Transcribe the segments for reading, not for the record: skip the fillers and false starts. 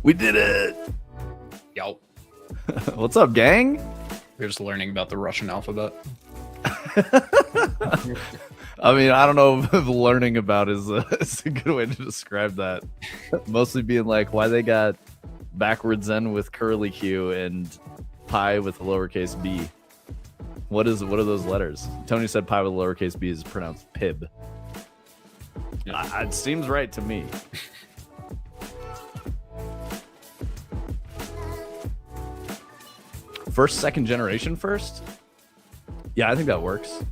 We did it. Yo. What's up, gang? We're just learning about the Russian alphabet. I mean, I don't know if learning about is a good way to describe that. Mostly being like, why they got backwards N with curly Q and pi with a lowercase b. What are those letters? Tony said pi with a lowercase b is pronounced pib. Yeah. It seems right to me. First, second generation first? Yeah, I think that works.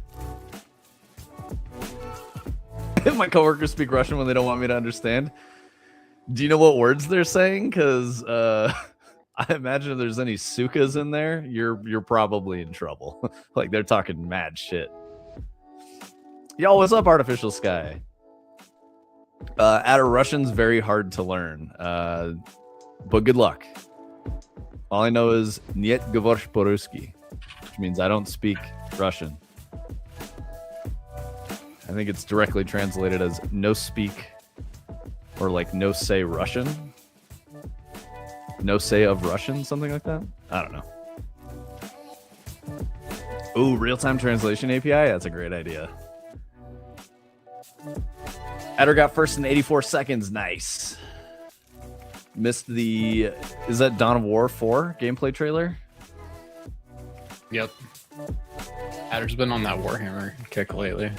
If my coworkers speak Russian when they don't want me to understand, do you know what words they're saying? Because I imagine if there's any sukas in there, you're probably in trouble. Like they're talking mad shit. Yo, what's up, Artificial Sky? Out of Russian's very hard to learn, but good luck. All I know is "Niet говоришь по-русски," which means I don't speak Russian. I think it's directly translated as "no speak," or like "no say Russian," "no say of Russian," something like that. I don't know. Ooh, real-time translation API? That's a great idea. Adder got first in 84 seconds. Nice. Missed the... Is that Dawn of War 4 gameplay trailer? Yep. Adder's been on that Warhammer kick lately.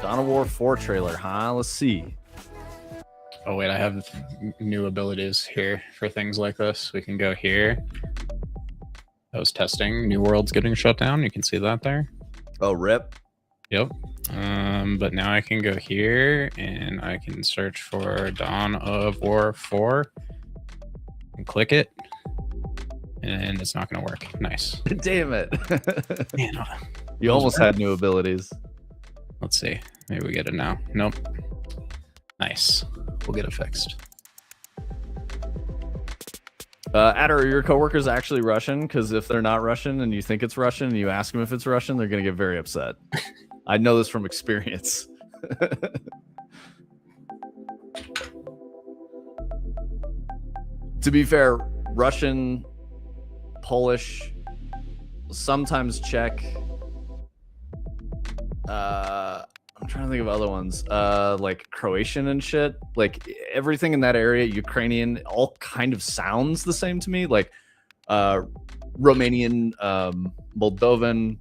Dawn of War 4 trailer, huh? Let's see. Oh, wait, I have new abilities here for things like this. We can go here. I was testing. New World's getting shut down. You can see that there. Oh, rip. Yep. But now I can go here and I can search for Dawn of War 4 and click it, and it's not going to work. Nice. Damn it. Man, you almost had new abilities. Let's see. Maybe we get it now. Nope. Nice. We'll get it fixed. Adder, are your coworkers actually Russian? Because if they're not Russian and you think it's Russian and you ask them if it's Russian, they're going to get very upset. I know this from experience. To be fair, Russian, Polish, sometimes Czech. I'm trying to think of other ones. Like Croatian and shit. Like everything in that area, Ukrainian, all kind of sounds the same to me. Like Romanian, Moldovan.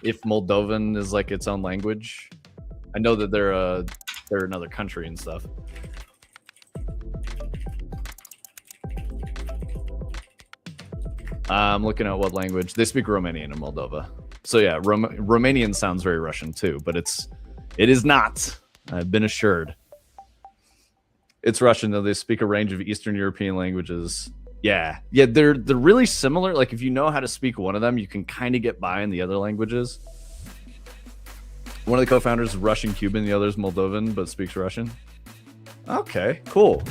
If Moldovan is like its own language, I know that they're another country and stuff. I'm looking at what language they speak. Romanian in Moldova. So yeah, Romanian sounds very Russian too, but it is not. I've been assured. It's Russian though. They speak a range of Eastern European languages. Yeah, they're really similar. Like if you know how to speak one of them, you can kind of get by in the other languages. One of the co-founders is Russian Cuban, the other is Moldovan, but speaks Russian. Okay, cool.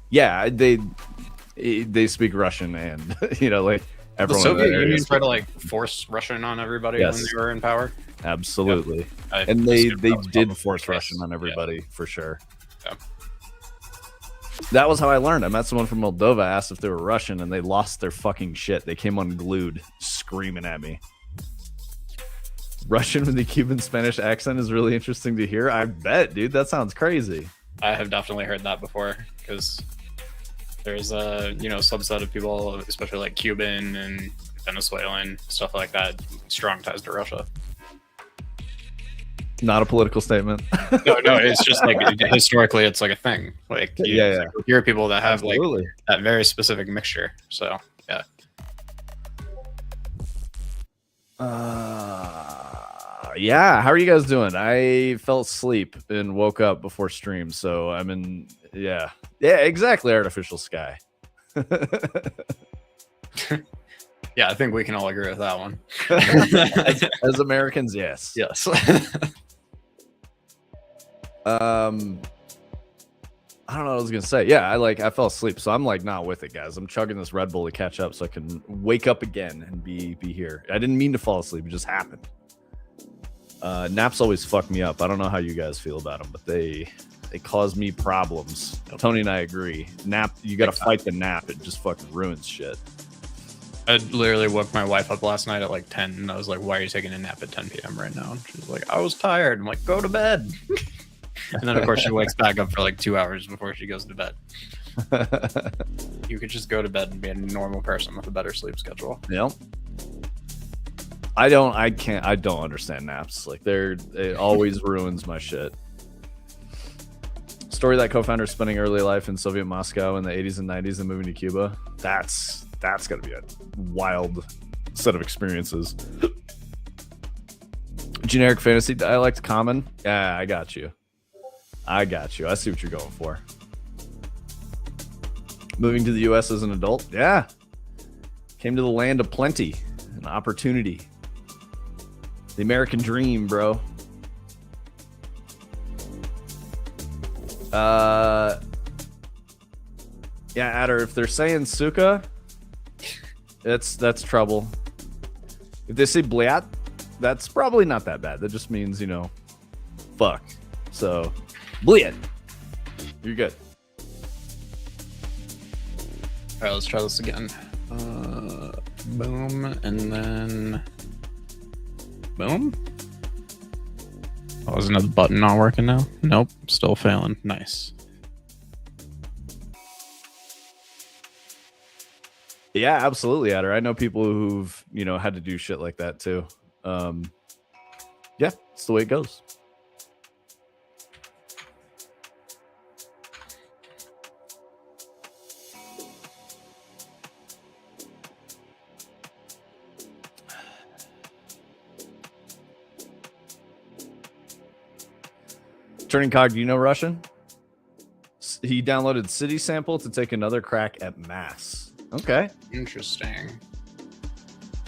Yeah, they speak Russian, and like everyone. The Soviet Union tried to like force Russian on everybody when they were in power. Absolutely, yep. And they did force Russian on everybody for sure. Yep. That was how I learned. I met someone from Moldova, asked if they were Russian, and they lost their fucking shit. They came unglued, screaming at me. Russian with the Cuban Spanish accent is really interesting to hear. I bet, dude. That sounds crazy. I have definitely heard that before, because there's a subset of people, especially like Cuban and Venezuelan, stuff like that, strong ties to Russia. Not a political statement. No, it's just like historically, it's like a thing. Like you hear people that have like that very specific mixture. So yeah. Yeah. How are you guys doing? I fell asleep and woke up before stream, so I'm in. Yeah, exactly. Artificial Sky. Yeah, I think we can all agree with that one. as Americans, yes. I don't know what I was gonna say. Yeah, I fell asleep, so I'm like not with it, guys. I'm chugging this Red Bull to catch up so I can wake up again and be here. I didn't mean to fall asleep; it just happened. Naps always fuck me up. I don't know how you guys feel about them, but they They cause me problems. Tony and I agree. Nap, you got to fight the nap. It just fucking ruins shit. I literally woke my wife up last night at like 10, and I was like, "Why are you taking a nap at 10 p.m. right now?" And she's like, "I was tired." I'm like, "Go to bed." And then, of course, she wakes back up for like 2 hours before she goes to bed. You could just go to bed and be a normal person with a better sleep schedule. Yep. I don't understand naps. Like it always ruins my shit. Story that co-founder spending early life in Soviet Moscow in the 80s and 90s and moving to Cuba. That's got to be a wild set of experiences. Generic fantasy dialect common. Yeah, I got you. I see what you're going for. Moving to the U.S. as an adult. Yeah. Came to the land of plenty and opportunity. The American dream, bro. Yeah, Adder, if they're saying suka, that's trouble. If they say bliat, that's probably not that bad. That just means, fuck. So, bliat. You're good. All right, let's try this again. Boom, and then boom. Oh, is another button not working now? Nope, still failing. Nice. Yeah, absolutely, Adder. I know people who've, had to do shit like that too. Yeah, it's the way it goes. Turning Cog, do you know Russian? He downloaded City Sample to take another crack at Mass. Okay. Interesting.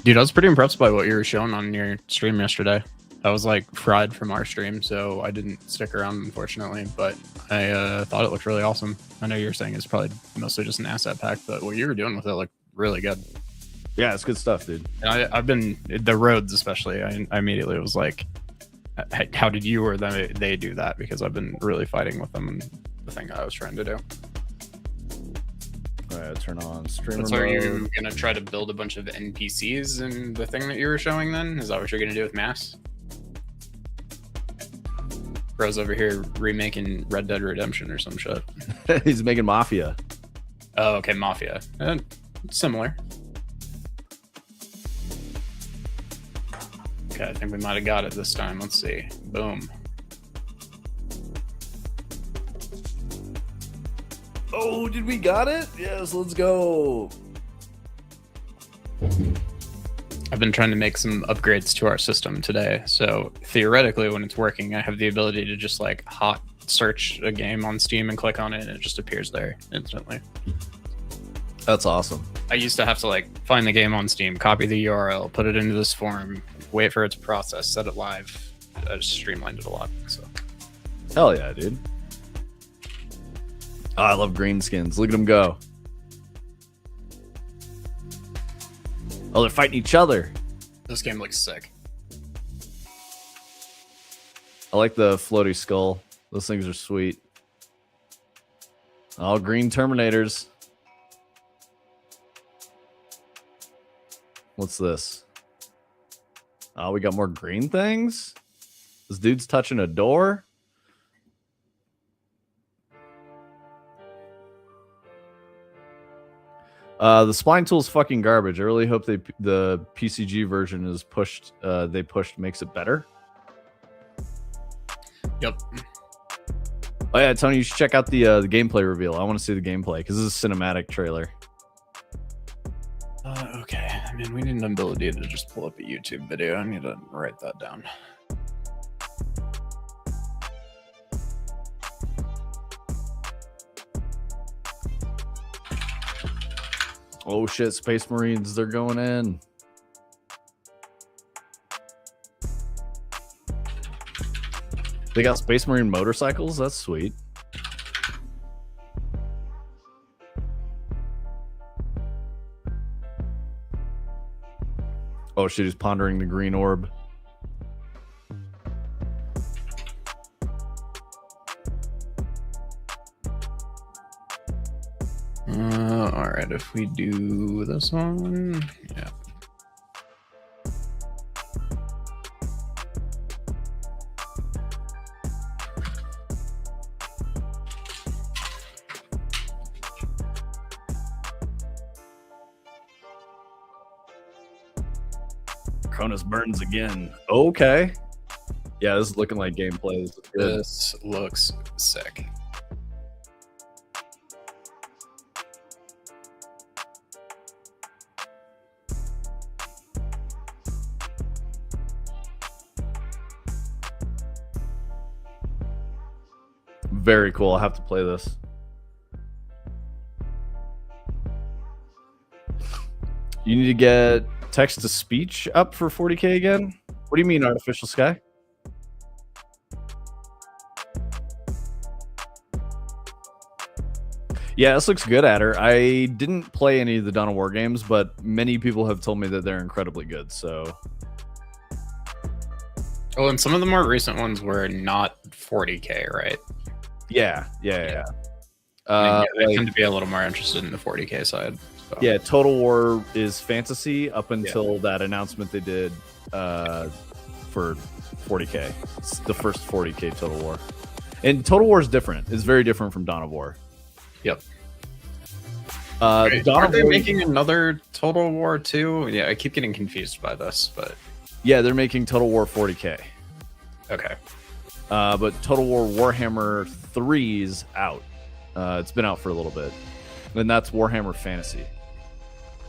Dude, I was pretty impressed by what you were showing on your stream yesterday. I was like fried from our stream, so I didn't stick around, unfortunately, but I thought it looked really awesome. I know you were saying it's probably mostly just an asset pack, but what you were doing with it looked really good. Yeah, it's good stuff, dude. And I've been, the roads especially, I immediately was like, how did you or they do that? Because I've been really fighting with them and the thing I was trying to do. All right, turn on streamer So are mode. you going to try to build a bunch of NPCs in the thing that you were showing then? Is that what you're going to do with Mass? Bro's over here remaking Red Dead Redemption or some shit. He's making Mafia. Oh, okay, Mafia. Similar. Okay, I think we might have got it this time. Let's see. Boom. Oh, did we got it? Yes, let's go. I've been trying to make some upgrades to our system today. So theoretically, when it's working, I have the ability to just like hot search a game on Steam and click on it, and it just appears there instantly. That's awesome. I used to have to like find the game on Steam, copy the URL, put it into this form, wait for it to process, set it live. I just streamlined it a lot. So hell yeah, dude. Oh, I love green skins. Look at them go. Oh, they're fighting each other. this game looks sick. I like the floaty skull. Those things are sweet. All green Terminators. What's this? Oh, we got more green things? This dude's touching a door? The spline tool's fucking garbage. I really hope the PCG version is pushed. They pushed makes it better. Yep. Oh yeah, Tony, you should check out the gameplay reveal. I want to see the gameplay because this is a cinematic trailer. Okay. I mean, we need an ability to just pull up a YouTube video. I need to write that down. Oh shit, Space Marines, they're going in. They got Space Marine motorcycles? That's sweet. Oh shit, he's pondering the green orb. All right, if we do this one, yeah. Cronus burns again. Okay. Yeah, this is looking like gameplay. This is good. This looks sick. Very cool. I'll have to play this. You need to get text to speech up for 40K again? What do you mean, Artificial Sky? Yeah, this looks good at her. I didn't play any of the Dawn of War games, but many people have told me that they're incredibly good. So, Oh, and some of the more recent ones were not 40K, right? yeah. I Like, tend to be a little more interested in the 40K side. So. yeah, Total War is fantasy up until that announcement they did for 40K. It's the first 40K Total War. And Total War is different. It's very different from Dawn of War. Yep. Dawn Are of they War, making another Total War 2? Yeah, I keep getting confused by this, but yeah, they're making Total War 40K. okay. But Total War Warhammer 3's out. It's been out for a little bit. And that's Warhammer Fantasy.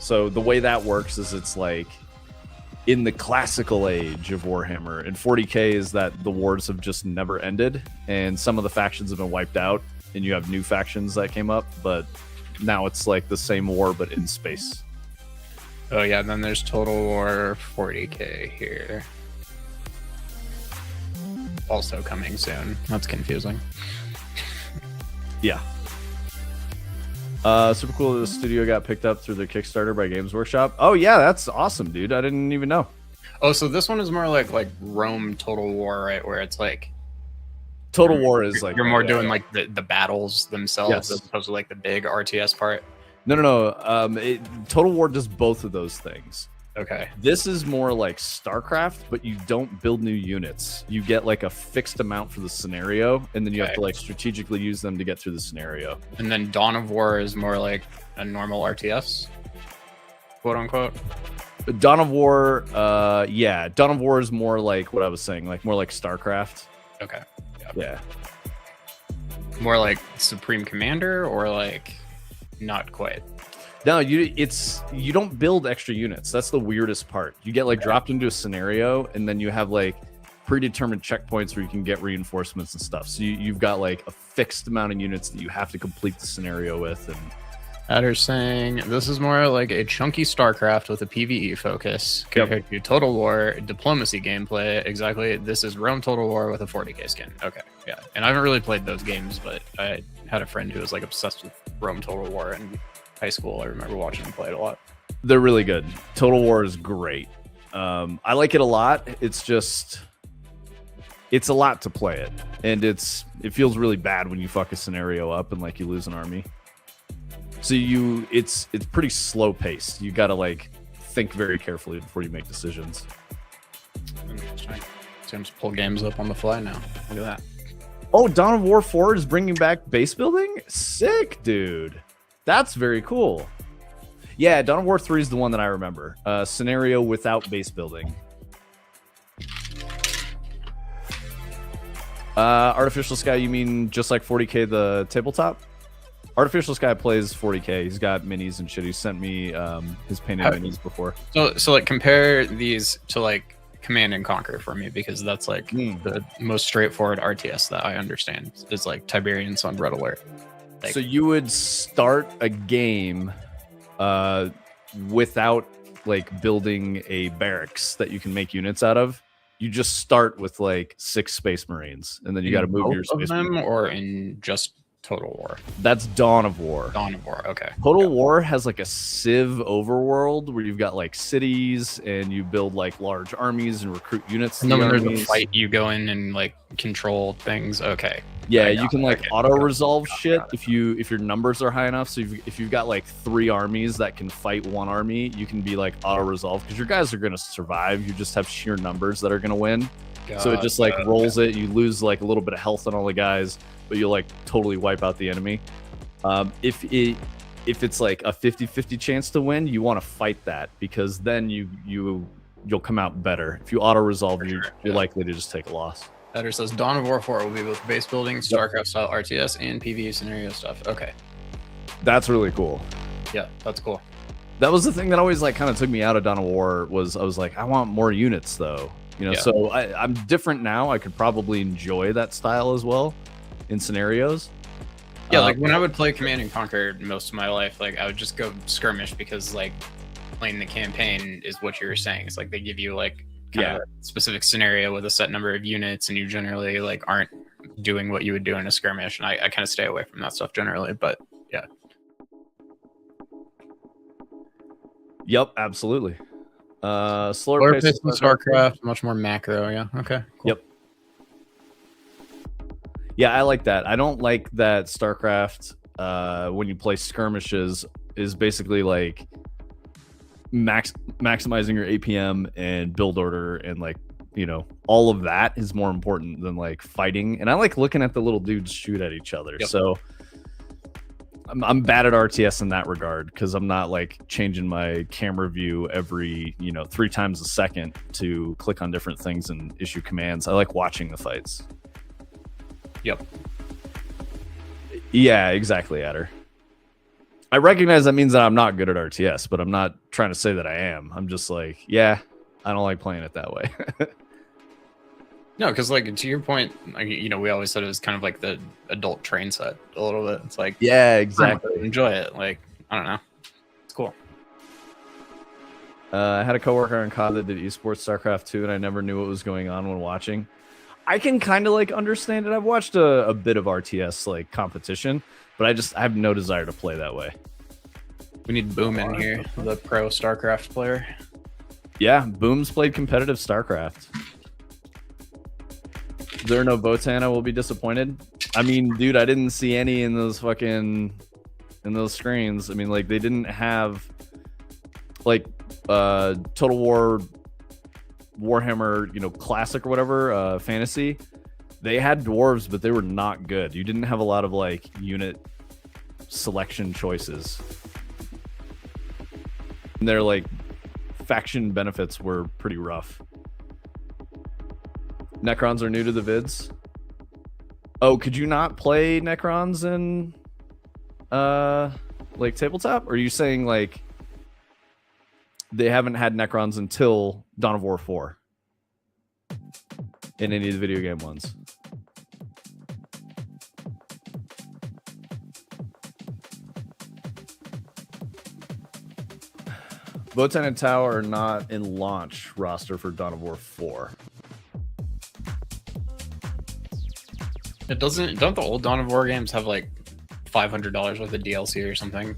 So the way that works is it's like in the classical age of Warhammer, and 40K is that the wars have just never ended, and some of the factions have been wiped out, and you have new factions that came up, but now it's like the same war, but in space. Oh yeah, and then there's Total War 40K here. Also coming soon. That's confusing. Yeah. Super cool that the studio got picked up through their Kickstarter by Games Workshop. Oh yeah, that's awesome, dude. I didn't even know. Oh, so this one is more like Rome Total War, right? Where it's like Total War is like you're more doing like the battles themselves Yes. as opposed to like the big RTS part. No. Total War does both of those things. Okay. This is more like StarCraft, but you don't build new units. You get like a fixed amount for the scenario, and then you have to like strategically use them to get through the scenario. And then Dawn of War is more like a normal RTS, quote unquote. Dawn of War, yeah, Dawn of War is more like what I was saying, like more like StarCraft. Okay. Yeah. More like Supreme Commander, or like not quite. No, you don't build extra units. That's the weirdest part. You get like dropped into a scenario, and then you have like predetermined checkpoints where you can get reinforcements and stuff. So you've got like a fixed amount of units that you have to complete the scenario with. And Adder's saying this is more like a chunky StarCraft with a PvE focus compared to Total War diplomacy gameplay. Exactly. This is Rome Total War with a 40K skin. Okay. Yeah. And I haven't really played those games, but I had a friend who was like obsessed with Rome Total War in high school. I remember watching him play it a lot. they're really good. Total War is great. I like it a lot. It's just, it's a lot to play it, and it feels really bad when you fuck a scenario up and like you lose an army. So it's pretty slow paced. You gotta like think very carefully before you make decisions. Interesting. Seems pull games up on the fly now. Look at that. Oh, Dawn of War 4 is bringing back base building? Sick, dude. That's very cool. Yeah, Dawn of War 3 is the one that I remember. Scenario without base building. Artificial Sky, you mean just like 40K the tabletop? Artificial Sky plays 40K. He's got minis and shit. He sent me his painted minis before. So like compare these to like Command and Conquer for me, because that's like the most straightforward RTS that I understand. It's like Tiberian Sun Red Alert. Like, so you would start a game without like building a barracks that you can make units out of. You just start with like 6 Space Marines, and then you got to move your Space them, Marines. or in just Total War? That's Dawn of War. Dawn of War. Okay. Total War has like a Civ overworld where you've got like cities and you build like large armies and recruit units. And then when there's a fight, you go in and like control things. Okay. Yeah, you can like auto resolve shit if your numbers are high enough. So if you've got like 3 armies that can fight 1 army, you can be like auto resolve because your guys are gonna survive. You just have sheer numbers that are gonna win. So it just like rolls it. You lose like a little bit of health on all the guys, but you'll like totally wipe out the enemy. If it's like a 50-50 chance to win, you want to fight that because then you'll come out better. If you auto resolve, you're likely to just take a loss. Header says Dawn of War 4 will be both base building, StarCraft style RTS, and PvE scenario stuff. Okay. That's really cool. Yeah, that's cool. That was the thing that always like kind of took me out of Dawn of War was I was like, I want more units though. You know, so I'm different now. I could probably enjoy that style as well in scenarios. Yeah, like when I would play Command and Conquer most of my life, like I would just go skirmish because like playing the campaign is what you were saying. It's like they give you like kind of a specific scenario with a set number of units, and you generally like aren't doing what you would do in a skirmish. And I kind of stay away from that stuff generally, but yeah. Yep, absolutely. Slower pace than StarCraft, much more macro. Yeah. Okay. Cool. Yep. Yeah, I like that. I don't like that StarCraft when you play skirmishes is basically like maximizing your APM and build order and like, you know, all of that is more important than like fighting. And I like looking at the little dudes shoot at each other. Yep. So I'm bad at RTS in that regard because I'm not like changing my camera view every, 3 times a second to click on different things and issue commands. I like watching the fights. Yep. Yeah, exactly, Adder. I recognize that means that I'm not good at RTS, but I'm not trying to say that I am. I'm just like, yeah, I don't like playing it that way. No, because like to your point, like, we always said it was kind of like the adult train set a little bit. It's like, yeah, exactly. Enjoy it. Like, I don't know. It's cool. I had a coworker in COD that did esports StarCraft 2, and I never knew what was going on when watching. I can kind of like understand it. I've watched a bit of RTS like competition, but I have no desire to play that way. We need Boom in here, the pro StarCraft player. Yeah, Boom's played competitive StarCraft. There are no Votan, I will be disappointed. I mean, dude, I didn't see any in those screens. I mean, like they didn't have like Total War Warhammer, classic or whatever, fantasy. They had dwarves, but they were not good. You didn't have a lot of like unit selection choices. And their like faction benefits were pretty rough. Necrons are new to the vids. Oh, could you not play Necrons in like tabletop? Or are you saying like they haven't had Necrons until Dawn of War 4 in any of the video game ones? Votan and Tau are not in launch roster for Dawn of War 4. It doesn't. Don't the old Dawn of War games have like $500 worth of DLC or something?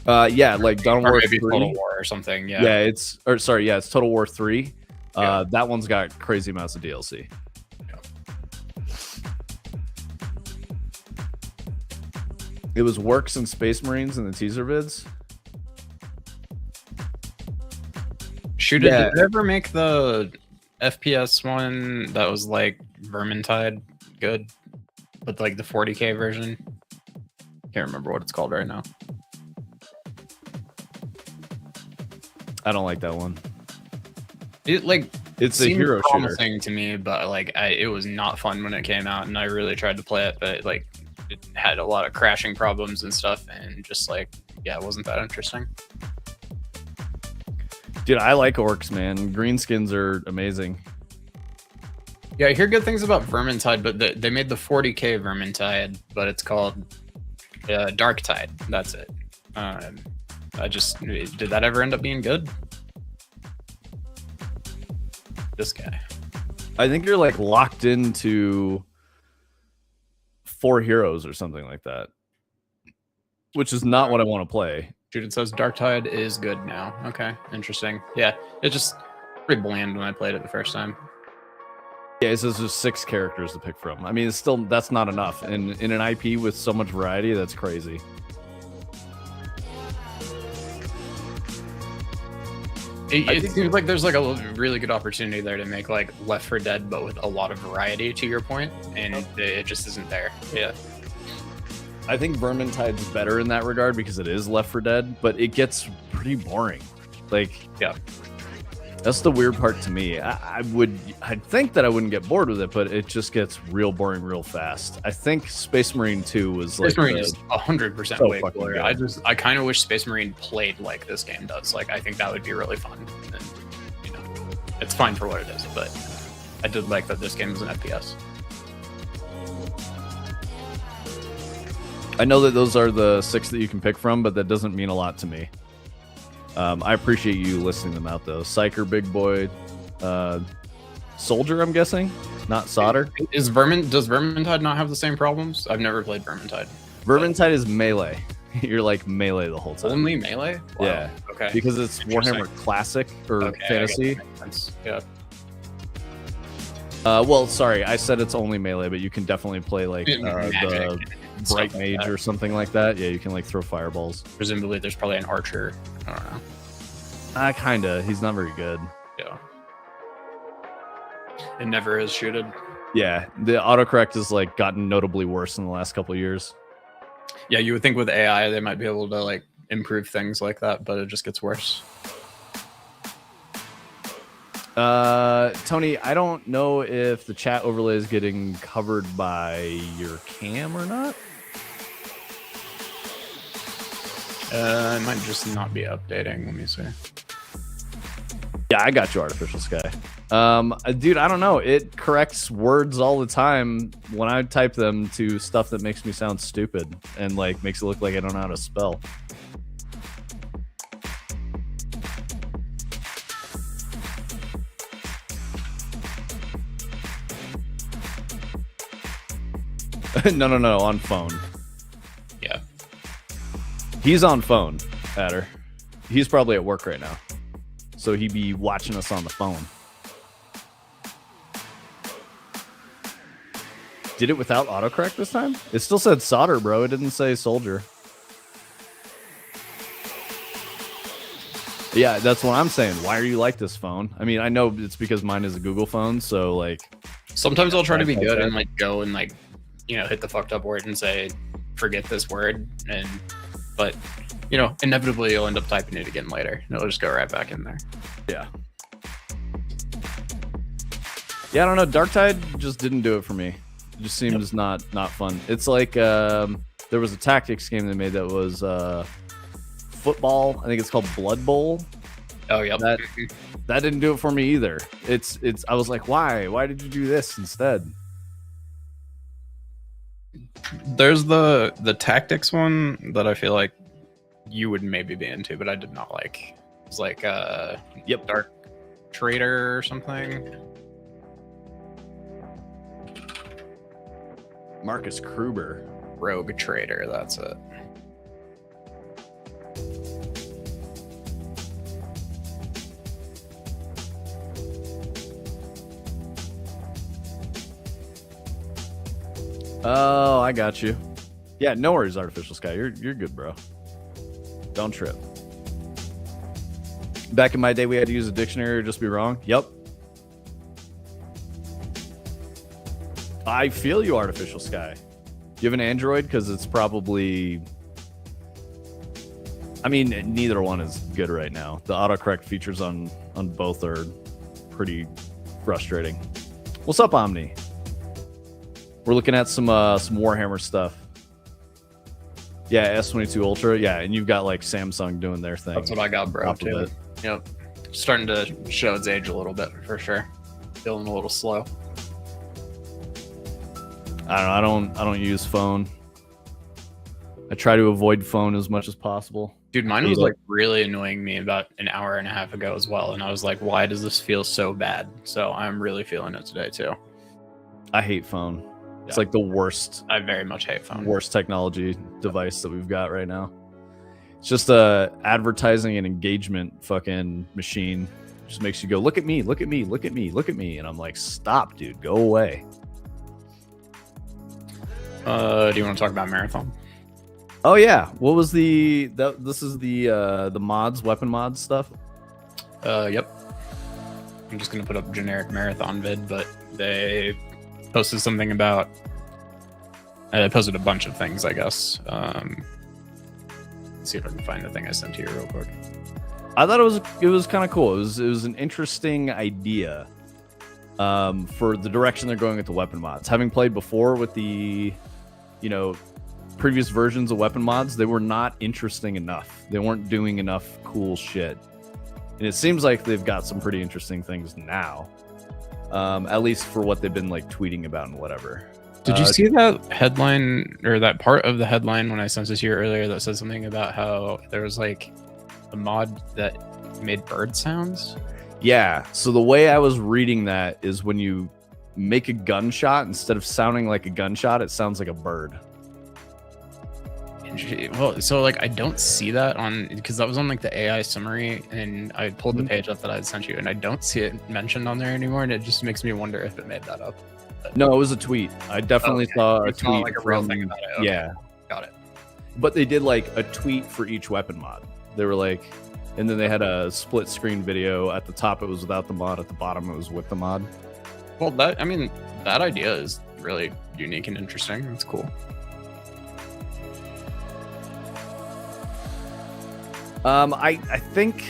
Yeah, like Dawn of War 3. Total War or something. Yeah. Yeah, it's Total War 3. That one's got crazy amounts of DLC. Yeah. It was Works and Space Marines in the teaser vids. Did they ever make the FPS one that was like Vermintide good? But like the 40k version? Can't remember what it's called right now. I don't like that one. It's a hero shooter thing to me, but like it was not fun when it came out, and I really tried to play it, but like it had a lot of crashing problems and stuff, and just like it wasn't that interesting. Dude, I like orcs, man. Green skins are amazing. Yeah, I hear good things about Vermintide, but they made the 40k Vermintide, but it's called Darktide. That's it. Did that ever end up being good? This guy. I think you're like locked into 4 heroes or something like that, which is not what I want to play. Dude, it says Darktide is good now. Okay, interesting. Yeah, it's just pretty bland when I played it the first time. Yeah, it says there's 6 characters to pick from. I mean, it's still, that's not enough. And in an IP with so much variety, that's crazy. It seems like there's like a really good opportunity there to make like Left 4 Dead, but with a lot of variety, to your point, and it just isn't there. Yeah. I think Vermintide's better in that regard because it is Left 4 Dead, but it gets pretty boring. Like, yeah, that's the weird part to me. I'd think that I wouldn't get bored with it, but it just gets real boring real fast. I think Space Marine 2 was Space Marine is 100% so way fucking cooler. good. I kind of wish Space Marine played like this game does. Like, I think that would be really fun. And, you know, it's fine for what it is, but I did like that this game is an FPS. I know that those are the 6 that you can pick from, but that doesn't mean a lot to me. I appreciate you listing them out though. Psyker, Big Boy, Soldier, I'm guessing, not Solder. Does Vermintide not have the same problems? I've never played Vermintide. Vermintide is melee. You're like melee the whole time. Only melee? Wow. Yeah. Okay. Because it's Warhammer Classic or Fantasy. Yeah. Well, sorry, I said it's only melee, but you can definitely play like the Bright Mage like or something like that. Yeah, you can like throw fireballs. Presumably, there's probably an archer. I don't know. Kinda. He's not very good. Yeah. It never has shooted. Yeah, the autocorrect has like gotten notably worse in the last couple of years. Yeah, you would think with AI they might be able to like improve things like that, but it just gets worse. Tony, I don't know if the chat overlay is getting covered by your cam or not. It might just not be updating. Let me see. Yeah, I got you, Artificial Sky. Dude, I don't know. It corrects words all the time when I type them to stuff that makes me sound stupid and like makes it look like I don't know how to spell. No, on phone. Yeah. He's on phone, Adder. He's probably at work right now. So he'd be watching us on the phone. Did it without autocorrect this time? It still said solder, bro. It didn't say soldier. Yeah, that's what I'm saying. Why are you like this phone? I mean, I know it's because mine is a Google phone, so like... Sometimes I'll try to be good and like go and like, you know, hit the fucked up word and say, forget this word. But, you know, inevitably you'll end up typing it again later. And it'll just go right back in there. Yeah. Yeah, I don't know. Darktide just didn't do it for me. It just seems not fun. It's like there was a tactics game they made that was football. I think it's called Blood Bowl. Oh, yeah. That didn't do it for me either. It's I was like, why? Why did you do this instead? There's the tactics one that I feel like you would maybe be into, but I did not like. It's like Dark Trader or something. Marcus Kruber. Rogue Trader, that's it. Oh, I got you. Yeah, no worries, Artificial Sky. You're good, bro. Don't trip. Back in my day, we had to use a dictionary or just be wrong. Yep. I feel you, Artificial Sky. Do you have an Android? Because it's probably... I mean, neither one is good right now. The autocorrect features on both are pretty frustrating. What's up, Omni? We're looking at some Warhammer stuff. Yeah, S22 Ultra. Yeah, and you've got like Samsung doing their thing. That's what I got, bro. Too. Yep. Starting to show its age a little bit for sure. Feeling a little slow. I don't use phone. I try to avoid phone as much as possible. Dude, mine was like really annoying me about an hour and a half ago as well, and I was like, why does this feel so bad? So I'm really feeling it today too. I hate phone. It's like the worst. I very much hate phone. Worst technology device that we've got right now. It's just a advertising and engagement fucking machine. Just makes you go, look at me, look at me, look at me, look at me, and I'm like, stop, dude, go away. Do you want to talk about Marathon? Oh yeah, what was this is the mods, weapon mods stuff? Yep. I'm just gonna put up generic Marathon vid, but they posted something about. They posted a bunch of things, I guess. Let's see if I can find the thing I sent to you real quick. I thought it was kind of cool. It was an interesting idea for the direction they're going with the weapon mods. Having played before with the, previous versions of weapon mods, they were not interesting enough. They weren't doing enough cool shit. And it seems like they've got some pretty interesting things now, at least for what they've been like tweeting about and whatever. Did you see that headline or that part of the headline when I sent it to you earlier that said something about how there was like a mod that made bird sounds? Yeah. So the way I was reading that is when you make a gunshot, instead of sounding like a gunshot, it sounds like a bird. Well, so like I don't see that on, because that was on like the AI summary, and I pulled the page up that I had sent you, and I don't see it mentioned on there anymore, and it just makes me wonder if it made that up. But, no, it was a tweet. I definitely saw a tweet. Like a real thing about it. Okay. Yeah, got it. But they did like a tweet for each weapon mod. They were like, and then they had a split screen video. At the top, it was without the mod. At the bottom, it was with the mod. Well, that idea is really unique and interesting. It's cool. I think.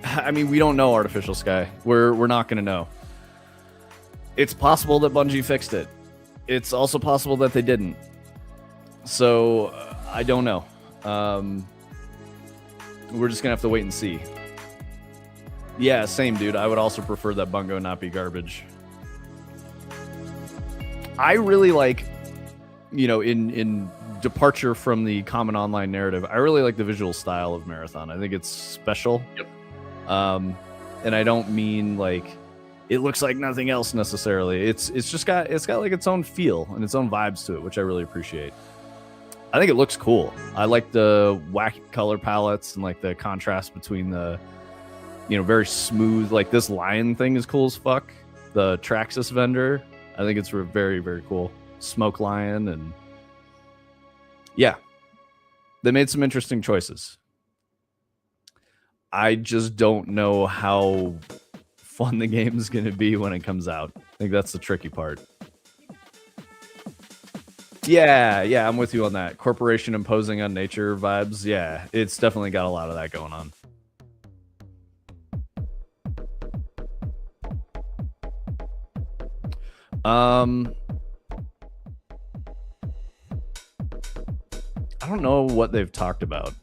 I mean, we don't know Artificial Sky. We're not going to know. It's possible that Bungie fixed it. It's also possible that they didn't. So I don't know. We're just gonna have to wait and see. Yeah, same, dude. I would also prefer that Bungo not be garbage. I really like, in departure from the common online narrative, I really like the visual style of Marathon. I think it's special. Yep. And I don't mean like it looks like nothing else necessarily. It's got like its own feel and its own vibes to it, which I really appreciate. I think it looks cool. I like the wacky color palettes and like the contrast between the, very smooth, like this lion thing is cool as fuck. The Traxxas vendor, I think it's very, very cool. Smoke lion, and yeah, they made some interesting choices. I just don't know how fun the game is going to be when it comes out. I think that's the tricky part. Yeah, I'm with you on that. Corporation imposing on nature vibes. Yeah, it's definitely got a lot of that going on. I don't know what they've talked about.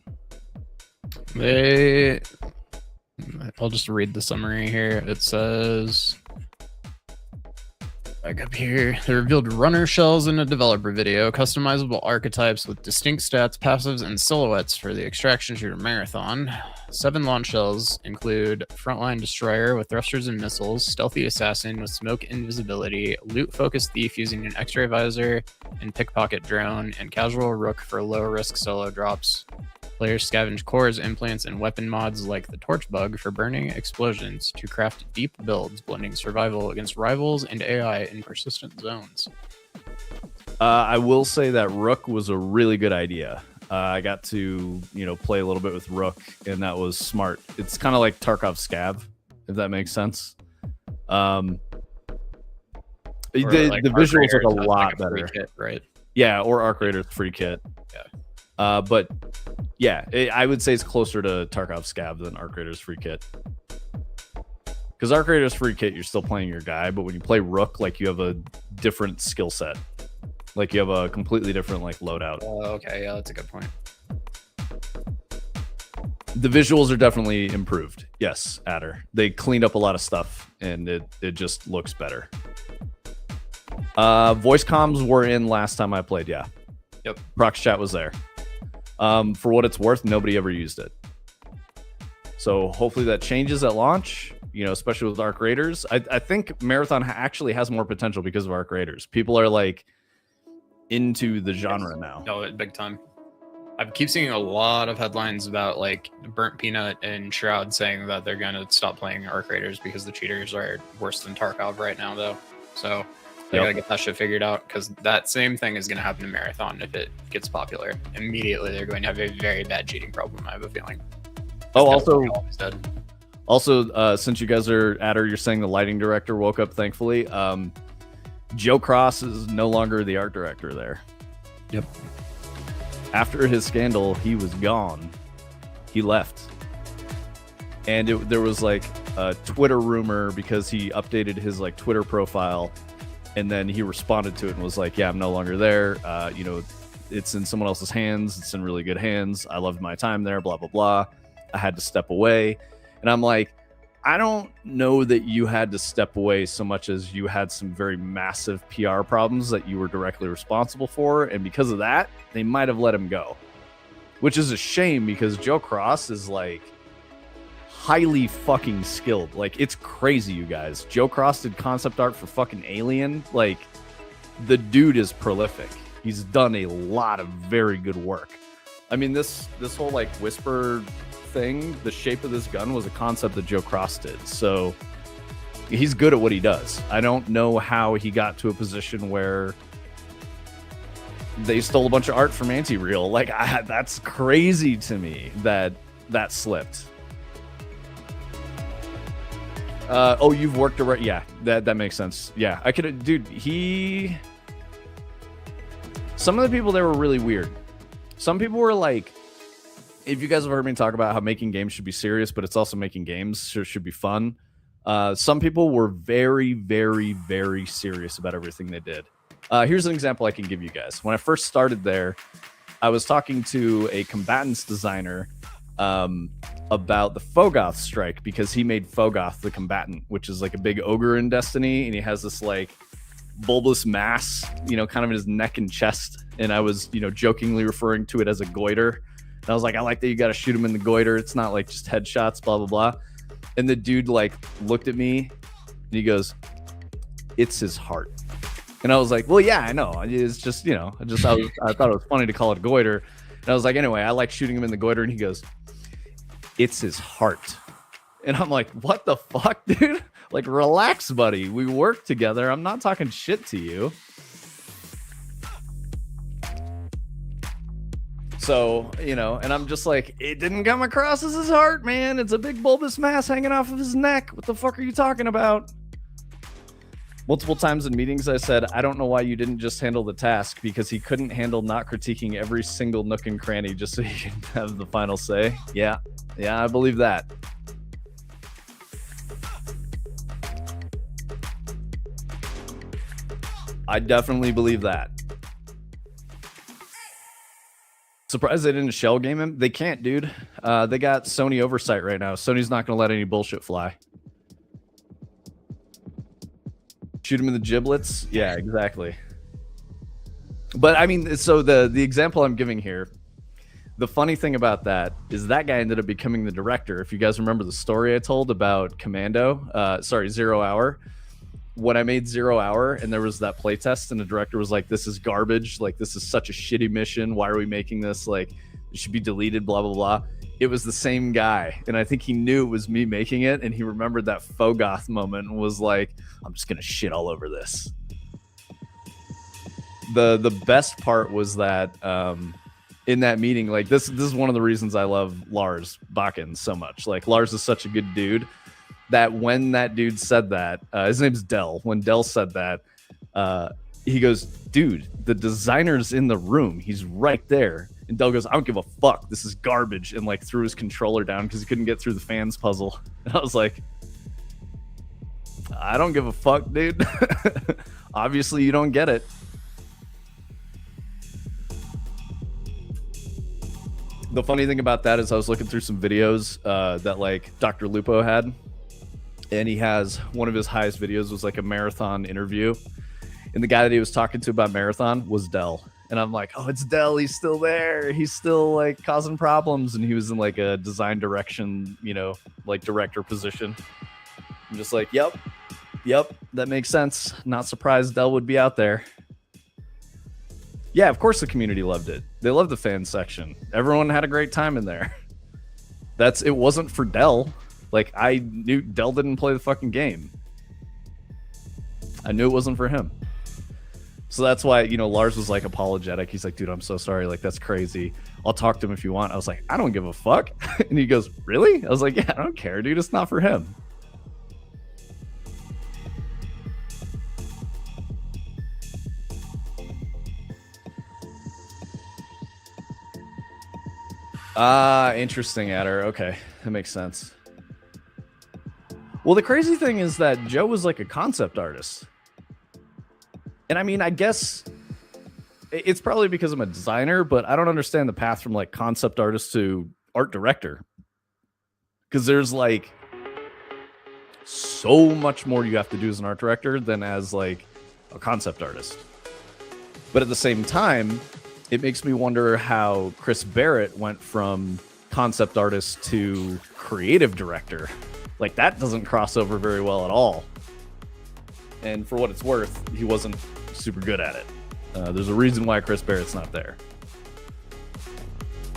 I'll just read the summary here. It says, back up here, they revealed runner shells in a developer video, customizable archetypes with distinct stats, passives, and silhouettes for the extraction shooter Marathon. 7 launch shells include Frontline Destroyer with thrusters and missiles, Stealthy Assassin with smoke invisibility, Loot Focused Thief using an X-ray visor, and Pickpocket Drone, and Casual Rook for low-risk solo drops. Players scavenge cores, implants, and weapon mods like the Torch Bug for burning explosions to craft deep builds, blending survival against rivals and AI in persistent zones. I will say that Rook was a really good idea. I got to, play a little bit with Rook, and that was smart. It's kind of like Tarkov's Scav, if that makes sense. The visuals look a lot better. Kit, right? Yeah, or Arc Raider's free kit. Yeah. But yeah, I would say it's closer to Tarkov's Scav than Arc Raider's free kit. Because Arc Raider's free kit, you're still playing your guy, but when you play Rook, like you have a different skill set. Like you have a completely different like loadout. Okay, yeah, that's a good point. The visuals are definitely improved. Yes, Adder. They cleaned up a lot of stuff, and it just looks better. Voice comms were in last time I played. Yeah. Yep. Prox chat was there. For what it's worth, nobody ever used it. So hopefully that changes at launch. you know, especially with Arc Raiders. I think Marathon actually has more potential because of Arc Raiders. People are like into the genre now. No, big time. I keep seeing a lot of headlines about like Burnt Peanut and Shroud saying that they're gonna stop playing Arc Raiders because the cheaters are worse than Tarkov right now, though. So they gotta get that shit figured out, because that same thing is gonna happen to Marathon if it gets popular. Immediately, they're going to have a very bad cheating problem. I have a feeling. Also, since you guys are at her, you're saying the lighting director woke up, thankfully. Joe Cross is no longer the art director there. Yep. After his scandal, he was gone. He left. And there was like a Twitter rumor because he updated his like Twitter profile, and then he responded to it and was like, yeah, I'm no longer there. You know, it's in someone else's hands. It's in really good hands. I loved my time there, blah, blah, blah. I had to step away. And I'm like, I don't know that you had to step away so much as you had some very massive PR problems that you were directly responsible for. And because of that, they might have let him go, which is a shame because Joe Cross is like highly fucking skilled. Like, it's crazy, you guys. Joe Cross did concept art for fucking Alien. Like, the dude is prolific. He's done a lot of very good work. I mean, this whole like Whisper thing, the shape of this gun was a concept that Joe Cross did. So he's good at what he does. I don't know how he got to a position where they stole a bunch of art from Anti-Real. Like, that's crazy to me that slipped. Oh, you've worked around. Yeah, that makes sense. Yeah, I could, dude. Some of the people there were really weird. Some people were like, if you guys have heard me talk about how making games should be serious, but it's also making games, so it should be fun. Some people were very, very, very serious about everything they did. Here's an example I can give you guys. When I first started there, I was talking to a combatants designer about the Fogoth strike, because he made Fogoth the combatant, which is like a big ogre in Destiny, and he has this like bulbous mass, you know, kind of in his neck and chest. And I was, you know, jokingly referring to it as a goiter. And I was like, I like that you got to shoot him in the goiter. It's not like just headshots, blah, blah, blah. And the dude like looked at me and he goes, it's his heart. And I was like, well, yeah, I know. It's just, you know, I thought it was funny to call it a goiter. And I was like, anyway, I like shooting him in the goiter. And he goes, it's his heart. And I'm like, what the fuck, dude? Like, relax, buddy. We work together. I'm not talking shit to you. So, you know, and I'm just like, it didn't come across as his heart, man. It's a big bulbous mass hanging off of his neck. What the fuck are you talking about? Multiple times in meetings, I said, I don't know why you didn't just handle the task, because he couldn't handle not critiquing every single nook and cranny just so he can have the final say. Yeah, I believe that. I definitely believe that. Surprised they didn't shell game him. They can't, dude. They got Sony oversight right now. Sony's not going to let any bullshit fly. Shoot him in the giblets. Yeah, exactly. But I mean, so the example I'm giving here, the funny thing about that is that guy ended up becoming the director. If you guys remember the story I told about Zero Hour. When I made 0 Hour and there was that playtest and the director was like, this is garbage. Like, this is such a shitty mission. Why are we making this? Like, it should be deleted, blah, blah, blah. It was the same guy. And I think he knew it was me making it. And he remembered that Fogoth moment and was like, I'm just going to shit all over this. The best part was that in that meeting, like this is one of the reasons I love Lars Bakken so much. Like, Lars is such a good dude. That when that dude said that, his name's Dell. When Dell said that, he goes, dude, the designer's in the room. He's right there. And Dell goes, I don't give a fuck. This is garbage. And like threw his controller down because he couldn't get through the fans puzzle. And I was like, I don't give a fuck, dude. Obviously, you don't get it. The funny thing about that is I was looking through some videos that like Dr. Lupo had. And he has one of his highest videos was like a marathon interview. And the guy that he was talking to about marathon was Dell. And I'm like, oh, it's Dell. He's still there. He's still like causing problems. And he was in like a design direction, you know, like director position. I'm just like, yep, that makes sense. Not surprised Dell would be out there. Yeah, of course the community loved it. They loved the fan section. Everyone had a great time in there. It wasn't for Dell. Like, I knew Dell didn't play the fucking game. I knew it wasn't for him. So that's why, Lars was like apologetic. He's like, dude, I'm so sorry. Like, that's crazy. I'll talk to him if you want. I was like, I don't give a fuck. And he goes, really? I was like, yeah, I don't care, dude. It's not for him. Interesting, Adder. Okay, that makes sense. Well, the crazy thing is that Joe was like a concept artist. And I mean, I guess it's probably because I'm a designer, but I don't understand the path from like concept artist to art director. Because there's like so much more you have to do as an art director than as like a concept artist. But at the same time, it makes me wonder how Chris Barrett went from concept artist to creative director. Like, that doesn't cross over very well at all. And for what it's worth, he wasn't super good at it. There's a reason why Chris Barrett's not there.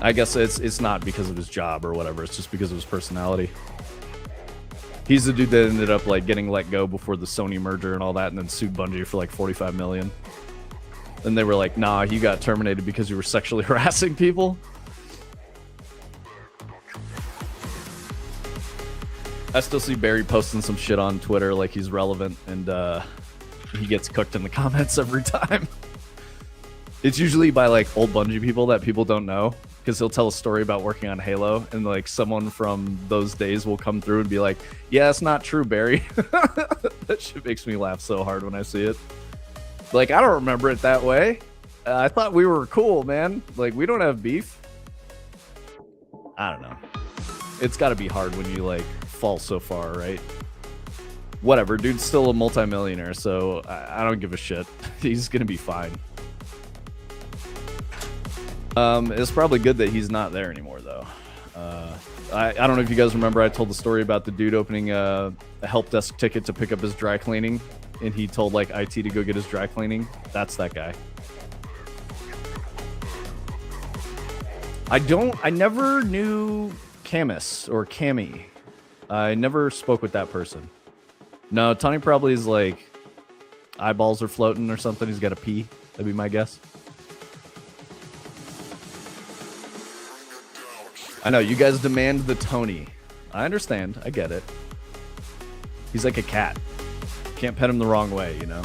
I guess it's not because of his job or whatever. It's just because of his personality. He's the dude that ended up like getting let go before the Sony merger and all that, and then sued Bungie for like $45 million. And they were like, nah, you got terminated because you were sexually harassing people. I still see Barry posting some shit on Twitter like he's relevant, and he gets cooked in the comments every time. It's usually by like old Bungie people that people don't know, because he'll tell a story about working on Halo, and like someone from those days will come through and be like, yeah, it's not true, Barry. That shit makes me laugh so hard when I see it. Like, I don't remember it that way. I thought we were cool, man. Like, we don't have beef. I don't know. It's got to be hard when you like fall so far, right? Whatever, dude's still a multimillionaire, so I don't give a shit. He's gonna be fine. It's probably good that he's not there anymore, though. I don't know if you guys remember, I told the story about the dude opening a help desk ticket to pick up his dry cleaning, and he told like IT to go get his dry cleaning. That's that guy. I never knew Camus or Cammy. I never spoke with that person. No, Tony probably is like eyeballs are floating or something. He's got a pee. That'd be my guess. I know you guys demand the Tony. I understand. I get it. He's like a cat. Can't pet him the wrong way, you know.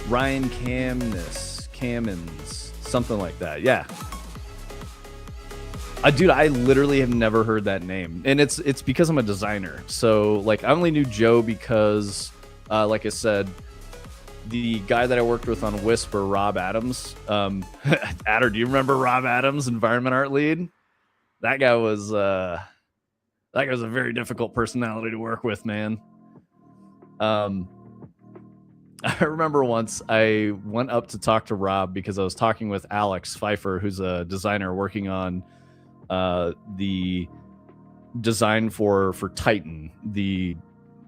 Ryan Cammins, something like that. Yeah. Dude, I literally have never heard that name, and it's because I'm a designer. So like, I only knew Joe because, like I said, the guy that I worked with on Whisper, Rob Adams. Adder, do you remember Rob Adams, environment art lead? That guy was a very difficult personality to work with, man. I remember once I went up to talk to Rob because I was talking with Alex Pfeiffer, who's a designer working on the design for Titan, the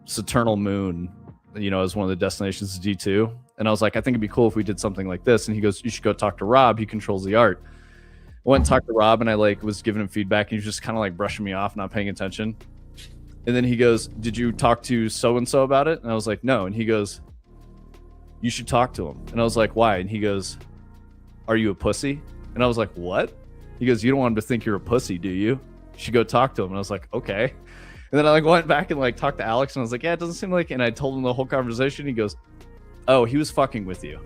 Saturnal moon, you know, as one of the destinations of G2. And I was like, I think it'd be cool if we did something like this. And he goes, you should go talk to Rob. He controls the art. I went and talked to Rob, and I like was giving him feedback, and he was just kind of like brushing me off, not paying attention. And then he goes, did you talk to so-and-so about it? And I was like, no. And he goes, you should talk to him. And I was like, why? And he goes, are you a pussy? And I was like, what? He goes, you don't want him to think you're a pussy, do you? You should go talk to him. And I was like, okay. And then I like went back and like talked to Alex, and I was like, yeah, it doesn't seem like, and I told him the whole conversation. He goes, oh, he was fucking with you.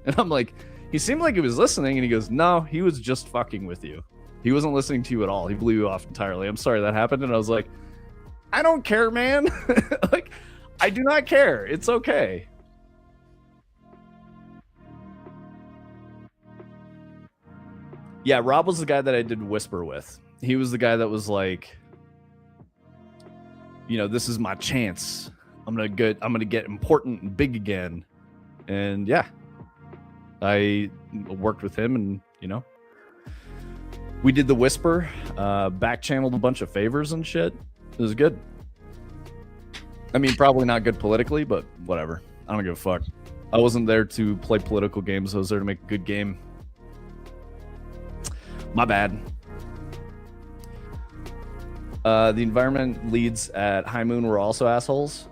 And I'm like, he seemed like he was listening, and he goes, no, he was just fucking with you. He wasn't listening to you at all. He blew you off entirely. I'm sorry that happened. And I was like, I don't care, man. Like, I do not care. It's okay. Yeah, Rob was the guy that I did Whisper with. He was the guy that was like, you know, this is my chance. I'm gonna get important and big again. And yeah, I worked with him, and you know, We did the Whisper, back channeled a bunch of favors and shit. It was good. I mean, probably not good politically, but whatever. I don't give a fuck. I wasn't there to play political games. I was there to make a good game. My bad. The environment leads at High Moon were also assholes.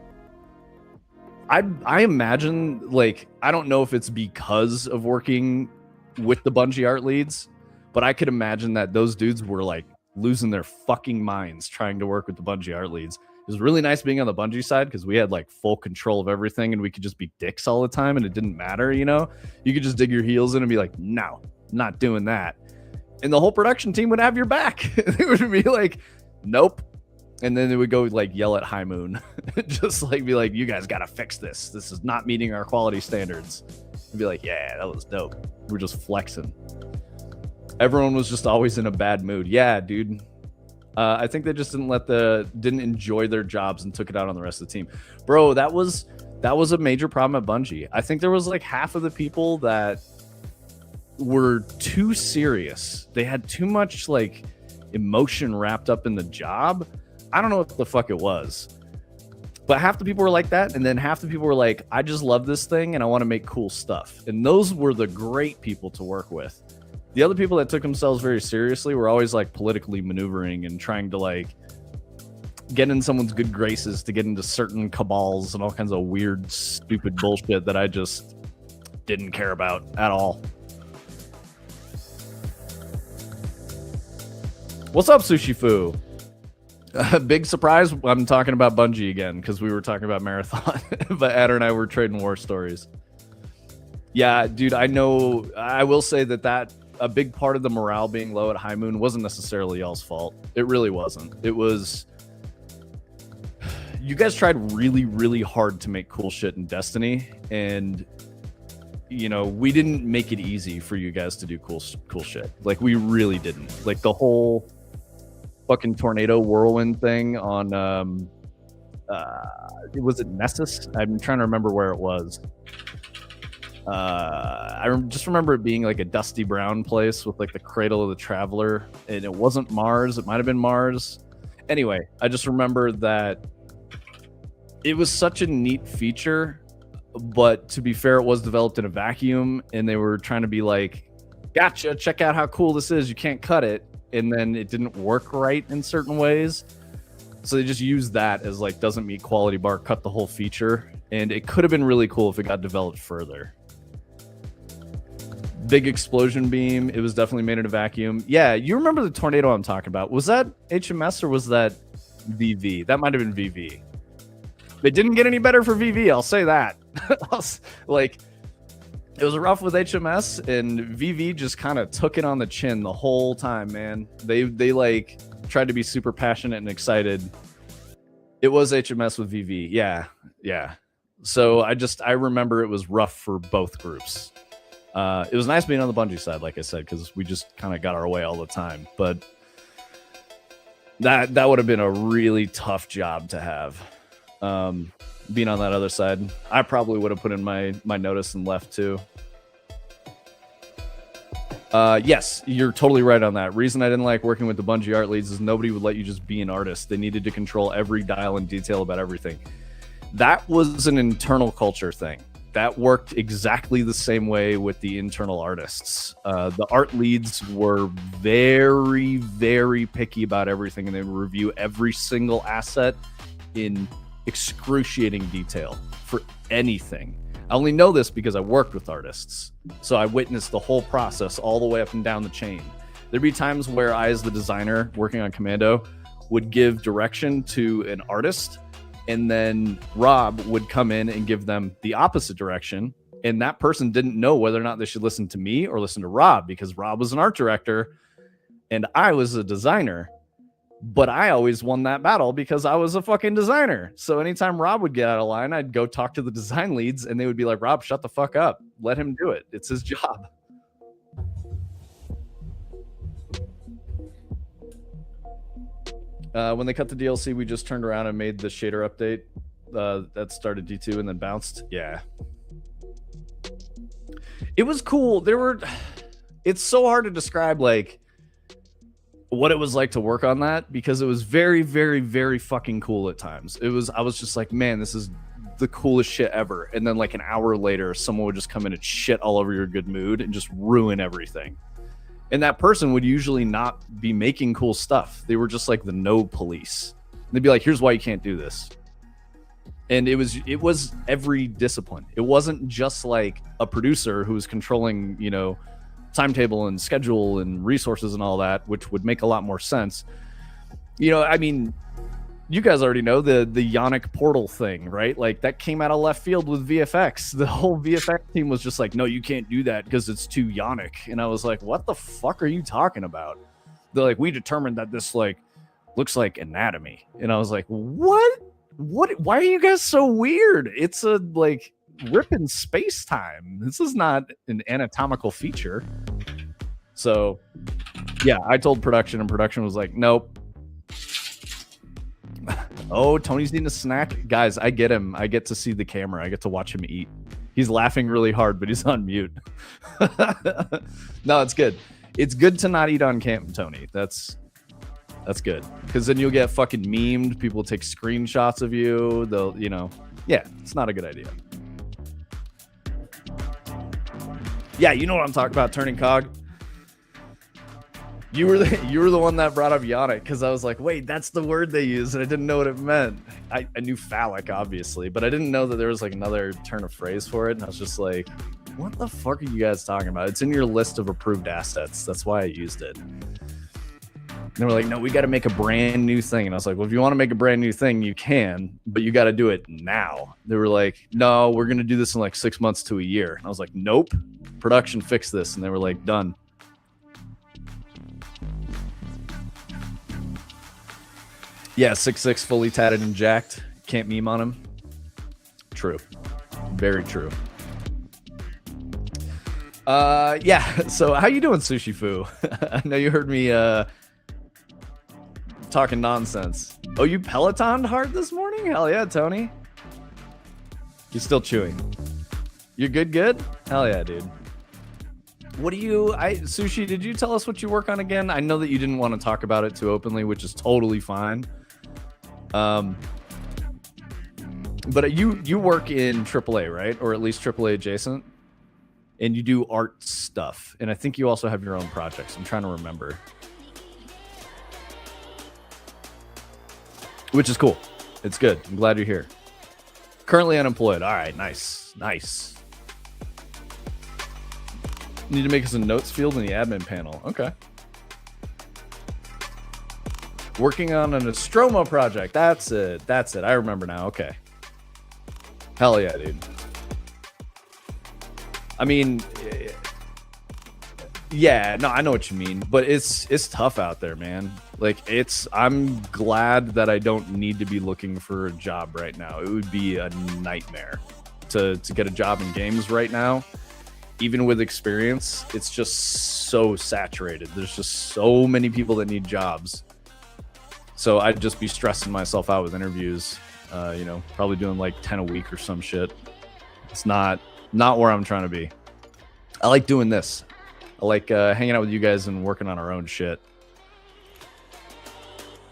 I imagine, like, I don't know if it's because of working with the Bungie art leads, but I could imagine that those dudes were like losing their fucking minds trying to work with the Bungie art leads. It was really nice being on the Bungie side because we had like full control of everything and we could just be dicks all the time and it didn't matter, you know? You could just dig your heels in and be like, no, not doing that. And the whole production team would have your back. They would be like, nope. And then they would go like yell at High Moon. Just like be like, you guys got to fix this. This is not meeting our quality standards. And be like, yeah, that was dope. We're just flexing. Everyone was just always in a bad mood. Yeah, dude. I think they just didn't enjoy their jobs and took it out on the rest of the team. Bro, that was a major problem at Bungie. I think there was like half of the people that were too serious. They had too much like emotion wrapped up in the job. I don't know what the fuck it was. But half the people were like that, and then half the people were like, I just love this thing and I want to make cool stuff. And those were the great people to work with. The other people that took themselves very seriously were always like politically maneuvering and trying to like get in someone's good graces to get into certain cabals and all kinds of weird, stupid bullshit that I just didn't care about at all. What's up, Sushi Fu? Big surprise. I'm talking about Bungie again because we were talking about Marathon, but Adder and I were trading war stories. Yeah, dude, I know. I will say that a big part of the morale being low at High Moon wasn't necessarily y'all's fault. It really wasn't. It was, you guys tried really, really hard to make cool shit in Destiny, and you know, we didn't make it easy for you guys to do cool shit. Like, we really didn't. Like, the whole fucking tornado whirlwind thing on was it Nessus? I'm trying to remember where it was. Just remember it being like a dusty brown place with like the cradle of the traveler, and it wasn't Mars. It might have been Mars. Anyway, I just remember that it was such a neat feature, but to be fair, it was developed in a vacuum, and they were trying to be like, gotcha, check out how cool this is. You can't cut it. And then it didn't work right in certain ways. So they just used that as like, doesn't meet quality bar, cut the whole feature. And it could have been really cool if it got developed further. Big explosion beam. It was definitely made in a vacuum. Yeah, you remember the tornado I'm talking about. Was that HMS or was that VV? That might have been VV. It didn't get any better for VV, I'll say that. Like, it was rough with HMS, and VV just kind of took it on the chin the whole time, man. They like tried to be super passionate and excited. It was HMS with VV. Yeah. So I remember it was rough for both groups. It was nice being on the Bungie side, like I said, because we just kind of got our way all the time. But that would have been a really tough job to have. Being on that other side, I probably would have put in my notice and left too. Yes, you're totally right on that. Reason I didn't like working with the Bungie art leads is nobody would let you just be an artist. They needed to control every dial and detail about everything. That was an internal culture thing. That worked exactly the same way with the internal artists. The art leads were very, very picky about everything, and they would review every single asset in excruciating detail for anything. I only know this because I worked with artists, so I witnessed the whole process all the way up and down the chain. There'd be times where I, as the designer working on Commando, would give direction to an artist, and then Rob would come in and give them the opposite direction, and that person didn't know whether or not they should listen to me or listen to Rob, because Rob was an art director and I was a designer. But I always won that battle because I was a fucking designer. So anytime Rob would get out of line, I'd go talk to the design leads, and they would be like, Rob, shut the fuck up. Let him do it. It's his job. When they cut the DLC, we just turned around and made the shader update that started D2 and then bounced. Yeah. It was cool. It's so hard to describe, like, what it was like to work on that, because it was very, very, very fucking cool at times. I was just like, man, this is the coolest shit ever. And then like an hour later, someone would just come in and shit all over your good mood and just ruin everything. And that person would usually not be making cool stuff. They were just like the no police. And they'd be like, here's why you can't do this. And it was every discipline. It wasn't just like a producer who was controlling, you know, timetable and schedule and resources and all that, which would make a lot more sense. You know, I mean, you guys already know the Yannick portal thing, right? Like that came out of left field with VFX. The whole VFX team was just like, no, you can't do that because it's too Yannick. And I was like, what the fuck are you talking about? They're like, we determined that this like looks like anatomy. And I was like, what? Why are you guys so weird? It's a like rip in space time. This is not an anatomical feature. So yeah, I told production, and production was like, nope. Oh, Tony's needing a snack. Guys, I get him. I get to see the camera. I get to watch him eat. He's laughing really hard, but he's on mute. No, it's good. It's good to not eat on cam, Tony. That's good, because then you'll get fucking memed. People take screenshots of you. They'll, you know, yeah, it's not a good idea. Yeah, you know what I'm talking about, turning cog. You were the one that brought up Yannick, because I was like, wait, that's the word they use, and I didn't know what it meant. I knew phallic, obviously, but I didn't know that there was like another turn of phrase for it, and I was just like, what the fuck are you guys talking about? It's in your list of approved assets. That's why I used it. And they were like, no, we got to make a brand new thing. And I was like, well, if you want to make a brand new thing, you can, but you got to do it now. They were like, no, we're going to do this in like 6 months to a year. And I was like, nope, production fix this. And they were like, done. Yeah, 6'6", fully tatted and jacked. Can't meme on him. True. Very true. Yeah, so how you doing, Sushi Fu? I know you heard me talking nonsense. Oh, you Pelotoned hard this morning? Hell yeah, Tony. You still chewing? You're good? Hell yeah, dude. What do you... Sushi, did you tell us what you work on again? I know that you didn't want to talk about it too openly, which is totally fine. But you work in AAA, right? Or at least AAA adjacent? And you do art stuff. And I think you also have your own projects. I'm trying to remember. Which is cool. It's good. I'm glad you're here. Currently unemployed. All right, nice. Need to make us a notes field in the admin panel. Okay. Working on an Nostromo project. That's it. I remember now. Okay. Hell yeah, dude. I mean, yeah, no, I know what you mean, but it's tough out there, man. Like, I'm glad that I don't need to be looking for a job right now. It would be a nightmare to get a job in games right now. Even with experience, it's just so saturated. There's just so many people that need jobs. So I'd just be stressing myself out with interviews, probably doing like 10 a week or some shit. It's not where I'm trying to be. I like doing this. I like hanging out with you guys and working on our own shit.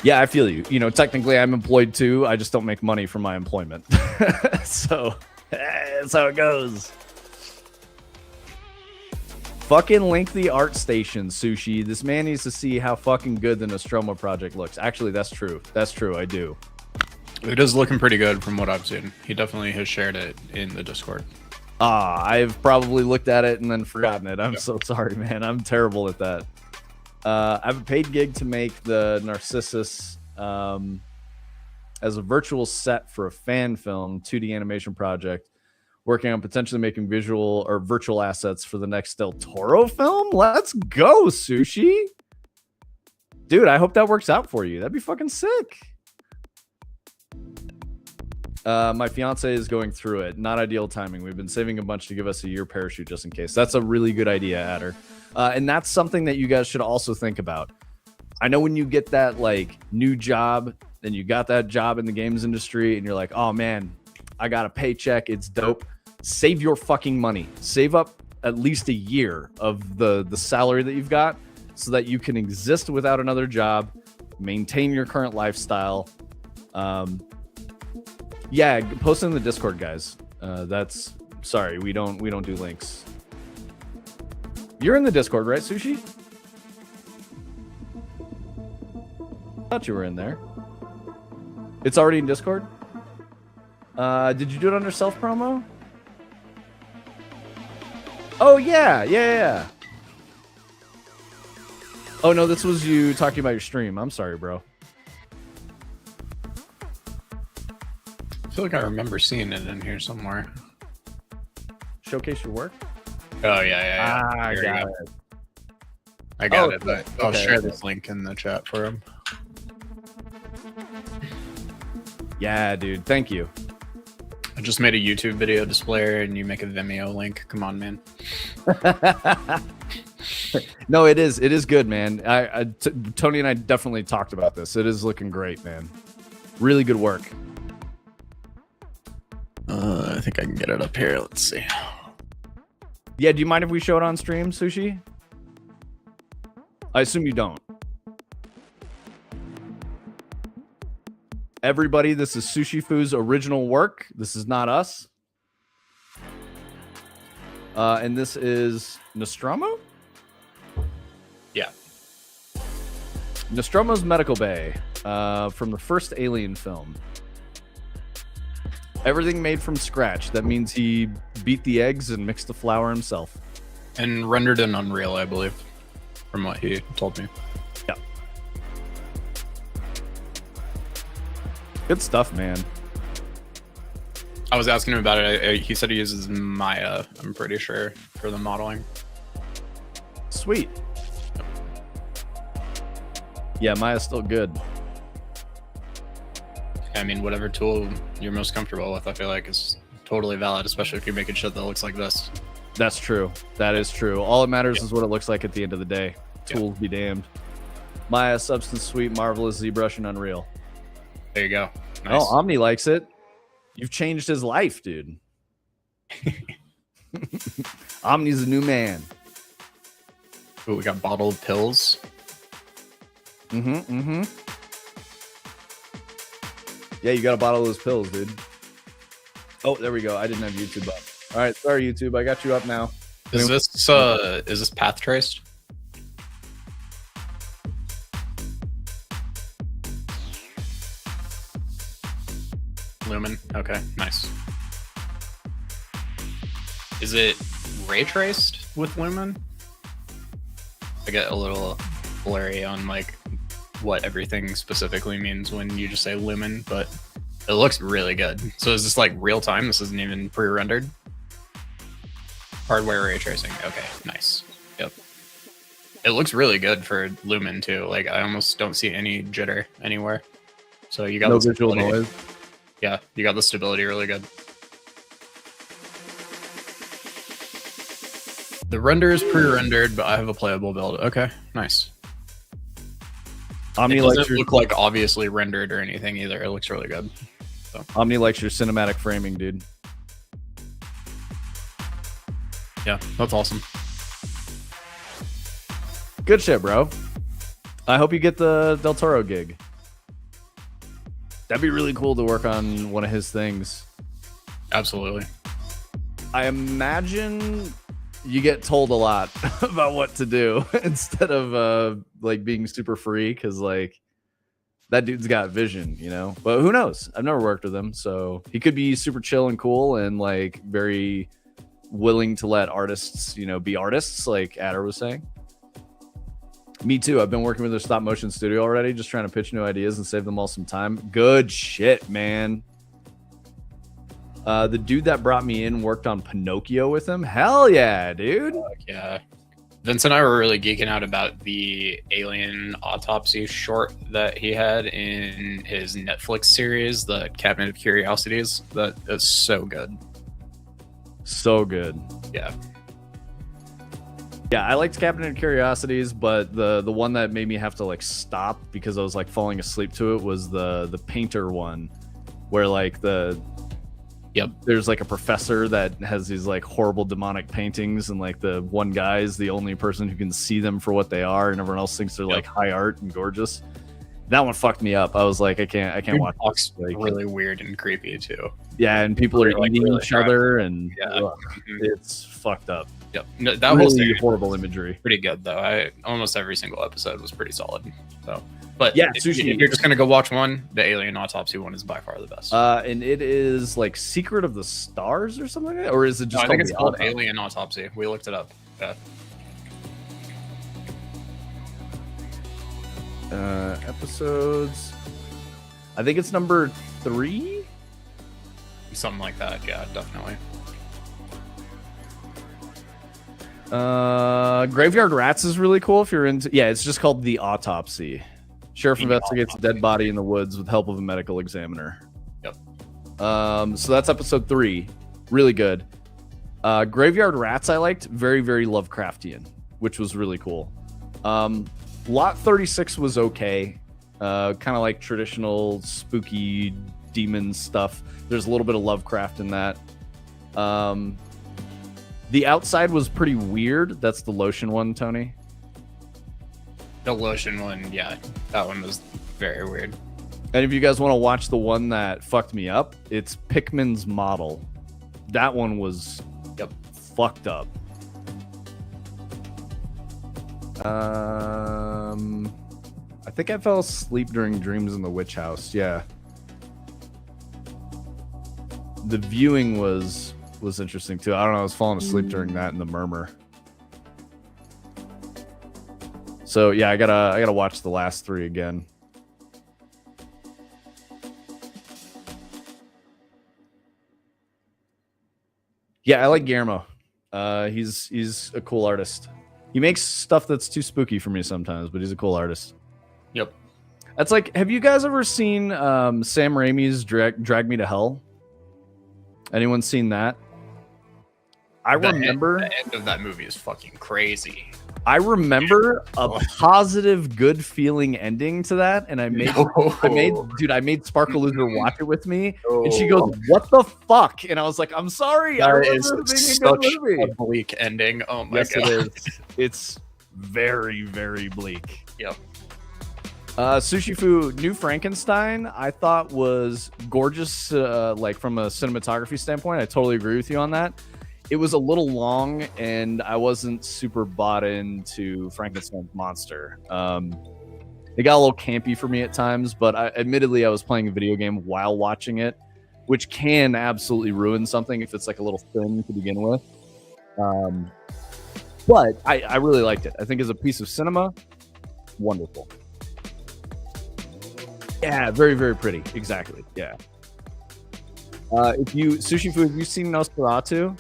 Yeah, I feel you. You know, technically I'm employed too. I just don't make money from my employment. So that's how it goes. Fucking link the art station, Sushi. This man needs to see how fucking good the Nostromo project looks. Actually, that's true. I do. It is looking pretty good from what I've seen. He definitely has shared it in the Discord. I've probably looked at it and then forgotten it. I'm so sorry, man. I'm terrible at that. I have a paid gig to make the Narcissus as a virtual set for a fan film 2D animation project. Working on potentially making visual or virtual assets for the next Del Toro film. Let's go, Sushi. Dude, I hope that works out for you. That'd be fucking sick. My fiance is going through it. Not ideal timing. We've been saving a bunch to give us a year parachute just in case. That's a really good idea, Adder. And that's something that you guys should also think about. I know when you get that like new job and you got that job in the games industry and you're like, oh man, I got a paycheck. It's dope. Save your fucking money. Save up at least a year of the salary that you've got so that you can exist without another job, maintain your current lifestyle. Yeah, post in the Discord, guys. That's sorry, we don't do links. You're in the Discord, right, Sushi? Thought you were in there. It's already in Discord. Did you do it under self promo? Oh yeah. Oh no, this was you talking about your stream. I'm sorry, bro. I feel like I remember seeing it in here somewhere. Showcase your work. Oh yeah. I got it. I got it. But I'll okay, share this link in the chat for him. Yeah, dude. Thank you. I just made a YouTube video displayer, and you make a Vimeo link. Come on, man. No, it is good, man. Tony and I definitely talked about this. It is looking great, man. Really good work. I think I can get it up here. Let's see. Yeah, do you mind if we show it on stream, Sushi? I assume you don't. Everybody, this is Sushi Foo's original work. This is not us. And this is Nostromo? Yeah. Nostromo's Medical Bay from the first Alien film. Everything made from scratch. That means he beat the eggs and mixed the flour himself. And rendered in Unreal, I believe, from what he told me. Yeah. Good stuff, man. I was asking him about it. He said he uses Maya, I'm pretty sure, for the modeling. Sweet. Yeah, Maya's still good. I mean, whatever tool you're most comfortable with, I feel like is totally valid, especially if you're making shit that looks like this. That's true. That is true. All that matters is what it looks like at the end of the day. Tools be damned. Maya, Substance Suite, Marvelous, ZBrush, and Unreal. There you go. Nice. Oh, Omni likes it. You've changed his life, dude. Omni's a new man. Ooh, we got bottled pills. Yeah, you got a bottle of those pills, dude. Oh, there we go. I didn't have YouTube up. All right, sorry, YouTube. I got you up now. Is this path traced? Lumen. Okay, nice. Is it ray traced with Lumen? I get a little blurry on like what everything specifically means when you just say Lumen, but it looks really good. So is this like real time? This isn't even pre-rendered? Hardware ray tracing. Okay, nice. Yep. It looks really good for Lumen too. Like I almost don't see any jitter anywhere. So you got no the visual stability. noise. Yeah, you got the stability really good. The render is pre-rendered, but I have a playable build. Okay, nice. Omni It likes doesn't your look like obviously rendered or anything either. It looks really good. So Omni likes your cinematic framing, dude. yeah, that's awesome. Good shit, bro. I hope you get the Del Toro gig. That'd be really cool to work on one of his things. Absolutely. I imagine you get told a lot about what to do instead of like being super free, because like that dude's got vision, you know. But who knows? I've never worked with him, so he could be super chill and cool and like very willing to let artists, you know, be artists, like Adder was saying. Me too. I've been working with their stop motion studio already, just trying to pitch new ideas and save them all some time. Good shit, man. The dude that brought me in worked on Pinocchio with him. Hell yeah, dude. Yeah. Vince and I were really geeking out about the Alien Autopsy short that he had in his Netflix series, The Cabinet of Curiosities. That is so good. So good. Yeah. Yeah, I liked Cabinet of Curiosities, but the one that made me have to like stop because I was like falling asleep to it was the painter one, where like the Yep. There's like a professor that has these like horrible demonic paintings, and like the one guy is the only person who can see them for what they are, and everyone else thinks they're like high art and gorgeous. That one fucked me up. I was like, I can't watch this. Like, really weird and creepy too. Yeah, and people are like, eating really each other, and yeah. It's fucked up. Yep. No, that was really horrible imagery. Pretty good though. Almost every single episode was pretty solid. So, but yeah, if you're just gonna go watch one, the Alien Autopsy one is by far the best. And it is like Secret of the Stars or something like that, or is it just? No, I think it's called Alien Autopsy. We looked it up. Yeah. Episodes. I think it's number 3. Something like that. Yeah, definitely. Graveyard Rats is really cool if you're into. Yeah, it's just called The Autopsy. Sheriff investigates a dead body in the woods with help of a medical examiner. Yep. So that's episode 3. Really good. Graveyard Rats I liked. Very, very Lovecraftian, which was really cool. Lot 36 was okay. Kind of like traditional spooky demon stuff. There's a little bit of Lovecraft in that. The Outside was pretty weird. That's the lotion one, Tony. The lotion one, yeah. That one was very weird. And if you guys want to watch the one that fucked me up, it's Pickman's Model. That one was fucked up. I think I fell asleep during Dreams in the Witch House. Yeah. The viewing was interesting too. I don't know. I was falling asleep during that in the Murmur. So yeah, I gotta watch the last 3 again. Yeah, I like Guillermo. He's a cool artist. He makes stuff that's too spooky for me sometimes, but he's a cool artist. Yep. That's like, have you guys ever seen Sam Raimi's Drag Me to Hell? Anyone seen that? I remember the end of that movie is fucking crazy. I remember a positive, good feeling ending to that, and I made Sparkaloozer watch it with me, and she goes, "What the fuck?" And I was like, "I'm sorry." That is such a bleak ending. Oh my god, it is. It's very, very bleak. Yep. Sushi Fu New Frankenstein, I thought was gorgeous. Like from a cinematography standpoint, I totally agree with you on that. It was a little long, and I wasn't super bought into Frankenstein's monster. It got a little campy for me at times, but admittedly, I was playing a video game while watching it, which can absolutely ruin something if it's like a little thin to begin with. But I really liked it. I think as a piece of cinema, wonderful. Yeah, very, very pretty. Exactly. Yeah. Sushi Fu, have you seen Nosferatu?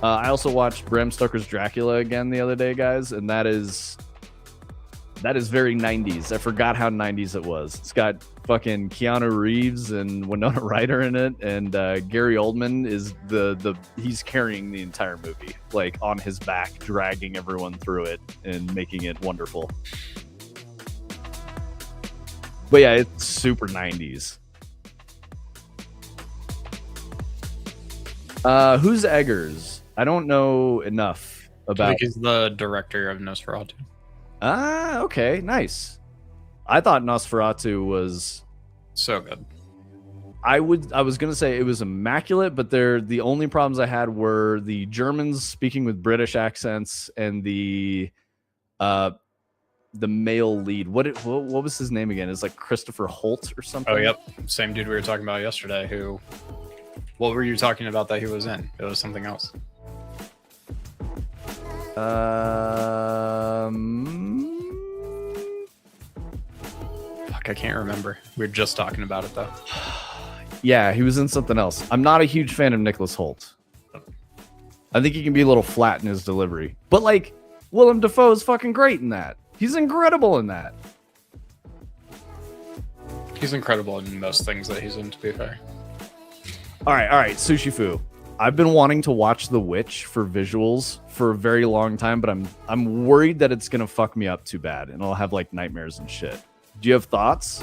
I also watched Bram Stoker's Dracula again the other day, guys, and that is very 90s. I forgot how 90s it was. It's got fucking Keanu Reeves and Winona Ryder in it, and Gary Oldman is he's carrying the entire movie, like on his back, dragging everyone through it and making it wonderful. But yeah, it's super 90s. Who's Eggers? I don't know enough about. I think he's the director of Nosferatu. Ah, okay, nice. I thought Nosferatu was so good. I was gonna say it was immaculate, but the only problems I had were the Germans speaking with British accents and the male lead. What was his name again? It's like Christopher Holt or something. Oh, yep, same dude we were talking about yesterday. What were you talking about that he was in? It was something else. Fuck, I can't remember. We were just talking about it though. Yeah, he was in something else. I'm not a huge fan of Nicholas Hoult. I think he can be a little flat in his delivery. But like, Willem Dafoe is fucking great in that. He's incredible in that. He's incredible in most things that he's in, to be fair. All right, Sushi Fu. I've been wanting to watch The Witch for visuals for a very long time, but I'm worried that it's gonna fuck me up too bad, and I'll have like nightmares and shit. Do you have thoughts?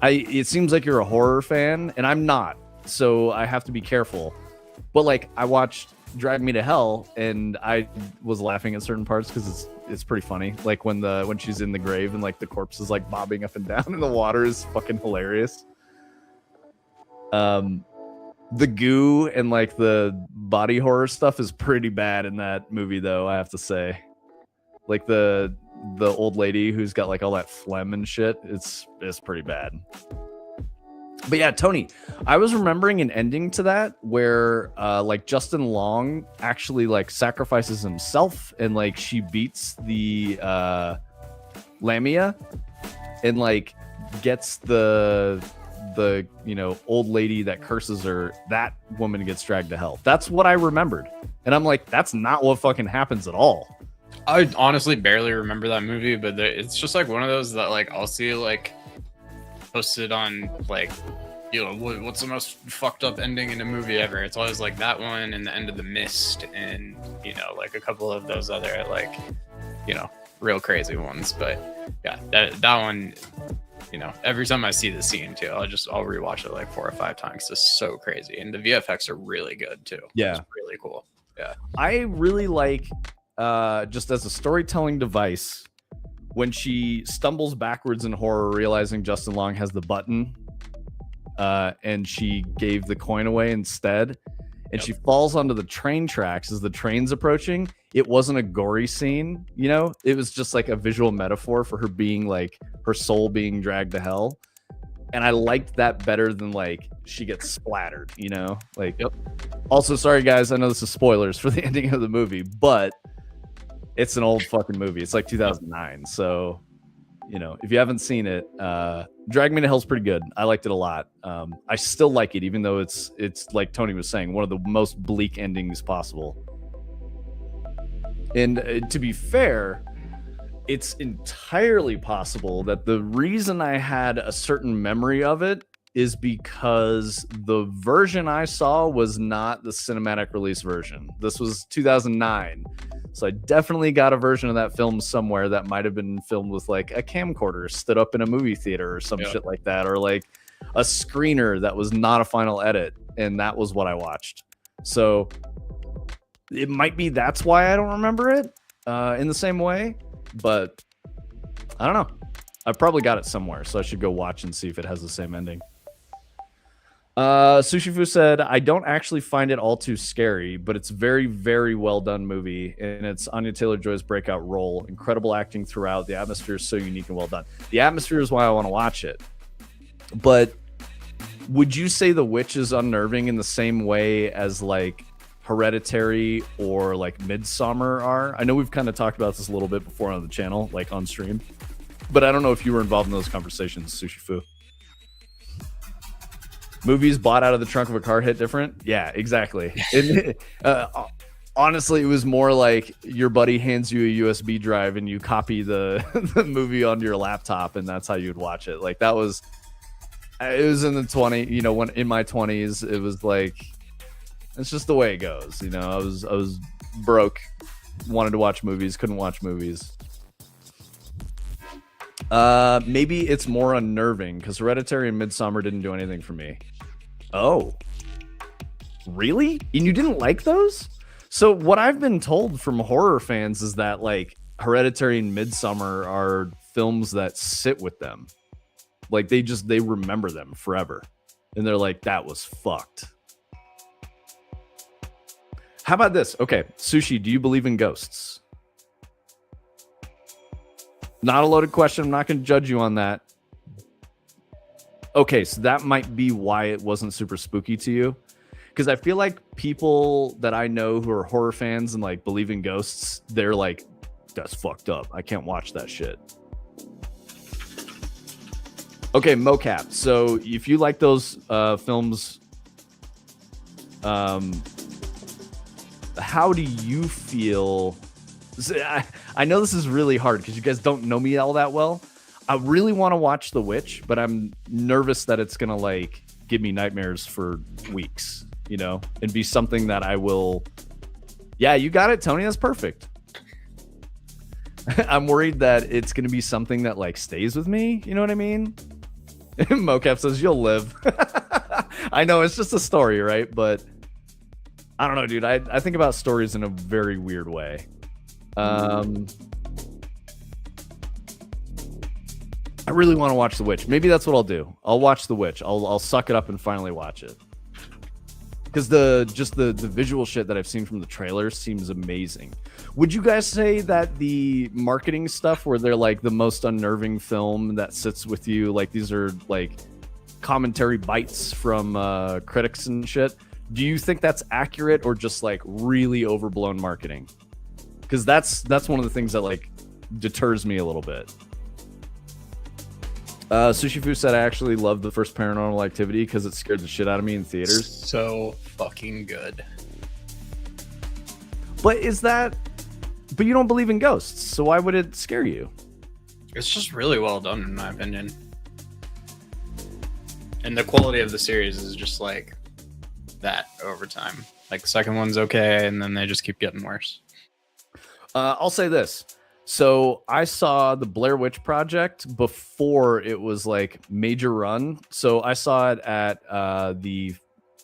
It seems like you're a horror fan, and I'm not, so I have to be careful. But like, I watched Drag Me to Hell, and I was laughing at certain parts because it's pretty funny. Like when she's in the grave and like the corpse is like bobbing up and down in the water is fucking hilarious. The goo and like the body horror stuff is pretty bad in that movie, though, I have to say. Like the old lady who's got like all that phlegm and shit, it's pretty bad. But yeah, Tony, I was remembering an ending to that where like Justin Long actually like sacrifices himself and like she beats the Lamia and like gets the old lady that curses her. That woman gets dragged to hell. That's what I remembered. And I'm like, that's not what fucking happens at all. I honestly barely remember that movie, but it's just like one of those that like I'll see like posted on like, you know, what's the most fucked up ending in a movie ever. It's always like that one and the end of The Mist and, you know, like a couple of those other like, you know, real crazy ones. But yeah, that one, you know, every time I see the scene too, I'll rewatch it like 4 or 5 times. It's so crazy. And the VFX are really good too. Yeah. It's really cool. Yeah. I really like just as a storytelling device when she stumbles backwards in horror, realizing Justin Long has the button and she gave the coin away instead. And she falls onto the train tracks as the train's approaching. It wasn't a gory scene, you know? It was just like a visual metaphor for her being like her soul being dragged to hell. And I liked that better than like she gets splattered, you know? Like, yep. Also, sorry guys, I know this is spoilers for the ending of the movie, but it's an old fucking movie. It's like 2009. So, you know, if you haven't seen it, Drag Me to Hell's pretty good. I liked it a lot. I still like it, even though it's like Tony was saying, one of the most bleak endings possible. And to be fair, it's entirely possible that the reason I had a certain memory of it is because the version I saw was not the cinematic release version. This was 2009. So I definitely got a version of that film somewhere that might have been filmed with like a camcorder stood up in a movie theater or some shit like that, or like a screener that was not a final edit. And that was what I watched. So it might be that's why I don't remember it in the same way, but I don't know. I probably got it somewhere, so I should go watch and see if it has the same ending. Sushifu said, I don't actually find it all too scary, but it's very, very well done movie, and it's Anya Taylor-Joy's breakout role. Incredible acting throughout. The atmosphere is so unique and well done. The atmosphere is why I want to watch it. But would you say The Witch is unnerving in the same way as like Hereditary or like Midsommar are? I know we've kind of talked about this a little bit before on the channel, like on stream, but I don't know if you were involved in those conversations, Sushifu. Movies bought out of the trunk of a car hit different? Yeah, exactly. Honestly, it was more like your buddy hands you a USB drive and you copy the movie onto your laptop, and that's how you'd watch it. Like it was in the 20, you know, when in my 20s, it was like, it's just the way it goes. You know, I was broke, wanted to watch movies, couldn't watch movies. Maybe it's more unnerving because Hereditary and Midsommar didn't do anything for me. Oh, really? And you didn't like those? So what I've been told from horror fans is that like Hereditary and Midsommar are films that sit with them. Like they remember them forever. And they're like, that was fucked. How about this? Okay, Sushi, do you believe in ghosts? Not a loaded question. I'm not going to judge you on that. Okay, so that might be why it wasn't super spooky to you. Because I feel like people that I know who are horror fans and like believe in ghosts, they're like, that's fucked up. I can't watch that shit. Okay, mocap. So if you like those films, how do you feel? I know this is really hard because you guys don't know me all that well. I really want to watch The Witch, but I'm nervous that it's going to like give me nightmares for weeks, you know, and be something that I will. Yeah, you got it, Tony. That's perfect. I'm worried that it's going to be something that like stays with me. You know what I mean? Mocap says you'll live. I know it's just a story, right? But I don't know, dude. I think about stories in a very weird way. I really want to watch The Witch. Maybe that's what I'll do. I'll watch The Witch. I'll suck it up and finally watch it. Because the visual shit that I've seen from the trailer seems amazing. Would you guys say that the marketing stuff where they're like the most unnerving film that sits with you, like these are like commentary bites from critics and shit, do you think that's accurate or just like really overblown marketing? Because that's one of the things that like deters me a little bit. Sushi Fu said I actually loved the first Paranormal Activity because it scared the shit out of me in theaters. So fucking good. But you don't believe in ghosts, so why would it scare you? It's just really well done, in my opinion. And the quality of the series is just like that over time. Like the second one's okay, and then they just keep getting worse. I'll say this. So I saw the Blair Witch Project before it was like major run. So I saw it at the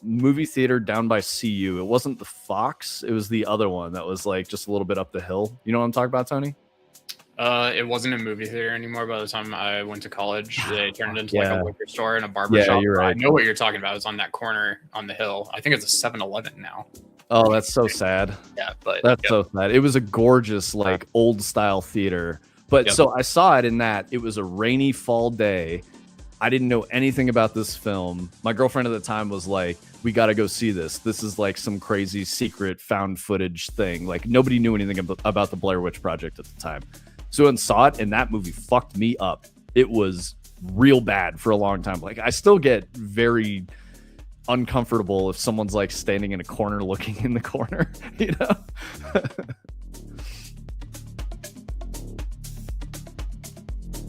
movie theater down by CU. It wasn't the Fox. It was the other one that was like just a little bit up the hill. You know what I'm talking about, Tony? It wasn't a movie theater anymore by the time I went to college. They turned it into like a liquor store and a barber shop. You're right. I know what you're talking about. It's on that corner on the hill. I think it's a 7-Eleven now. Oh, that's so sad. Yeah, but that's so sad. It was a gorgeous, like old style theater. But so I saw it in that. It was a rainy fall day. I didn't know anything about this film. My girlfriend at the time was like, we got to go see this. This is like some crazy secret found footage thing. Like nobody knew anything about the Blair Witch Project at the time. So I saw it and that movie fucked me up. It was real bad for a long time. Like I still get very uncomfortable if someone's like standing in a corner looking in the corner, you know?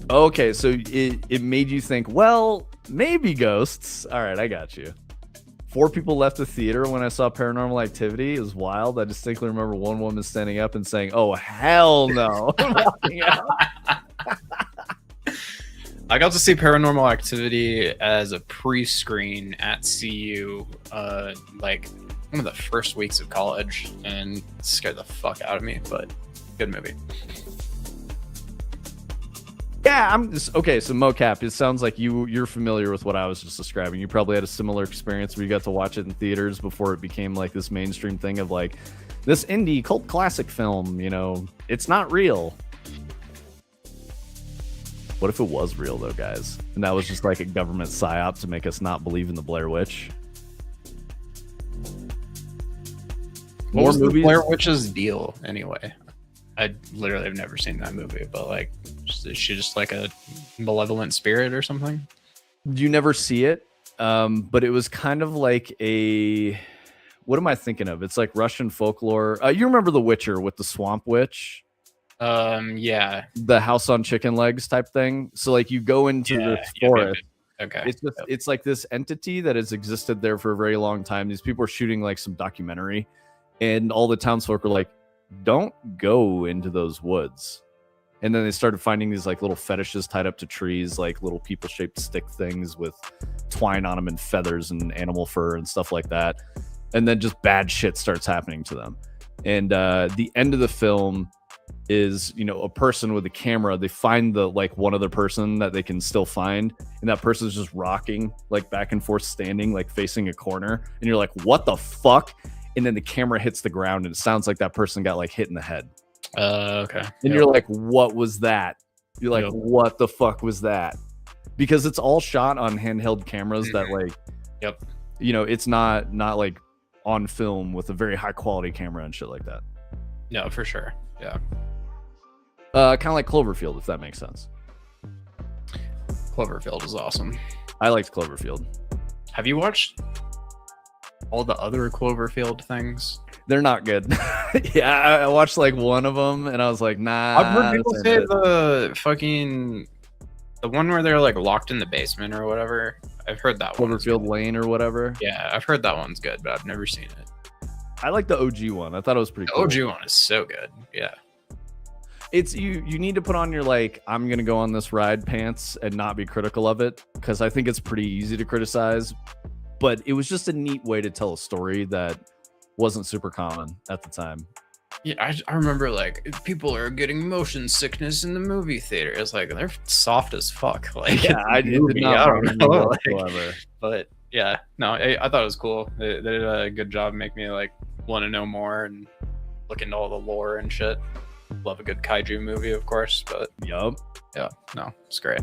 Okay, so it made you think, well, maybe ghosts. All right, I got you. 4 people left the theater when I saw Paranormal Activity. It was wild. I distinctly remember one woman standing up and saying, oh, hell no. I got to see Paranormal Activity as a pre-screen at CU, like one of the first weeks of college, and it scared the fuck out of me, but good movie. Yeah, I'm just okay. So Mocap, it sounds like you're familiar with what I was just describing. You probably had a similar experience where you got to watch it in theaters before it became like this mainstream thing of like this indie cult classic film. You know, it's not real. What if it was real though, guys? And that was just like a government psyop to make us not believe in the Blair Witch. What was movies? The Blair Witch's deal anyway? I literally have never seen that movie, but like, is she just like a malevolent spirit or something? You never see it, but it was kind of like a. What am I thinking of? It's like Russian folklore. You remember The Witcher with the swamp witch? Yeah. The house on chicken legs type thing. So like you go into the forest. Okay. It's just it's like this entity that has existed there for a very long time. These people are shooting like some documentary, and all the townsfolk are like, don't go into those woods. And then they started finding these like little fetishes tied up to trees, like little people-shaped stick things with twine on them and feathers and animal fur and stuff like that. And then just bad shit starts happening to them. And the end of the film is, you know, a person with a camera. They find the like one other person that they can still find, and that person is just rocking like back and forth, standing like facing a corner. And you're like, what the fuck? And then the camera hits the ground and it sounds like that person got like hit in the head. Okay. And you're like, what was that? You're like, what the fuck was that? Because it's all shot on handheld cameras that like, you know, it's not like on film with a very high quality camera and shit like that. No, for sure. Yeah. Kind of like Cloverfield, if that makes sense. Cloverfield is awesome. I liked Cloverfield. Have you watched all the other Cloverfield things? They're not good. Yeah, I watched like one of them and I was like, nah. I've heard people say the one where they're like locked in the basement or whatever. I've heard that one. Cloverfield Lane or whatever. Yeah, I've heard that one's good, but I've never seen it. I like the OG one. I thought it was pretty cool. The OG one is so good. Yeah. It's you need to put on your like I'm gonna go on this ride pants and not be critical of it, because I think it's pretty easy to criticize, but it was just a neat way to tell a story that wasn't super common at the time. Yeah, I remember like people are getting motion sickness in the movie theater. It's like they're soft as fuck. Like Yeah, I did not remember whatsoever. But yeah, no, I thought it was cool. They did a good job, make me like want to know more and look into all the lore and shit. Love a good kaiju movie, of course, but Yup. yeah, no, it's great.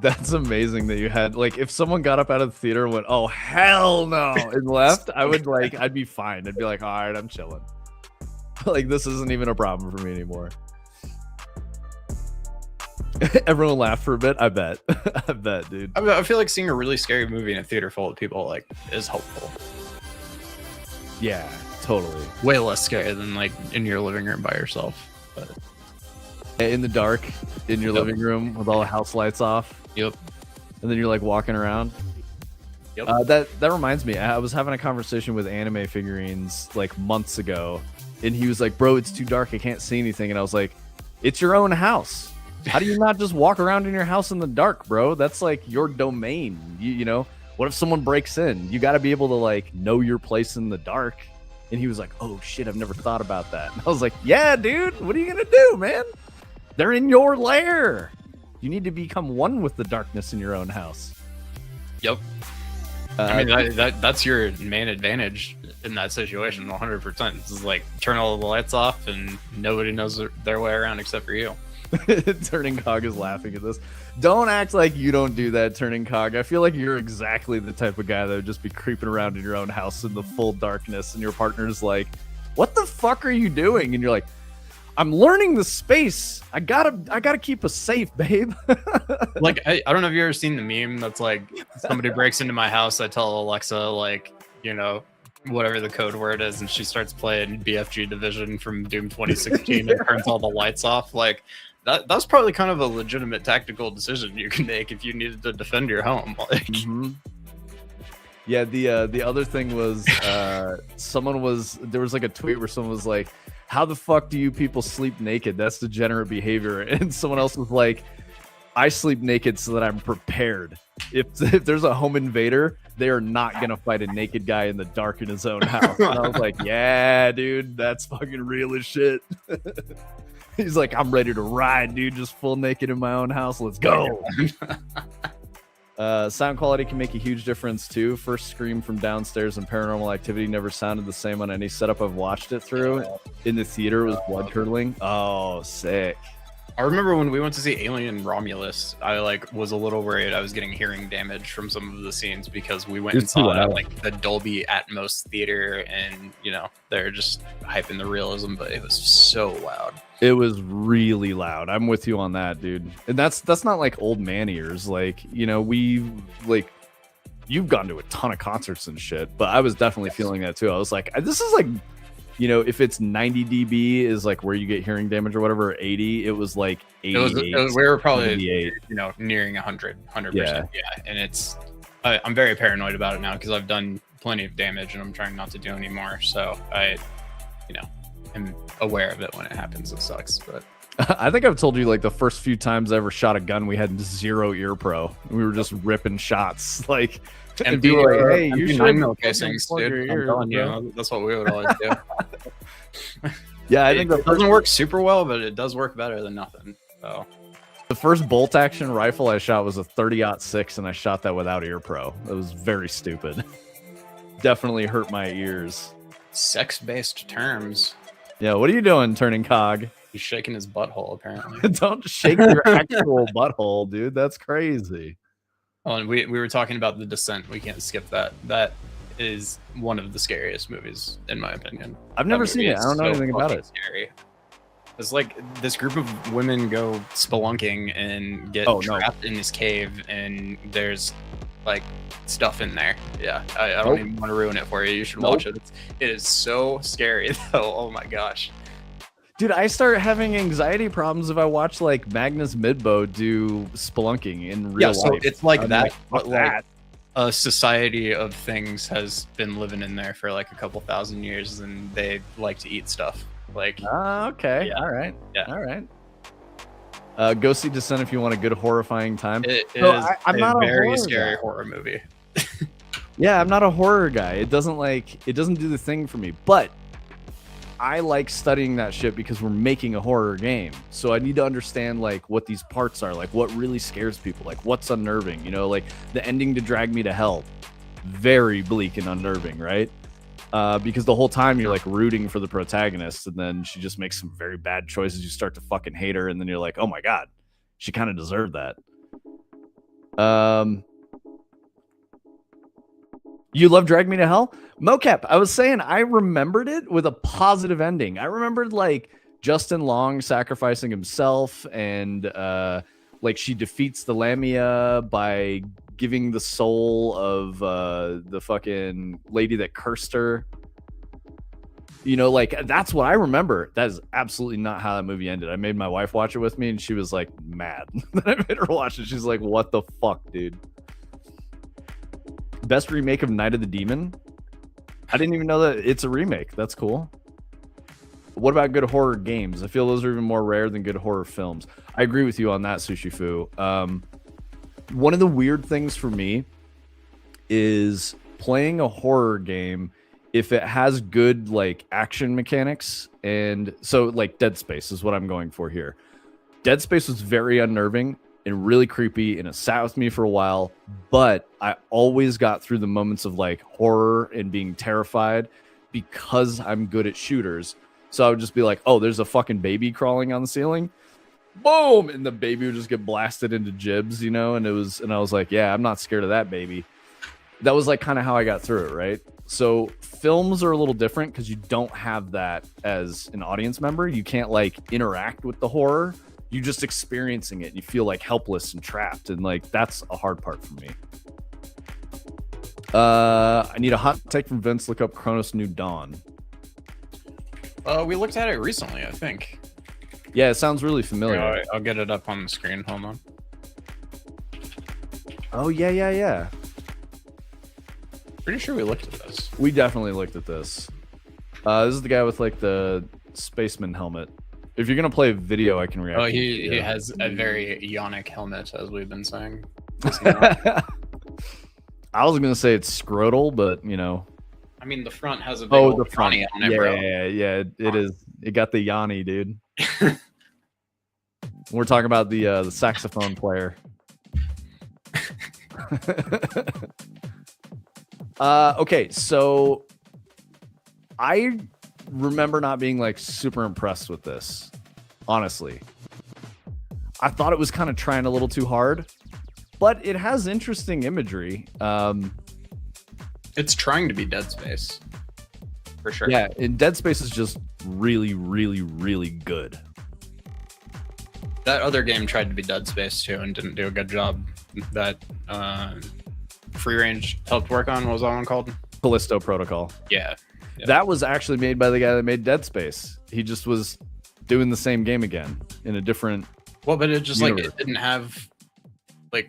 That's amazing that you had like if someone got up out of the theater and went, oh hell no, and left, I would like I'd be fine. I'd be like, all right, I'm chilling. Like this isn't even a problem for me anymore. Everyone laughed for a bit. I bet. I bet, dude. I feel like seeing a really scary movie in a theater full of people like is helpful. Yeah, totally. Way less scary than like in your living room by yourself. But in the dark, in your living room with all the house lights off. Yep. And then you're like walking around. Yep. That reminds me. I was having a conversation with anime figurines like months ago, and he was like, "Bro, it's too dark. I can't see anything." And I was like, "It's your own house. How do you not just walk around in your house in the dark, bro? That's like your domain. You know, what if someone breaks in? You got to be able to like know your place in the dark." And he was like, "Oh shit, I've never thought about that." And I was like, "Yeah, dude. What are you gonna do, man? They're in your lair. You need to become one with the darkness in your own house." Yep. I mean, that's your main advantage in that situation, 100%. It's like turn all the lights off and nobody knows their way around except for you. Turning Cog is laughing at this. Don't act like you don't do that, Turning Cog. I feel like you're exactly the type of guy that would just be creeping around in your own house in the full darkness, and your partner's like, "What the fuck are you doing?" And you're like, "I'm learning the space. I gotta keep us safe, babe." Like I don't know if you ever seen the meme that's like somebody breaks into my house, I tell Alexa like, you know, whatever the code word is, and she starts playing BFG Division from Doom 2016 and turns all the lights off. Like that's probably kind of a legitimate tactical decision you can make if you needed to defend your home. Like Yeah, the other thing was there was like a tweet where someone was like, "How the fuck do you people sleep naked? That's degenerate behavior." And someone else was like, "I sleep naked so that I'm prepared. If there's a home invader, they are not gonna fight a naked guy in the dark in his own house." And I was like, "Yeah, dude, that's fucking real as shit." He's like, "I'm ready to ride, dude. Just full naked in my own house. Let's go." Sound quality can make a huge difference too. First scream from downstairs in Paranormal Activity never sounded the same on any setup I've watched it through. In the theater, it was blood curdling. Oh, sick. I remember when we went to see Alien Romulus, I like was a little worried I was getting hearing damage from some of the scenes because we went and saw it at like the Dolby Atmos theater, and you know they're just hyping the realism, but it was so loud. It was really loud. I'm with you on that, dude. And that's not like old man ears. Like, you know, you've gone to a ton of concerts and shit, but I was definitely feeling that too. I was like, this is like, you know, if it's 90 dB is like where you get hearing damage or whatever, or 80, it was like 88. We were probably, you know, nearing 100%. Yeah. And it's, I'm very paranoid about it now because I've done plenty of damage and I'm trying not to do any more. So I, you know, am aware of it when it happens. It sucks, but I think I've told you like the first few times I ever shot a gun, we had 0 ear pro. We were just ripping shots like. And be like, hey, you should 9mm casings, dude. I'm telling you, that's what we would always do. Yeah, I think it doesn't work super well, but it does work better than nothing. So the first bolt action rifle I shot was a 30-06, and I shot that without ear pro. It was very stupid. Definitely hurt my ears. Sex-based terms. Yeah, what are you doing, Turning Cog? He's shaking his butthole, apparently. Don't shake your actual butthole, dude. That's crazy. Oh, and we were talking about The Descent. We can't skip that. That is one of the scariest movies, in my opinion. I've never seen it. I don't know anything about it. Scary. It's like this group of women go spelunking and get trapped in this cave, and there's like stuff in there. Yeah, I don't even want to ruin it for you. You should watch it. It is so scary, though. Oh my gosh. Dude, I start having anxiety problems if I watch like Magnus Midbow do spelunking in real life. So it's like that, but like a society of things has been living in there for like a couple thousand years, and they like to eat stuff. Like, Okay. Yeah. All right. Yeah. All right. Go see Descent if you want a good horrifying time. it So is I'm not a very horror scary guy. horror movie. Yeah, I'm not a horror guy. It doesn't do the thing for me. But I like studying that shit because we're making a horror game. So I need to understand like what these parts are, like what really scares people, like what's unnerving, you know, like the ending to Drag Me to Hell. Very bleak and unnerving, right? Because the whole time you're like rooting for the protagonist, and then she just makes some very bad choices. You start to fucking hate her, and then you're like, oh my god, she kind of deserved that. You love Drag Me to Hell? Mocap, I was saying I remembered it with a positive ending. I remembered like Justin Long sacrificing himself, and like she defeats the Lamia by giving the soul of the fucking lady that cursed her. You know, like that's what I remember. That is absolutely not how that movie ended. I made my wife watch it with me, and she was like mad that I made her watch it. She's like, what the fuck, dude? Best remake of Night of the Demon? I didn't even know that it's a remake. That's cool. What about good horror games? I feel those are even more rare than good horror films. I agree with you on that, Sushi Fu. One of the weird things for me is playing a horror game if it has good like action mechanics, and so like Dead Space is what I'm going for here. Dead Space was very unnerving and really creepy, and it sat with me for a while, but I always got through the moments of like horror and being terrified because I'm good at shooters. So I would just be like, oh, there's a fucking baby crawling on the ceiling. Boom! And the baby would just get blasted into gibs, you know? And I was like, yeah, I'm not scared of that baby. That was like kind of how I got through it, right? So films are a little different because you don't have that as an audience member. You can't like interact with the horror. You're just experiencing it. And you feel like helpless and trapped. And like, that's a hard part for me. I need a hot take from Vince. Look up Chronos New Dawn. We looked at it recently, I think. Yeah, it sounds really familiar. Yeah, I'll get it up on the screen. Hold on. Oh, yeah. Pretty sure we looked at this. We definitely looked at this. This is the guy with like the spaceman helmet. If you're gonna play video, I can react. Oh, he has a very Ionic helmet, as we've been saying. I was gonna say it's scrotal, but you know. I mean, the front has a big old the front. Yanni on it, bro. Yeah. It is. It got the Yanni, dude. We're talking about the saxophone player. Okay, so I remember not being like super impressed with this. Honestly, I thought it was kind of trying a little too hard, but it has interesting imagery. It's trying to be Dead Space, for sure. Yeah, and Dead Space is just really, really, really good. That other game tried to be Dead Space too and didn't do a good job. That Free Range helped work on. What was that one called? Callisto Protocol. Yeah. That was actually made by the guy that made Dead Space. He just was doing the same game again in a different. Well, but it just universe. like it didn't have like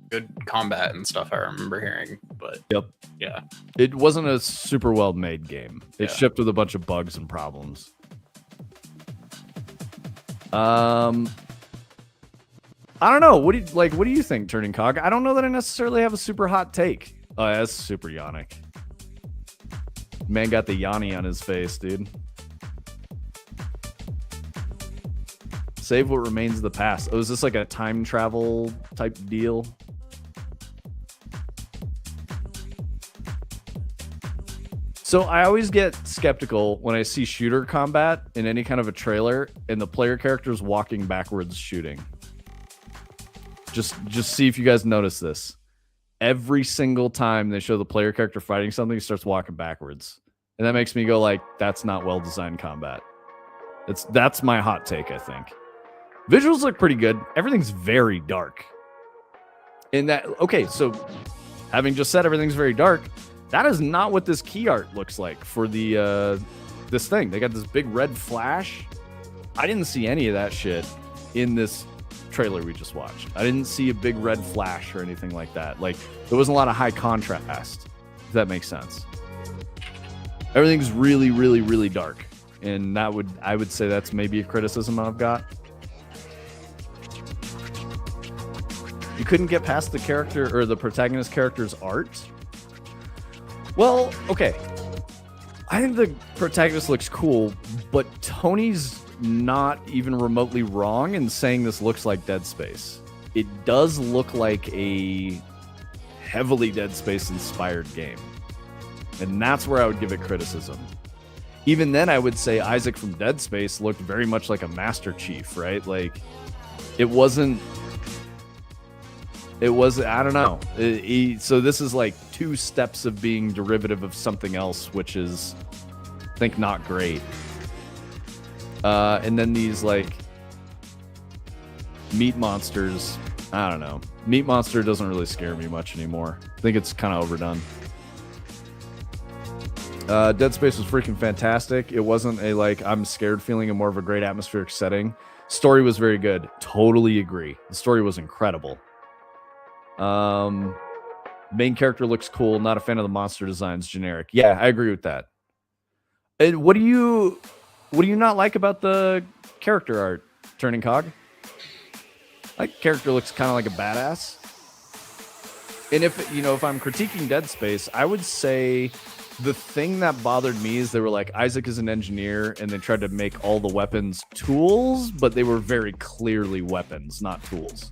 good combat and stuff. I remember hearing, but Yep. Yeah, It wasn't a super well made game. It Yeah. shipped with a bunch of bugs and problems. I don't know. What do you think, Turning Cog? I don't know that I necessarily have a super hot take. Oh, yeah, that's super Yannick. Man got the Yanni on his face, dude. Save what remains of the past. Oh, is this like a time travel type deal? So I always get skeptical when I see shooter combat in any kind of a trailer and the player character's walking backwards shooting. Just see if you guys notice this. Every single time they show the player character fighting something, he starts walking backwards. And that makes me go like, that's not well-designed combat. That's my hot take, I think. Visuals look pretty good. Everything's very dark. Okay, so having just said everything's very dark, that is not what this key art looks like for the this thing. They got this big red flash. I didn't see any of that shit in this trailer we just watched. I didn't see a big red flash or anything like that. Like, there wasn't a lot of high contrast, if that makes sense. Everything's really, really, really dark. and I would say that's maybe a criticism I've got. You couldn't get past the character or the protagonist character's art. Well, okay. I think the protagonist looks cool, but Tony's not even remotely wrong in saying this looks like Dead Space. It does look like a heavily Dead Space inspired game. And that's where I would give it criticism. Even then, I would say Isaac from Dead Space looked very much like a Master Chief, right? Like, it wasn't... It was, I don't know. So this is like 2 steps of being derivative of something else, which is, I think, not great. And then these like meat monsters, I don't know. Meat monster doesn't really scare me much anymore. I think it's kind of overdone. Dead Space was freaking fantastic. It wasn't a like I'm scared feeling, a more of a great atmospheric setting. Story was very good. Totally agree. The story was incredible. Main character looks cool. Not a fan of the monster designs. Generic. Yeah, I agree with that. And what do you not like about the character art, Turning Cog? Like, character looks kind of like a badass. And if I'm critiquing Dead Space, I would say the thing that bothered me is they were like, Isaac is an engineer, and they tried to make all the weapons tools, but they were very clearly weapons, not tools.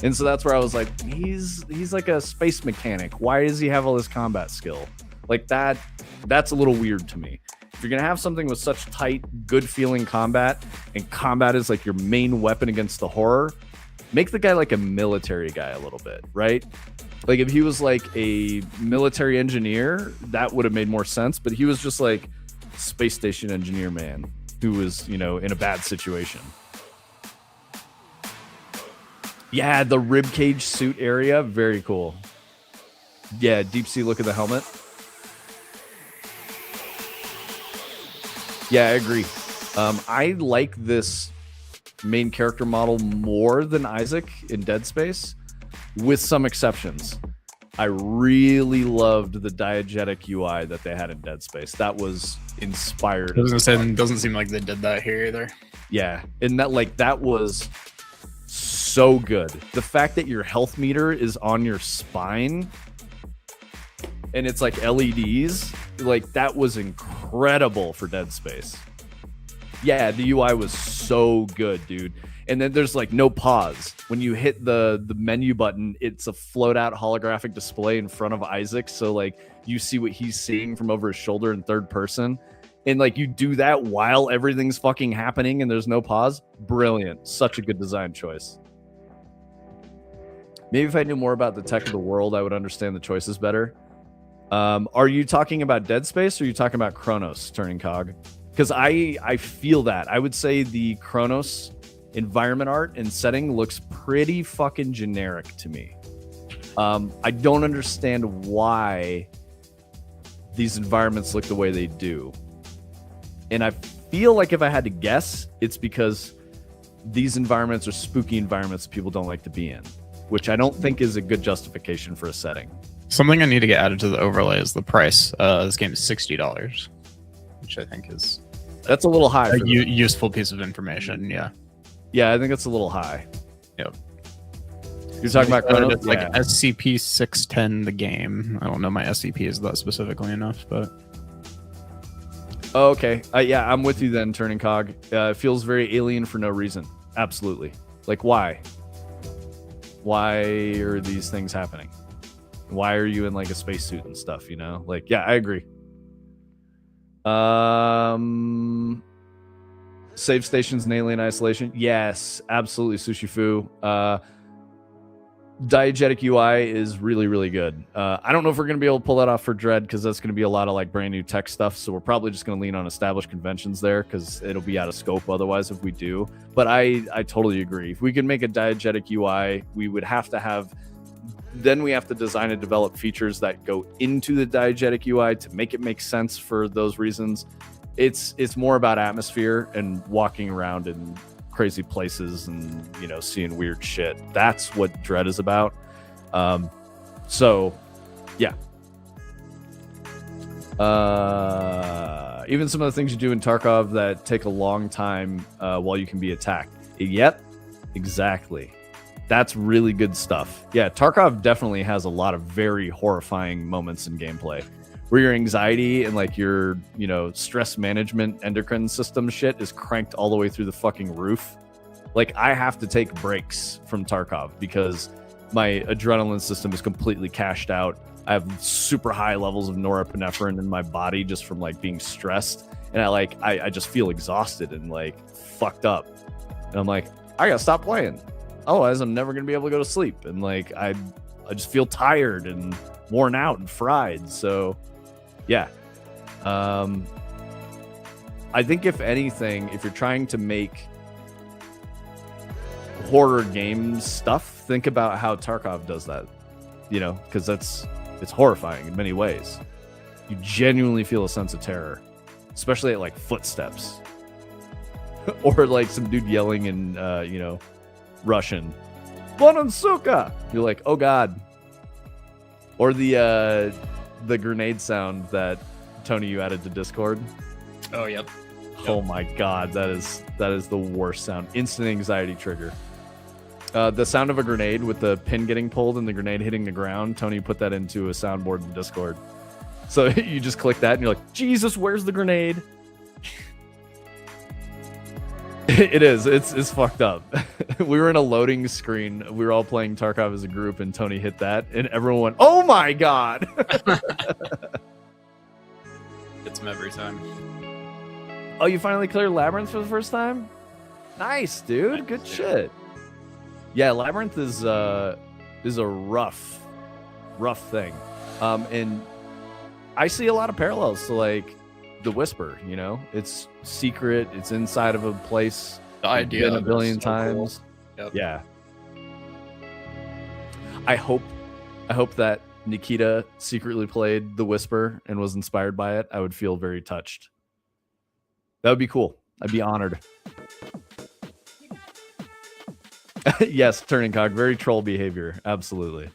And so that's where I was like, he's like a space mechanic. Why does he have all this combat skill? Like that's a little weird to me. If you're going to have something with such tight, good feeling combat, and combat is like your main weapon against the horror, make the guy like a military guy a little bit, right? Like if he was like a military engineer, that would have made more sense. But he was just like space station engineer man who was, in a bad situation. Yeah, the ribcage suit area, very cool. Yeah, deep sea look at the helmet. Yeah, I agree. I like this main character model more than Isaac in Dead Space, with some exceptions. I really loved the diegetic UI that they had in Dead Space. That was inspired. Doesn't seem like they did that here either. Yeah, and that was so good. The fact that your health meter is on your spine and it's like LEDs, like that was incredible for Dead Space. Yeah, the UI was so good, dude. And then there's like no pause. When you hit the menu button, it's a float out holographic display in front of Isaac. So like you see what he's seeing from over his shoulder in third person. And like you do that while everything's fucking happening and there's no pause. Brilliant. Such a good design choice. Maybe if I knew more about the tech of the world, I would understand the choices better. Are you talking about Dead Space or are you talking about Chronos, Turning Cog? Because I feel that. I would say the Chronos environment art and setting looks pretty fucking generic to me. I don't understand why these environments look the way they do. And I feel like if I had to guess, it's because these environments are spooky environments people don't like to be in, which I don't think is a good justification for a setting. Something I need to get added to the overlay is the price. This game is $60, which I think is... That's a little high. A useful piece of information, yeah. Yeah, I think it's a little high. Yep. You're talking about Chronos? It's like SCP-610, the game. I don't know my SCP is that specifically enough, but... Oh, okay. Yeah, I'm with you then, Turning Cog. It feels very alien for no reason. Absolutely. Like, why? Why are these things happening? Why are you in like a spacesuit and stuff, Like, yeah, I agree. Save stations and alien isolation. Yes, absolutely, Sushi Fu. Diegetic UI is really, really good. I don't know if we're going to be able to pull that off for Dread because that's going to be a lot of like brand new tech stuff. So we're probably just going to lean on established conventions there because it'll be out of scope otherwise if we do. But I totally agree. If we can make a diegetic UI, we would have to have... Then we have to design and develop features that go into the diegetic UI to make it make sense for those reasons. It's more about atmosphere and walking around in crazy places and seeing weird shit. That's what Dread is about. So yeah. Even some of the things you do in Tarkov that take a long time while you can be attacked. Yep, exactly. That's really good stuff. Yeah, Tarkov definitely has a lot of very horrifying moments in gameplay where your anxiety and like your, stress management endocrine system shit is cranked all the way through the fucking roof. Like, I have to take breaks from Tarkov because my adrenaline system is completely cashed out. I have super high levels of norepinephrine in my body just from like being stressed, and I just feel exhausted and like fucked up, and I'm like, I gotta stop playing, otherwise I'm never gonna be able to go to sleep, and like I just feel tired and worn out and fried. So yeah, I think if anything, if you're trying to make horror games stuff, think about how Tarkov does that, because it's horrifying in many ways. You genuinely feel a sense of terror, especially at like footsteps or like some dude yelling in Russian, Bonansuka. You're like, oh god. Or the grenade sound that Tony, you added to Discord. Oh, yep. Oh my god, that is the worst sound. Instant anxiety trigger. The sound of a grenade with the pin getting pulled and the grenade hitting the ground. Tony put that into a soundboard in Discord. So you just click that and you're like, Jesus, where's the grenade? It is. It's fucked up. We were in a loading screen. We were all playing Tarkov as a group, and Tony hit that, and everyone went, "Oh my god!" It's him every time. Oh, you finally cleared Labyrinth for the first time? Nice, dude. Good shit. Yeah, Labyrinth is a rough thing, and I see a lot of parallels to like The Whisper. It's secret. It's inside of a place. The idea been a of billion it's so times. Cool. Yep. Yeah. I hope that Nikita secretly played The Whisper and was inspired by it. I would feel very touched. That would be cool. I'd be honored. Yes, turning cock. Very troll behavior. Absolutely.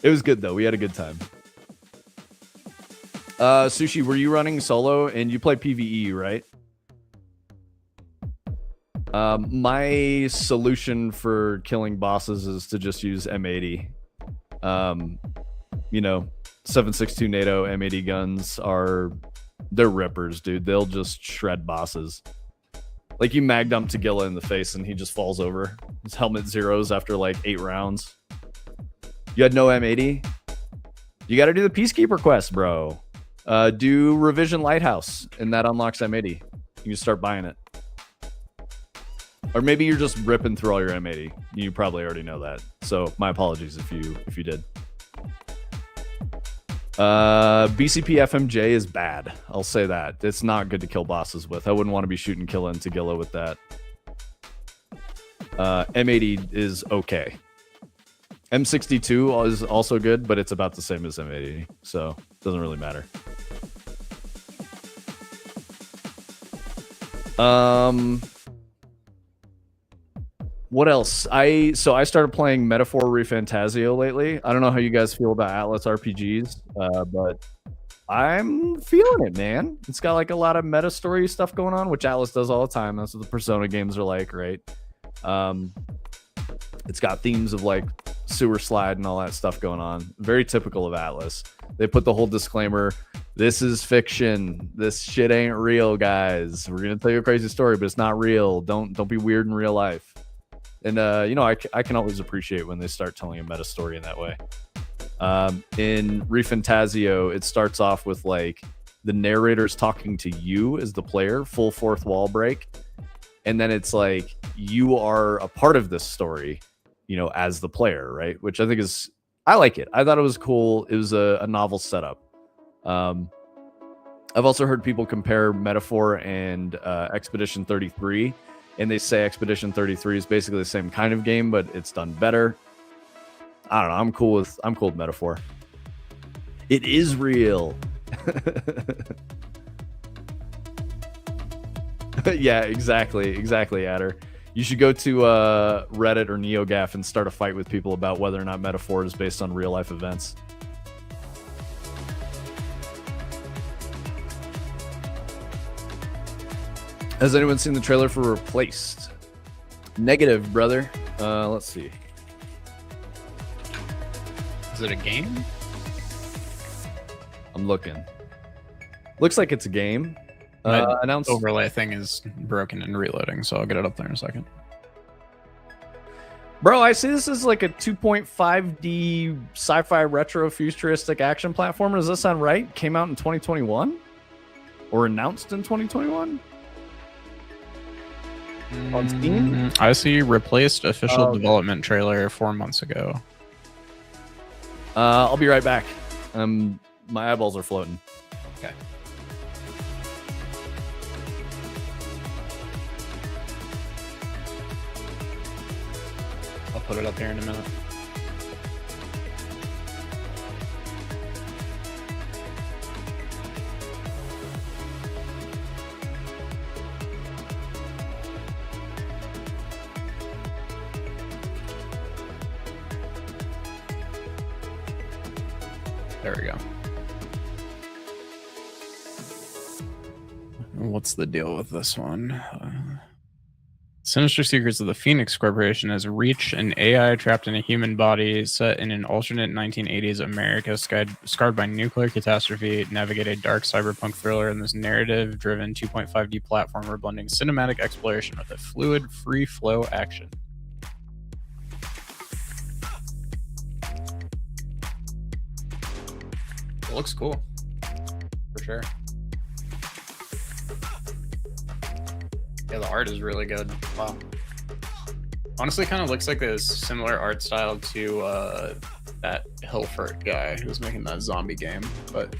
It was good though. We had a good time. Sushi, were you running solo and you play PvE, right? My solution for killing bosses is to just use M80. 7.62 NATO M80 guns they're rippers, dude. They'll just shred bosses. Like, you mag dump Tagilla in the face and he just falls over. His helmet zeros after like 8 rounds. You had no M80? You got to do the Peacekeeper quest, bro. Do Revision Lighthouse, and that unlocks M80. You can start buying it. Or maybe you're just ripping through all your M80. You probably already know that. So my apologies if you did. BCP FMJ is bad. I'll say that. It's not good to kill bosses with. I wouldn't want to be shooting Killa and Tagilla with that. M80 is okay. M62 is also good, but it's about the same as M80, so it doesn't really matter. What else? I started playing Metaphor ReFantazio lately. I don't know how you guys feel about Atlas RPGs, but I'm feeling it, man. It's got like a lot of meta story stuff going on, which Atlas does all the time. That's what the Persona games are like, right? It's got themes of like sewer slide and all that stuff going on. Very typical of Atlas. They put the whole disclaimer: this is fiction. This shit ain't real, guys. We're gonna tell you a crazy story, but it's not real. Don't be weird in real life. And I can always appreciate when they start telling a meta story in that way. In ReFantazio, it starts off with like the narrator's talking to you as the player, full fourth wall break, and then it's like you are a part of this story, as the player, right? Which I think I like it. I thought it was cool. It was a novel setup. I've also heard people compare Metaphor and Expedition 33. And they say Expedition 33 is basically the same kind of game, but it's done better. I don't know. I'm cool with Metaphor. It is real. Yeah, exactly, Adder. You should go to Reddit or NeoGAF and start a fight with people about whether or not Metaphor is based on real life events. Has anyone seen the trailer for Replaced? Negative, brother. Let's see. Is it a game? I'm looking. Looks like it's a game. My Announced overlay thing is broken and reloading, so I'll get it up there in a second. Bro, I see this is like a 2.5D sci-fi retro futuristic action platformer. Does that sound right? Came out in 2021? Or announced in 2021? On Steam? I see Replaced official okay. development trailer 4 months ago. I'll be right back. My eyeballs are floating. Okay. I'll put it up here in a minute. There we go. What's the deal with this one? Sinister Secrets of the Phoenix Corporation has Reach, an AI trapped in a human body set in an alternate 1980s America scarred by nuclear catastrophe, navigate a dark cyberpunk thriller in this narrative-driven 2.5D platformer blending cinematic exploration with a fluid, free-flow action. It looks cool, for sure. Yeah, the art is really good. Wow. Honestly, kind of looks like a similar art style to that Hilfert guy who was making that zombie game, but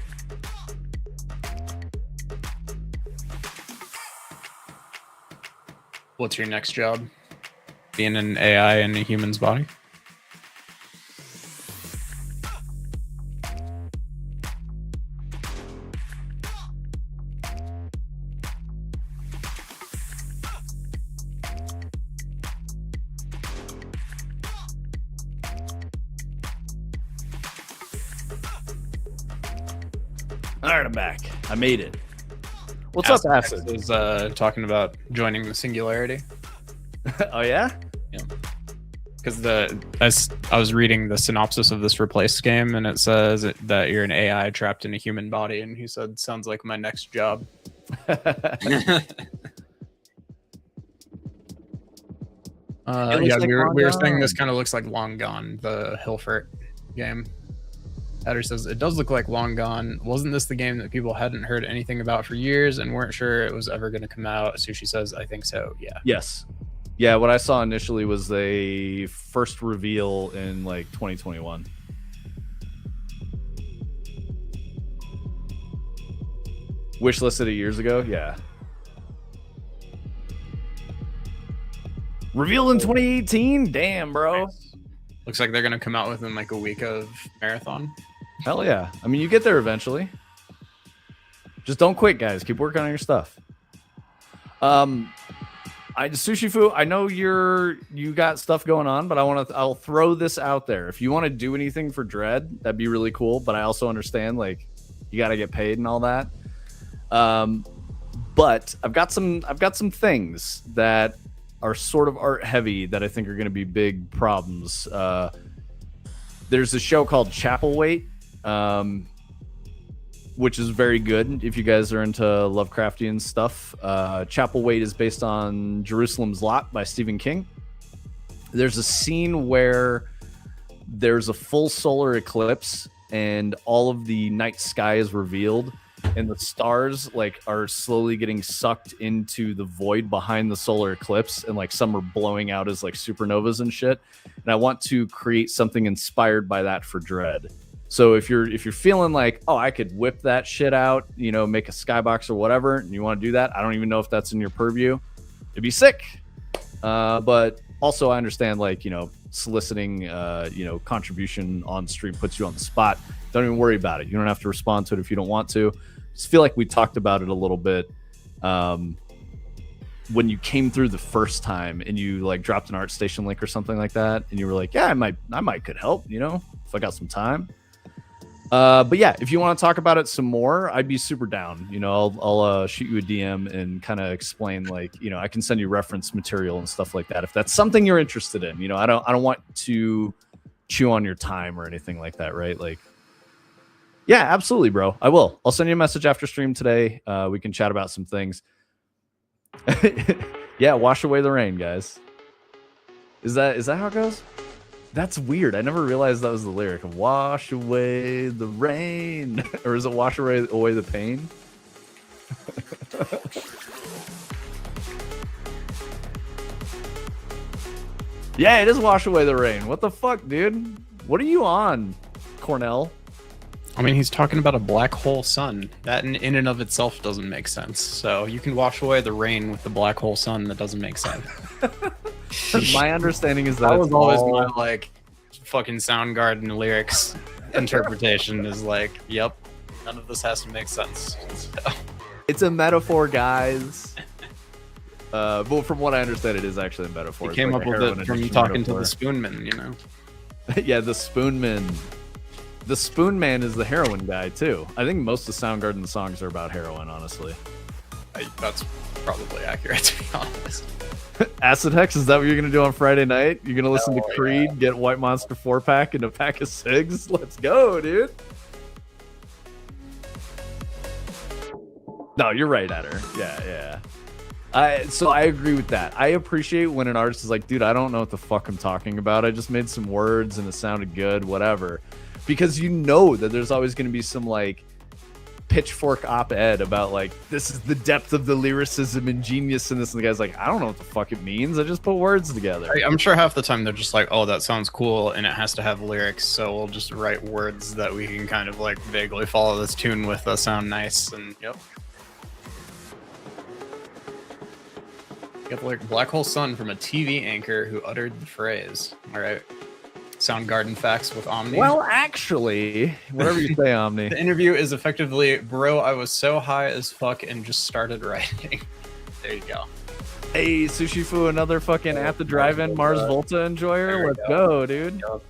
what's your next job? Being an AI in a human's body? All right, I'm back. I made it. What's up, Acid? Is talking about joining the Singularity. Oh yeah? Yeah. Because I was reading the synopsis of this Replace game, and it says that you're an AI trapped in a human body, and he said, "Sounds like my next job." Yeah, like we were saying Long this kind of looks like Long Gone, the Hilfert game. Adder says, it does look like Long Gone. Wasn't this the game that people hadn't heard anything about for years and weren't sure it was ever going to come out? Sushi says, I think so, yeah. Yes. Yeah, what I saw initially was a first reveal in like 2021. Wishlisted it years ago? Yeah. Revealed in 2018? Damn, bro. Nice. Looks like they're going to come out within like a week of Marathon. Hell yeah. I mean, you get there eventually. Just don't quit, guys. Keep working on your stuff. Sushi Fu, I know you got stuff going on, but I'll throw this out there. If you want to do anything for Dread, that'd be really cool. But I also understand like you got to get paid and all that. But I've got some things that are sort of art heavy that I think are going to be big problems. There's a show called Chapelwaite, which is very good if you guys are into Lovecraftian stuff. Chapelwaite is based on Jerusalem's Lot by Stephen King. There's a scene where there's a full solar eclipse and all of the night sky is revealed and the stars like are slowly getting sucked into the void behind the solar eclipse, and like some are blowing out as like supernovas and shit. And I want to create something inspired by that for Dread. So if you're feeling like, oh, I could whip that shit out, you know, make a skybox or whatever, and you want to do that, I don't even know if that's in your purview. It'd be sick. But also I understand like, you know, soliciting, contribution on stream puts you on the spot. Don't even worry about it. You don't have to respond to it if you don't want to. Just feel like we talked about it a little bit when you came through the first time and you like dropped an ArtStation link or something like that, and you were like, yeah, I might could help, you know, if I got some time. But yeah, if you want to talk about it some more, I'd be super down. You know, I'll shoot you a DM and kind of explain, like, you know, I can send you reference material and stuff like that if that's something you're interested in. You know, I don't want to chew on your time or anything like that, right? Like, yeah, absolutely, bro. I will. I'll send you a message after stream today. We can chat about some things. Yeah, wash away the rain, guys. Is that how it goes? That's weird. I never realized that was the lyric. Wash away the rain. Or is it wash away the pain? Yeah, it is wash away the rain. What the fuck, dude? What are you on, Cornell? I mean, he's talking about a black hole sun. That in and of itself doesn't make sense. So you can wash away the rain with the black hole sun. That doesn't make sense. My understanding is that was always my like fucking Soundgarden lyrics interpretation is like, yep, none of this has to make sense. So. It's a metaphor, guys. But from what I understand, it is actually a metaphor. He came up with it from talking to the Spoonman, you know. Yeah, the Spoonman. The Spoonman is the heroin guy too. I think most of Soundgarden songs are about heroin, honestly. That's probably accurate, to be honest. Acid Hex, is that what you're gonna do on Friday night? You're gonna listen to Creed, get White Monster 4-pack and a pack of cigs? Let's go, dude. No, you're right, Adder. Yeah. So I agree with that. I appreciate when an artist is like, dude, I don't know what the fuck I'm talking about. I just made some words and it sounded good, whatever. Because you know that there's always going to be some like pitchfork op-ed about like, this is the depth of the lyricism and genius in this. And the guy's like, I don't know what the fuck it means. I just put words together. I'm sure half the time they're just like, oh, that sounds cool. And it has to have lyrics. So we'll just write words that we can kind of like vaguely follow this tune with that sound nice. And yep. Get like Black Hole Sun from a TV anchor who uttered the phrase. All right. Soundgarden facts with Omni. Well, actually, whatever you say, Omni. The interview is effectively, bro, I was so high as fuck and just started writing. There you go. Hey, Sushi Fu, another fucking at the drive-in Mars Volta enjoyer. Let's go, dude. Yep.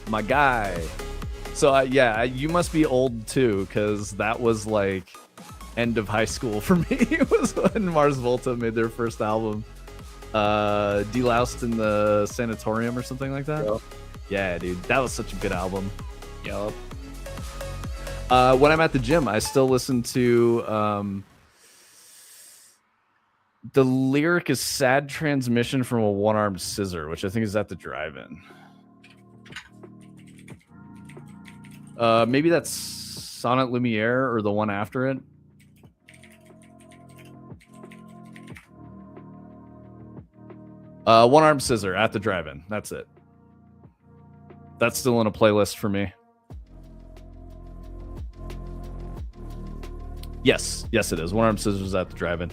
My guy. So, yeah, you must be old too, because that was like end of high school for me. It was when Mars Volta made their first album. Deloused in the Sanatorium or something like that. Yep. Yeah, dude, that was such a good album. Yup. When I'm at the gym, I still listen to the lyric is sad transmission from a one-armed scissor, which I think is at the drive-in. Maybe that's Sonnet Lumiere or the one after it. One-armed scissor at the drive-in. That's it. That's still in a playlist for me. Yes, it is. One-armed scissors at the drive-in.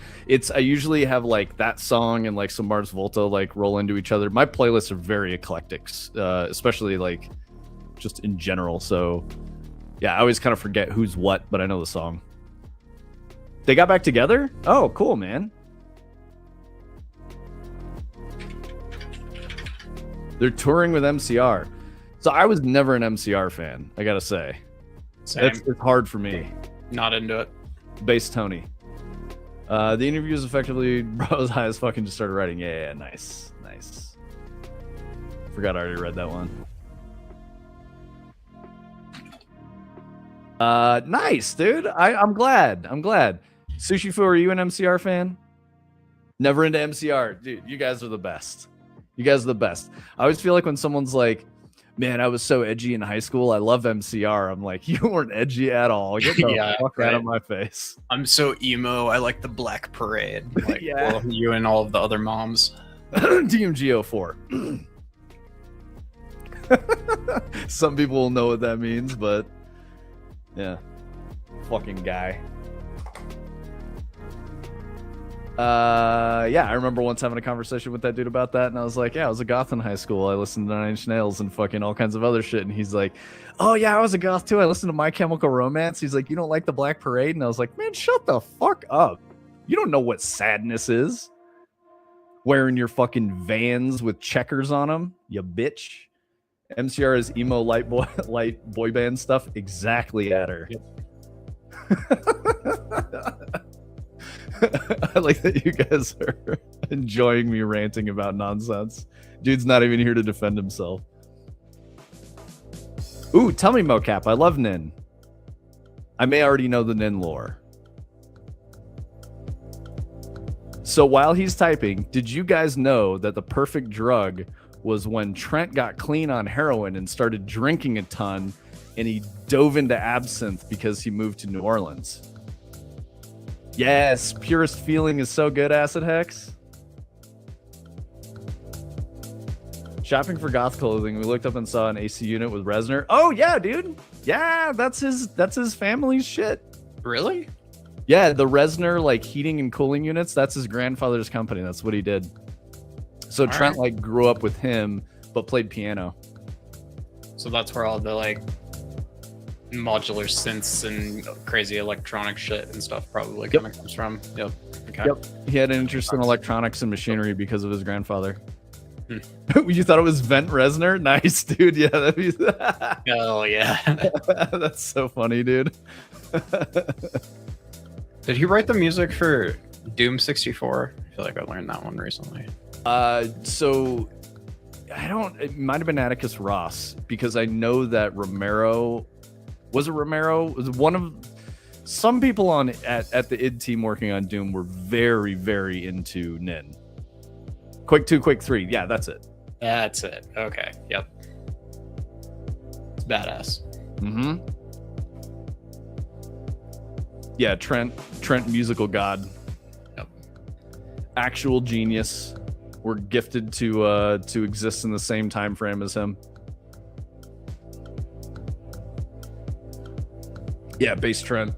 I usually have like that song and like some Mars Volta like roll into each other. My playlists are very eclectic, especially like just in general. So yeah, I always kind of forget who's what, but I know the song. They got back together? Oh, cool, man. They're touring with MCR. So I was never an MCR fan, I gotta say. It's hard for me. Not into it. Bass Tony. The interview is effectively bros high as fucking just started writing. Yeah, nice. Forgot I already read that one. Nice, dude. I'm glad. Sushi Fu, are you an MCR fan? Never into MCR. Dude, you guys are the best. I always feel like when someone's like, man, I was so edgy in high school. I love MCR. I'm like, you weren't edgy at all. Get the fuck out of my face. I'm so emo. I like the Black Parade. Like, yeah. Well, you and all of the other moms. DMGO4. Some people will know what that means, but yeah. Fucking guy. Yeah, I remember once having a conversation with that dude about that, and I was like, yeah, I was a goth in high school. I listened to Nine Inch Nails and fucking all kinds of other shit. And he's like, oh yeah, I was a goth too. I listened to My Chemical Romance. He's like, you don't like the Black Parade? And I was like, man, shut the fuck up. You don't know what sadness is. Wearing your fucking Vans with checkers on them, you bitch. MCR is emo light boy band stuff. Exactly, Adder. Yep. I like that you guys are enjoying me ranting about nonsense. Dude's not even here to defend himself. Ooh, tell me, Mocap. I love Nin. I may already know the Nin lore. So while he's typing, did you guys know that the perfect drug was when Trent got clean on heroin and started drinking a ton, and he dove into absinthe because he moved to New Orleans? Yes, purest feeling is so good, Acid Hex. Shopping for goth clothing. We looked up and saw an AC unit with Resner. Oh yeah, dude. Yeah, that's his family's shit. Really? Yeah, the Resner like heating and cooling units, that's his grandfather's company. That's what he did. So All Trent right. like grew up with him but played piano. So that's where all the like modular synths and crazy electronic shit and stuff probably kind of comes from. Yep. Okay. Yep. He had an interest in electronics and machinery because of his grandfather. Hmm. You thought it was Vent Resner? Nice, dude. Yeah, that'd be Oh yeah. that's so funny, dude. Did he write the music for Doom 64? I feel like I learned that one recently. So it might have been Atticus Ross, because I know that Romero was one of some people on at the id team working on Doom were very, very into Nin. Quake 2, Quake 3. Yeah, that's it. That's it. Okay. Yep. It's badass. Mm-hmm. Yeah, Trent, musical god. Yep. Actual genius. We're gifted to exist in the same time frame as him. Yeah, bass Trent.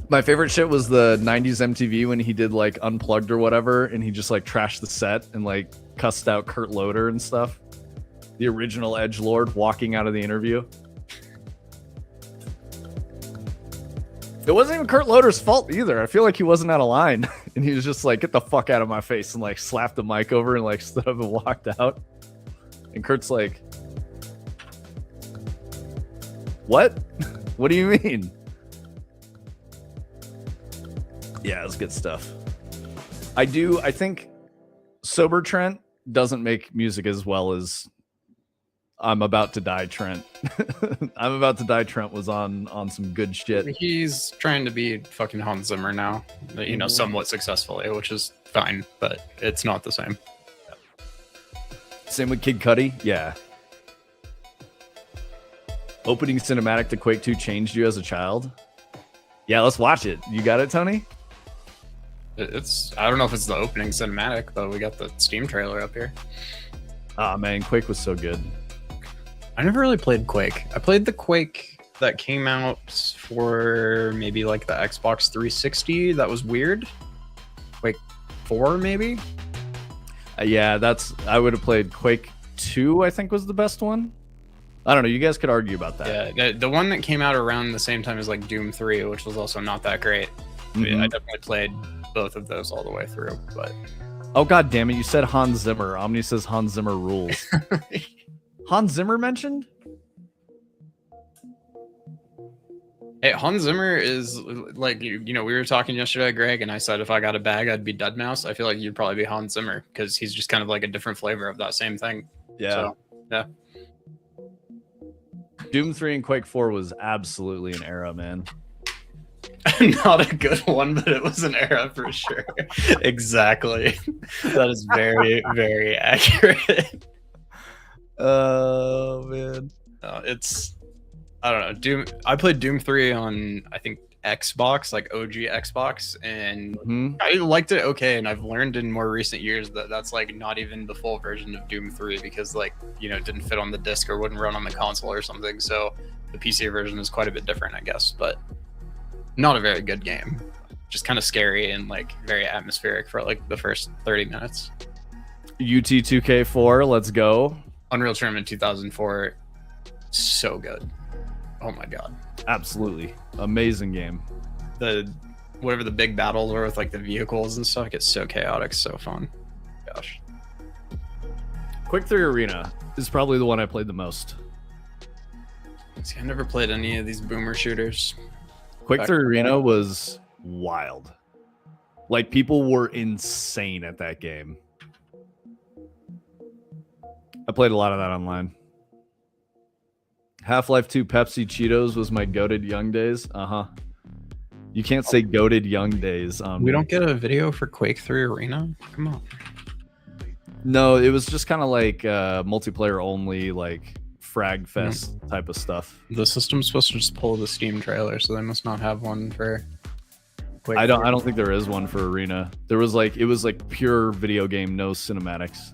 My favorite shit was the 90s MTV when he did like Unplugged or whatever, and he just like trashed the set and like cussed out Kurt Loder and stuff. The original edgelord walking out of the interview. It wasn't even Kurt Loder's fault either. I feel like he wasn't out of line, and he was just like, "Get the fuck out of my face," and like slapped the mic over and like stood up and walked out. And Kurt's like, "What? What do you mean?" Yeah, it's good stuff. I think Sober Trent doesn't make music as well as I'm About to Die Trent. I'm About to Die Trent was on some good shit. He's trying to be fucking Hans Zimmer now, you know, somewhat successfully, which is fine, but it's not the same. Same with Kid Cudi. Yeah. Opening cinematic to Quake 2 changed you as a child? Yeah, let's watch it. You got it, Tony? I don't know if it's the opening cinematic, but we got the Steam trailer up here. Ah, man, Quake was so good. I never really played Quake. I played the Quake that came out for maybe like the Xbox 360. That was weird. Quake 4, maybe? Yeah, I would have played Quake 2, I think was the best one. I don't know. You guys could argue about that. Yeah, the one that came out around the same time as like Doom 3, which was also not that great. Mhm. I definitely played both of those all the way through, but Oh, god damn it. You said Hans Zimmer. Omni says Hans Zimmer rules. Hans Zimmer mentioned? hey, Hans Zimmer is like, you know, we were talking yesterday, Greg, and I said if I got a bag, I'd be Deadmau5. I feel like you'd probably be Hans Zimmer because he's just kind of like a different flavor of that same thing. Yeah. So, yeah. Doom 3 and Quake 4 was absolutely an era, man. Not a good one, but it was an era for sure. Exactly. That is very, very accurate. Oh, man. I don't know. Doom. I played Doom 3 on, I think, Xbox, like OG Xbox, and I liked it okay. And I've learned in more recent years that that's like not even the full version of Doom 3 because, like, you know, it didn't fit on the disc or wouldn't run on the console or something. So the PC version is quite a bit different, I guess, but not a very good game. Just kind of scary and like very atmospheric for like the first 30 minutes. UT2K4, let's go. Unreal Tournament 2004, so good. Oh my god. Absolutely. Amazing game. Whatever the big battles were with like the vehicles and stuff, it gets so chaotic, so fun. Gosh. Quake 3 Arena. is probably the one I played the most. See, I never played any of these boomer shooters. Quake 3 Arena was wild. Like, people were insane at that game. I played a lot of that online. Half-Life 2 Pepsi Cheetos was my goated young days. You can't say goated young days. We don't get a video for Quake 3 Arena? Come on. No, it was just kind of like multiplayer only, like frag fest type of stuff. The system's supposed to just pull the Steam trailer, so they must not have one for Quake. I don't think there is one for Arena. There was like, it was like pure video game, no cinematics.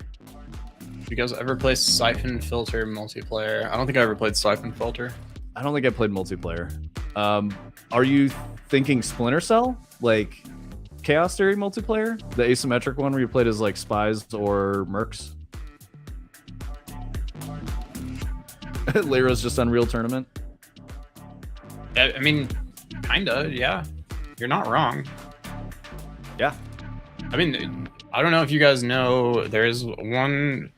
You guys ever play Siphon Filter multiplayer? I don't think I ever played Siphon Filter. I don't think I played multiplayer. Are you thinking Splinter Cell? Like Chaos Theory multiplayer? The asymmetric one where you played as like spies or mercs? Lyra's just Unreal Tournament? I mean, kinda, yeah. You're not wrong. Yeah. I mean, I don't know if you guys know, there's one...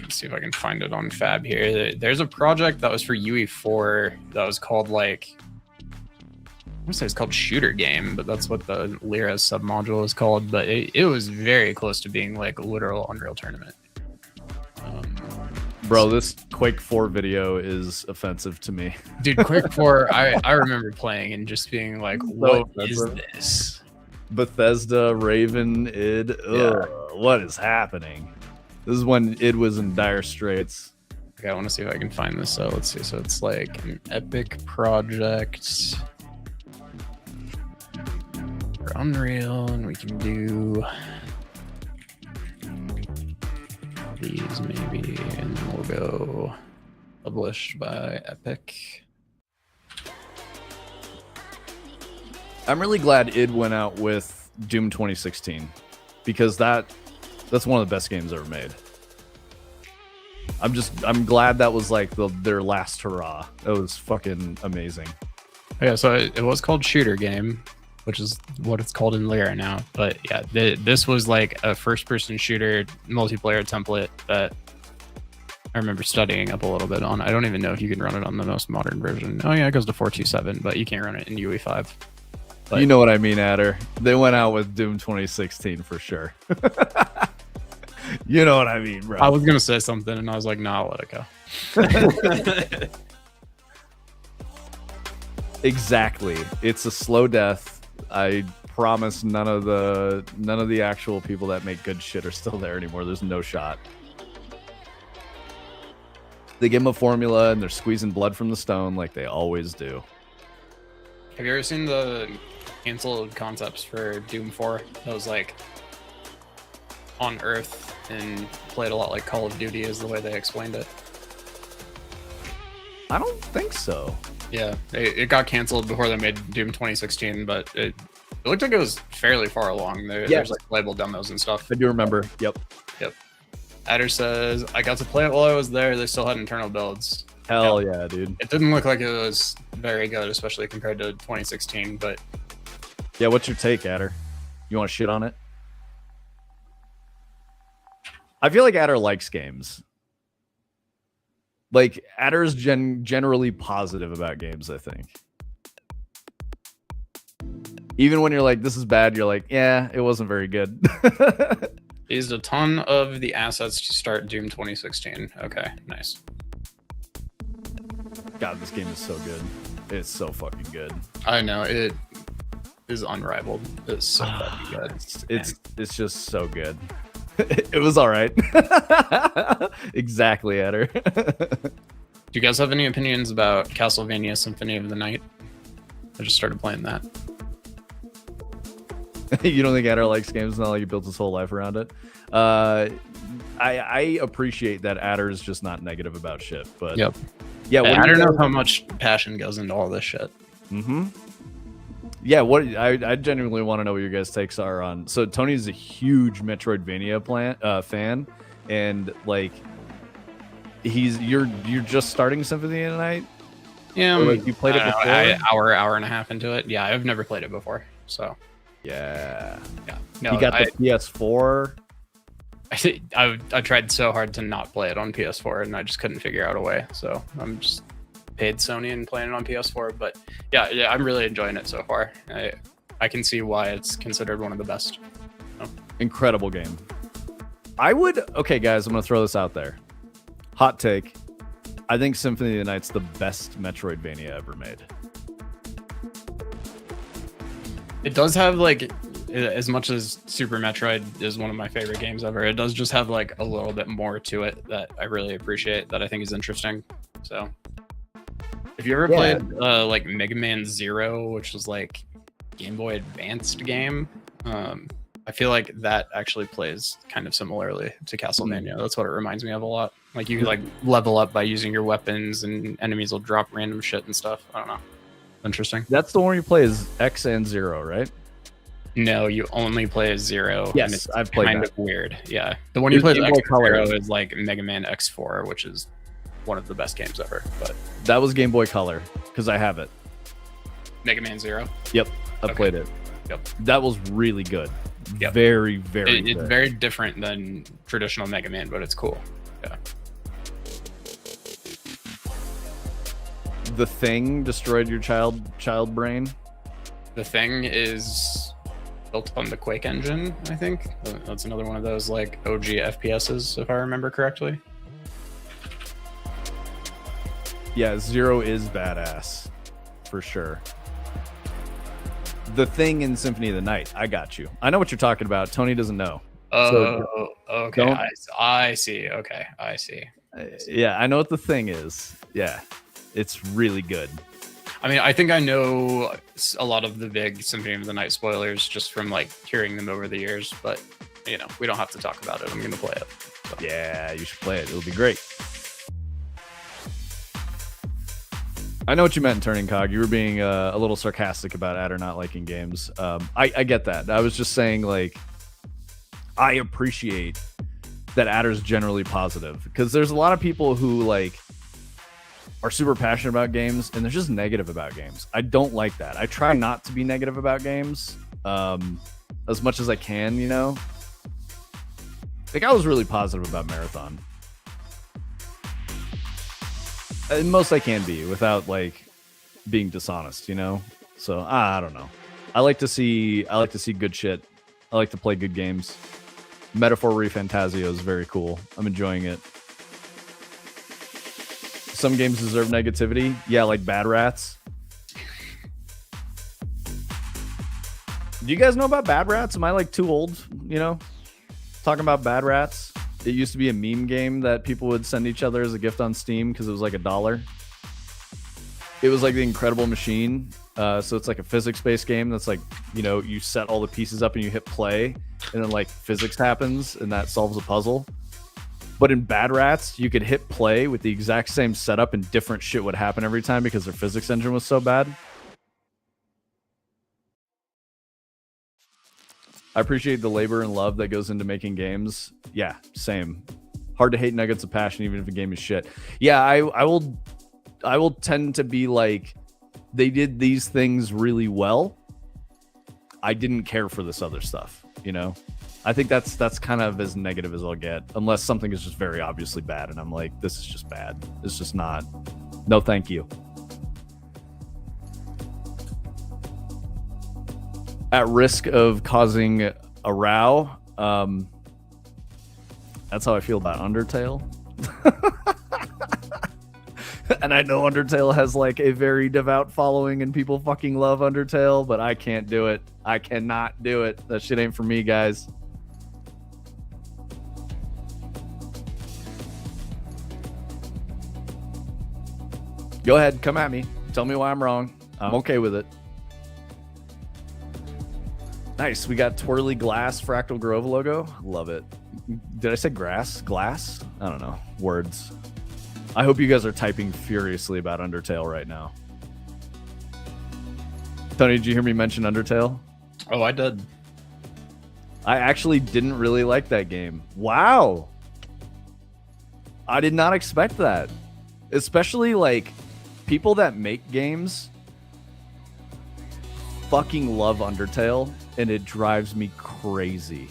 Let's see if I can find it on Fab here. There's a project that was for UE4 that was called like... I want to say it's called Shooter Game, but that's what the Lyra submodule is called. But it was very close to being like a literal Unreal Tournament. Bro, this Quake 4 video is offensive to me. Dude, Quake 4, I remember playing and just being like, what is this? Bethesda, Raven, id. Ugh, what is happening? This is when id was in dire straits. Okay, I want to see if I can find this. So let's see. So it's like an epic project for Unreal, and we can do these maybe, and then we'll go published by Epic. I'm really glad id went out with Doom 2016 because that's one of the best games ever made. I'm glad that was like their last hurrah. That was fucking amazing. Yeah, so it was called Shooter Game, which is what it's called in Lyra now. But yeah, this was like a first-person shooter multiplayer template that I remember studying up a little bit on. I don't even know if you can run it on the most modern version. Oh yeah, it goes to 4.2.7, but you can't run it in UE5. But, you know what I mean, Adder. They went out with Doom 2016 for sure. You know what I mean, bro. I was gonna say something, and I was like, "Nah, I'll let it go." Exactly. It's a slow death. I promise none of the actual people that make good shit are still there anymore. There's no shot. They give them a formula and they're squeezing blood from the stone like they always do. Have you ever seen the canceled concepts for Doom 4? That was like on Earth and played a lot like Call of Duty is the way they explained it. I don't think so. Yeah, it got canceled before they made Doom 2016, but it looked like it was fairly far along. There's like label demos and stuff. I do remember. Yep. Adder says, I got to play it while I was there. They still had internal builds. Hell yeah, dude. It didn't look like it was very good, especially compared to 2016, but... Yeah, what's your take, Adder? You want to shit on it? I feel like Adder likes games. Like, Adder's generally positive about games, I think. Even when you're like, this is bad, you're like, yeah, it wasn't very good. Used a ton of the assets to start Doom 2016. Okay, nice. God, this game is so good. It's so fucking good. I know, it is unrivaled. It's so fucking good. It's just so good. It was all right. Exactly, Adder. Do you guys have any opinions about Castlevania Symphony of the Night? I just started playing that. You don't think Adder likes games? Not like he built his whole life around it. I appreciate that Adder is just not negative about shit. But yep. Yeah, I don't know how much passion goes into all this shit. Mm-hmm. Yeah, what I genuinely want to know what your guys' takes are on. So Tony's a huge Metroidvania fan, and like you're just starting Symphony of the Night. Yeah, like you played it before. Hour and a half into it. Yeah, I've never played it before, so yeah. No, you got the PS4. I tried so hard to not play it on PS4, and I just couldn't figure out a way. So I'm just paid Sony and playing it on PS4. But yeah, I'm really enjoying it so far. I can see why it's considered one of the best. So. Incredible game. Okay, guys, I'm gonna throw this out there. Hot take. I think Symphony of the Night's the best Metroidvania ever made. It does have like, as much as Super Metroid is one of my favorite games ever, it does just have like a little bit more to it that I really appreciate, that I think is interesting. So if you ever played like Mega Man Zero, which was like Game Boy Advanced game, I feel like that actually plays kind of similarly to Castlevania. That's what it reminds me of a lot. Like you can like level up by using your weapons, and enemies will drop random shit and stuff. I don't know. Interesting. That's the one you play as X and Zero, right? No, you only play as Zero. Yes, and it's I've played kind that. of weird. Yeah, the one you play as Game X Boy Color. Zero is like Mega Man X4, which is one of the best games ever. But That was Game Boy Color because I have it. Mega Man Zero. Yep, I Okay. played it. Yep. That was really good. Yep. Very, very It's good. very different than traditional Mega Man, but it's cool. Yeah. The Thing destroyed your child brain. The Thing is built on the Quake engine, I think. That's another one of those like OG FPSs, if I remember correctly. Yeah, Zero is badass for sure. The Thing in Symphony of the Night. I got you. I know what you're talking about. Tony doesn't know. Oh, okay. don't- I see. Okay, I see. Yeah, I know what The Thing is. Yeah, it's really good. I mean, I think I know a lot of the big Symphony of the Night spoilers just from like hearing them over the years, but you know, we don't have to talk about it. I'm gonna play it. So. Yeah, you should play it. It'll be great. I know what you meant, Turning Cog. You were being a little sarcastic about Adder not liking games. I get that. I was just saying, like, I appreciate that Adder's generally positive, because there's a lot of people who like are super passionate about games and they're just negative about games. I don't like that. I try not to be negative about games as much as I can, you know. Like, I was really positive about Marathon. And most I can be without like being dishonest, you know. So I don't know. I like to see good shit. I like to play good games. Metaphor ReFantazio is very cool. I'm enjoying it. Some games deserve negativity. Yeah, like Bad Rats. Do you guys know about Bad Rats? Am I like too old, you know? Talking about Bad Rats. It used to be a meme game that people would send each other as a gift on Steam because it was like $1. It was like the Incredible Machine. So it's like a physics-based game that's like, you know, you set all the pieces up and you hit play, and then like physics happens and that solves a puzzle. But in Bad Rats, you could hit play with the exact same setup and different shit would happen every time because their physics engine was so bad. I appreciate the labor and love that goes into making games. Yeah, same. Hard to hate nuggets of passion even if a game is shit. Yeah, I will tend to be like, they did these things really well. I didn't care for this other stuff, you know? I think that's kind of as negative as I'll get, unless something is just very obviously bad and I'm like, this is just bad. It's just not. No, thank you. At risk of causing a row, that's how I feel about Undertale. And I know Undertale has like a very devout following and people fucking love Undertale, but I can't do it. I cannot do it. That shit ain't for me, guys. Go ahead, come at me. Tell me why I'm wrong. I'm okay with it. Nice. We got Twirly Glass Fractal Grove logo. Love it. Did I say grass? Glass? I don't know. Words. I hope you guys are typing furiously about Undertale right now. Tony, did you hear me mention Undertale? Oh, I did. I actually didn't really like that game. Wow. I did not expect that. Especially like people that make games fucking love Undertale, and it drives me crazy.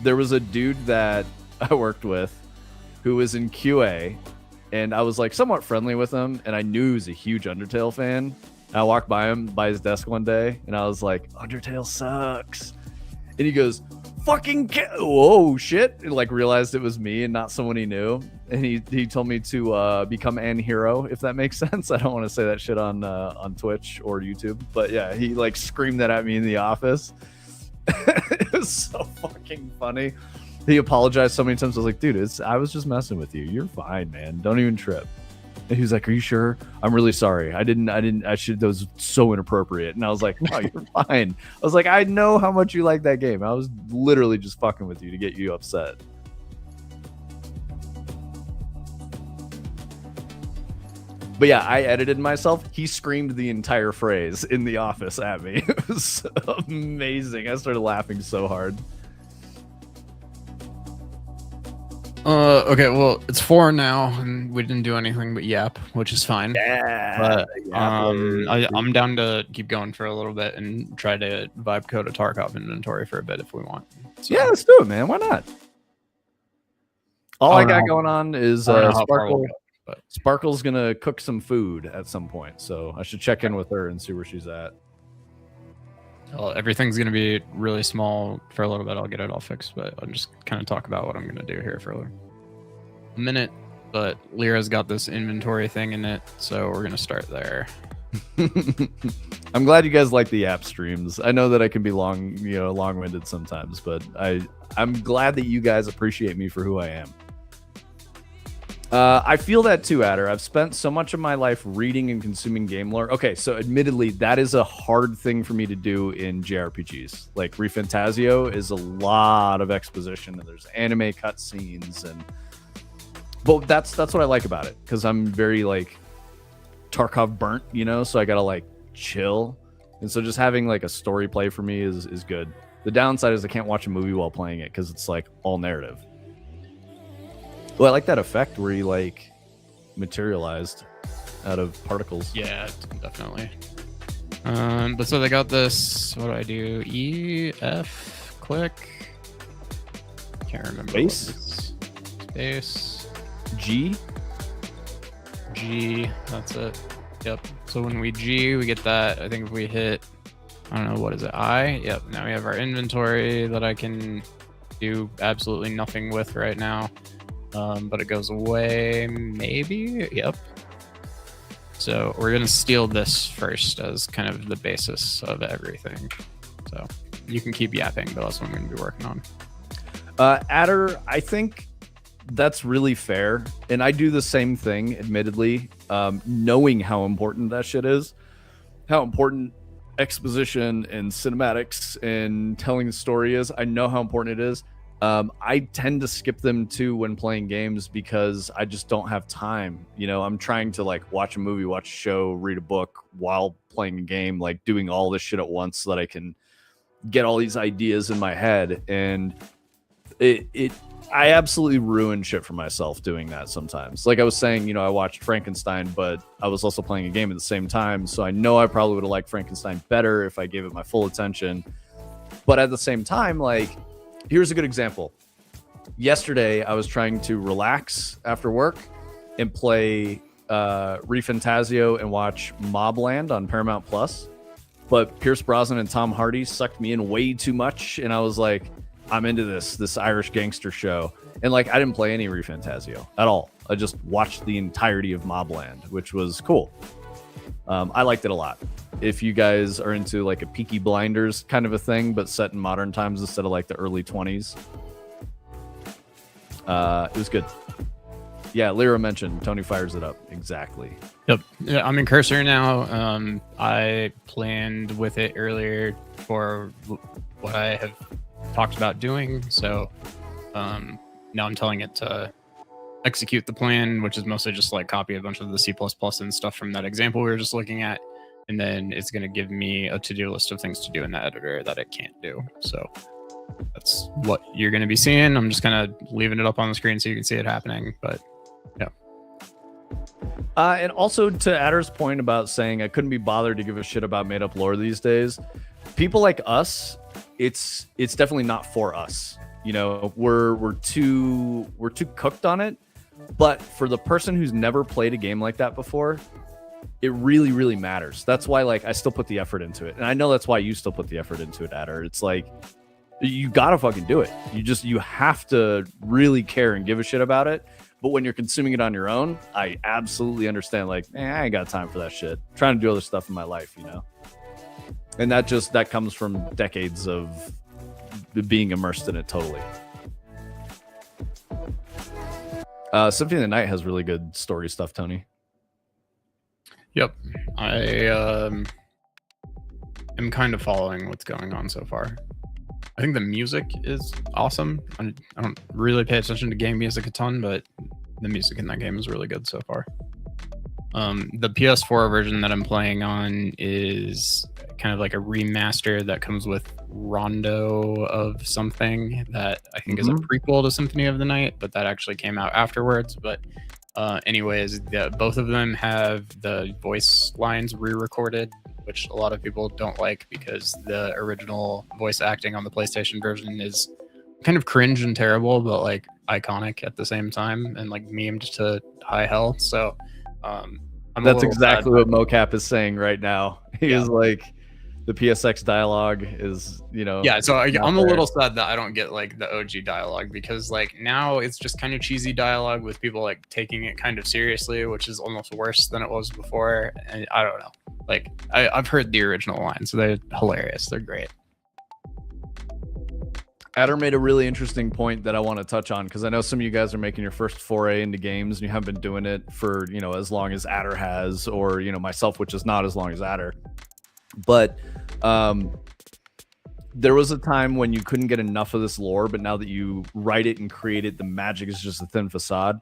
There was a dude that I worked with who was in QA, and I was like somewhat friendly with him, and I knew he was a huge Undertale fan. I walked by him by his desk one day, and I was like, Undertale sucks. And he goes, fucking whoa, shit. And like realized it was me and not someone he knew. And he told me to become an hero, if that makes sense. I don't want to say that shit on Twitch or YouTube. But yeah, he like screamed that at me in the office. It was so fucking funny. He apologized so many times. I was like, dude, I was just messing with you. You're fine, man. Don't even trip. And he was like, are you sure? I'm really sorry. That was so inappropriate. And I was like, no, you're fine. I was like, I know how much you like that game. I was literally just fucking with you to get you upset. But yeah, I edited myself. He screamed the entire phrase in the office at me. It was amazing. I started laughing so hard. Okay, well, it's 4 now, and we didn't do anything but yap, which is fine. Yeah. But I'm down to keep going for a little bit and try to vibe code a Tarkov inventory for a bit if we want. So, yeah, let's do it, man. Why not? All I got going on is Sparkle. Sparkle's gonna cook some food at some point, so I should check in with her and see where she's at. Well, everything's gonna be really small for a little bit. I'll get it all fixed, but I'll just kind of talk about what I'm gonna do here for a minute. But Lyra's got this inventory thing in it, so we're gonna start there. I'm glad you guys like the app streams. I know that I can be long-winded sometimes, but I'm glad that you guys appreciate me for who I am. I feel that too, Adder. I've spent so much of my life reading and consuming game lore. Okay, so admittedly, that is a hard thing for me to do in JRPGs. Like ReFantazio is a lot of exposition, and there's anime cutscenes, but that's what I like about it, because I'm very like Tarkov burnt, so I gotta like chill, and so just having like a story play for me is good. The downside is I can't watch a movie while playing it because it's like all narrative. Well, I like that effect where he like materialized out of particles. Yeah, definitely. But so they got this. What do I do? E, F, click. Can't remember. Space. G. That's it. Yep. So when we G, we get that. I think if we hit, I don't know, what is it? I. Yep. Now we have our inventory that I can do absolutely nothing with right now. But it goes away, maybe. Yep. So we're gonna steal this first as kind of the basis of everything. So you can keep yapping, but that's what I'm gonna be working on. Adder, I think that's really fair, and I do the same thing, admittedly. Knowing how important that shit is, how important exposition and cinematics and telling the story is. I know how important it is. I tend to skip them too when playing games because I just don't have time. I'm trying to like watch a movie, watch a show, read a book while playing a game, like doing all this shit at once so that I can get all these ideas in my head. And I absolutely ruin shit for myself doing that sometimes. Like I was saying, I watched Frankenstein, but I was also playing a game at the same time. So I know I probably would have liked Frankenstein better if I gave it my full attention. But at the same time, like, here's a good example. Yesterday, I was trying to relax after work and play ReFantazio and watch Mobland on Paramount Plus. But Pierce Brosnan and Tom Hardy sucked me in way too much, and I was like, I'm into this Irish gangster show. And like, I didn't play any ReFantazio at all. I just watched the entirety of Mobland, which was cool. I liked it a lot. If you guys are into like a Peaky Blinders kind of a thing, but set in modern times instead of like the early 20s, it was good. Yeah, Lyra mentioned Tony fires it up. Exactly. Yep. Yeah, I'm in Cursor now. I planned with it earlier for what I have talked about doing. So now I'm telling it to execute the plan, which is mostly just like copy a bunch of the C++ and stuff from that example we were just looking at. And then it's going to give me a to-do list of things to do in the editor that it can't do. So that's what you're going to be seeing. I'm just kind of leaving it up on the screen so you can see it happening. But yeah. And also to Adder's point about saying I couldn't be bothered to give a shit about made-up lore these days, people like us, it's definitely not for us. You know, we're too cooked on it. But for the person who's never played a game like that before, it really, really matters. That's why, like, I still put the effort into it. And I know that's why you still put the effort into it, Adder. It's like, you gotta fucking do it. You have to really care and give a shit about it. But when you're consuming it on your own, I absolutely understand, like, I ain't got time for that shit. I'm trying to do other stuff in my life, you know? And that comes from decades of being immersed in it totally. Symphony of the Night has really good story stuff, Tony. Yep. I am kind of following what's going on so far. I think the music is awesome. I don't really pay attention to game music a ton, but the music in that game is really good so far. The PS4 version that I'm playing on is kind of like a remaster that comes with Rondo of something that I think is a prequel to Symphony of the Night, but that actually came out afterwards. But anyways, both of them have the voice lines re-recorded, which a lot of people don't like because the original voice acting on the PlayStation version is kind of cringe and terrible, but like iconic at the same time and like memed to high hell. So that's exactly what Mocap is saying right now. He is like, the PSX dialogue is, you know. Yeah, so I'm a little sad that I don't get like the OG dialogue, because like now it's just kind of cheesy dialogue with people like taking it kind of seriously, which is almost worse than it was before. And I don't know. Like I've heard the original lines, so they're hilarious. They're great. Adder made a really interesting point that I want to touch on, because I know some of you guys are making your first foray into games and you haven't been doing it for, you know, as long as Adder has, or, you know, myself, which is not as long as Adder. But there was a time when you couldn't get enough of this lore, but now that you write it and create it, the magic is just a thin facade.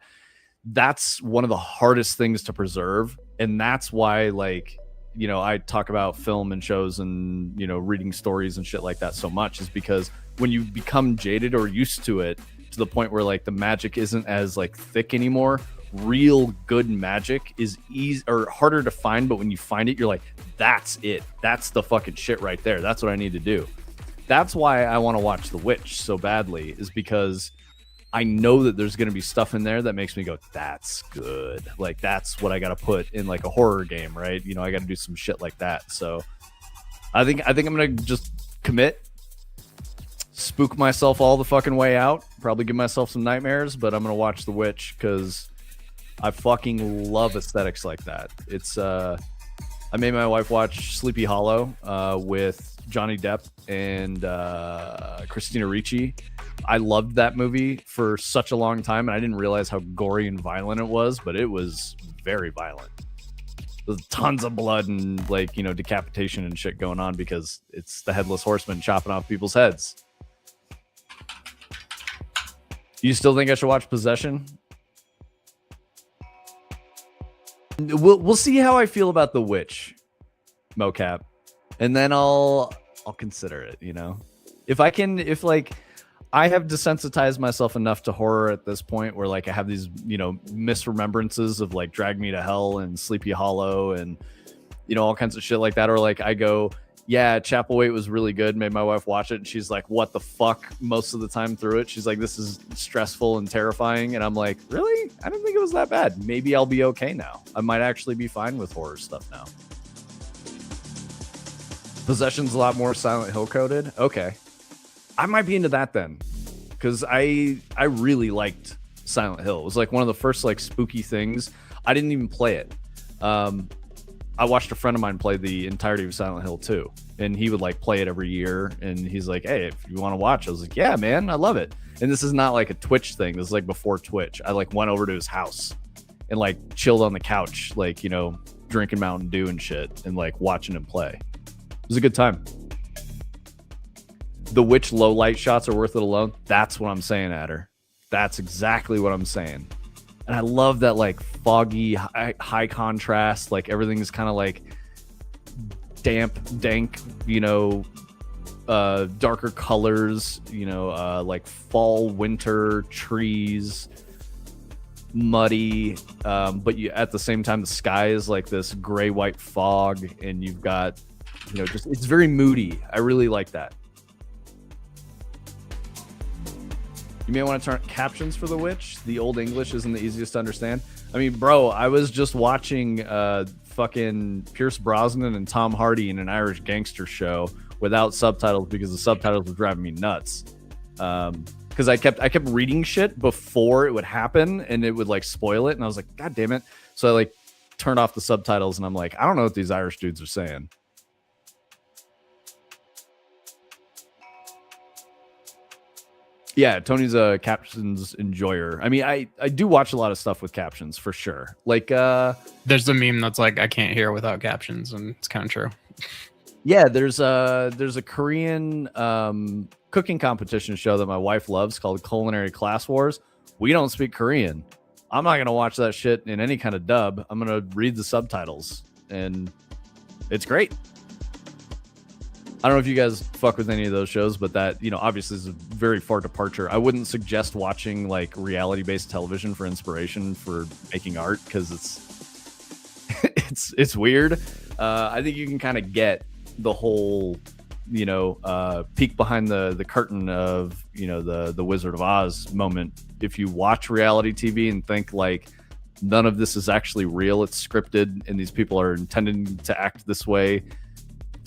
That's one of the hardest things to preserve. And that's why, like, you know, I talk about film and shows and, you know, reading stories and shit like that so much, is because when you become jaded or used to it to the point where like the magic isn't as like thick anymore, real good magic is easy or harder to find. But when you find it, you're like, that's it. That's the fucking shit right there. That's what I need to do. That's why I want to watch The Witch so badly, is because I know that there's going to be stuff in there that makes me go, that's good. Like, that's what I got to put in like a horror game, right? You know, I got to do some shit like that. So I think I'm going to just commit, spook myself all the fucking way out, probably give myself some nightmares, but I'm going to watch The Witch because I fucking love aesthetics like that. It's, I made my wife watch Sleepy Hollow with Johnny Depp and Christina Ricci. I loved that movie for such a long time, and I didn't realize how gory and violent it was, but it was very violent. There's tons of blood and, like, you know, decapitation and shit going on because it's the Headless Horseman chopping off people's heads. You still think I should watch Possession? We'll see how I feel about The Witch, Mocap, and then I'll consider it. You know, if like I have desensitized myself enough to horror at this point where like I have these, you know, misremembrances of like Drag Me to Hell and Sleepy Hollow and, you know, all kinds of shit like that, or like I go, yeah, Chapelwaite was really good, made my wife watch it, and she's like, what the fuck, most of the time through it. She's like, this is stressful and terrifying, and I'm like, really? I didn't think it was that bad. Maybe I'll be okay now. I might actually be fine with horror stuff now. Possession's a lot more Silent Hill coded. Okay, I might be into that then, because I really liked Silent Hill. It was like one of the first like spooky things. I didn't even play it. I watched a friend of mine play the entirety of Silent Hill 2, and he would like play it every year, and he's like, hey, if you want to watch. I was like, yeah, man, I love it. And this is not like a Twitch thing. This is like before Twitch. I like went over to his house and like chilled on the couch, like, you know, drinking Mountain Dew and shit, and like watching him play. It was a good time. The Witch low light shots are worth it alone. That's what I'm saying, Adder. That's exactly what I'm saying. And I love that like foggy, high contrast, like everything is kind of like damp, dank, you know, darker colors, you know, like fall, winter, trees, muddy, but you at the same time the sky is like this gray white fog, and you've got, you know, just it's very moody. I really like that. You may want to turn captions for The Witch. The Old English isn't the easiest to understand. I mean, bro, I was just watching fucking Pierce Brosnan and Tom Hardy in an Irish gangster show without subtitles because the subtitles were driving me nuts. Because I kept reading shit before it would happen and it would like spoil it, and I was like, God damn it! So I like turned off the subtitles and I'm like, I don't know what these Irish dudes are saying. Yeah, Tony's a captions enjoyer. I mean, I do watch a lot of stuff with captions for sure. Like, there's a meme that's like, I can't hear without captions, and it's kind of true. Yeah, there's a Korean cooking competition show that my wife loves called Culinary Class Wars. We don't speak Korean. I'm not gonna watch that shit in any kind of dub. I'm gonna read the subtitles, and it's great. I don't know if you guys fuck with any of those shows, but that, you know, obviously is a very far departure. I wouldn't suggest watching like reality-based television for inspiration for making art because it's weird. I think you can kind of get the whole, you know, peek behind the curtain of, you know, the Wizard of Oz moment if you watch reality TV and think like none of this is actually real. It's scripted, and these people are intending to act this way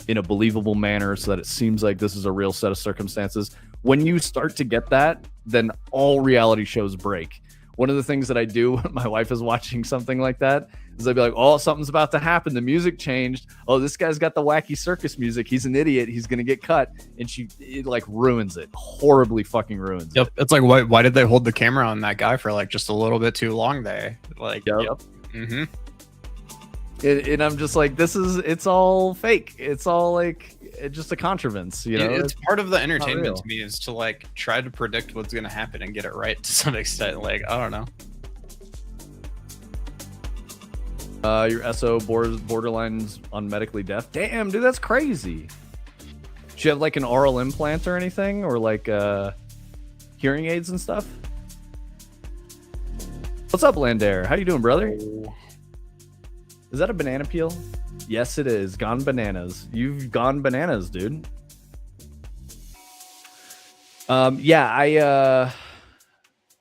in a believable manner so that it seems like this is a real set of circumstances. When you start to get that, then all reality shows break. One of the things that I do when my wife is watching something like that is I'd be like, oh, something's about to happen. The music changed. Oh, this guy's got the wacky circus music. He's an idiot. He's going to get cut. And it like ruins it. Horribly fucking ruins it. It's like, why did they hold the camera on that guy for like just a little bit too long there? Like, yep. Mm-hmm. And I'm just like, it's all fake. It's all like, it's just a contrivance, you know? It's part of the entertainment to me is to like try to predict what's going to happen and get it right to some extent. Like, I don't know. Your SO borderlines on medically deaf. Damn, dude, that's crazy. Do you have like an oral implant or anything, or like hearing aids and stuff? What's up, Landair? How you doing, brother? Is that a banana peel? Yes, it is. Gone bananas. You've gone bananas, dude. Yeah,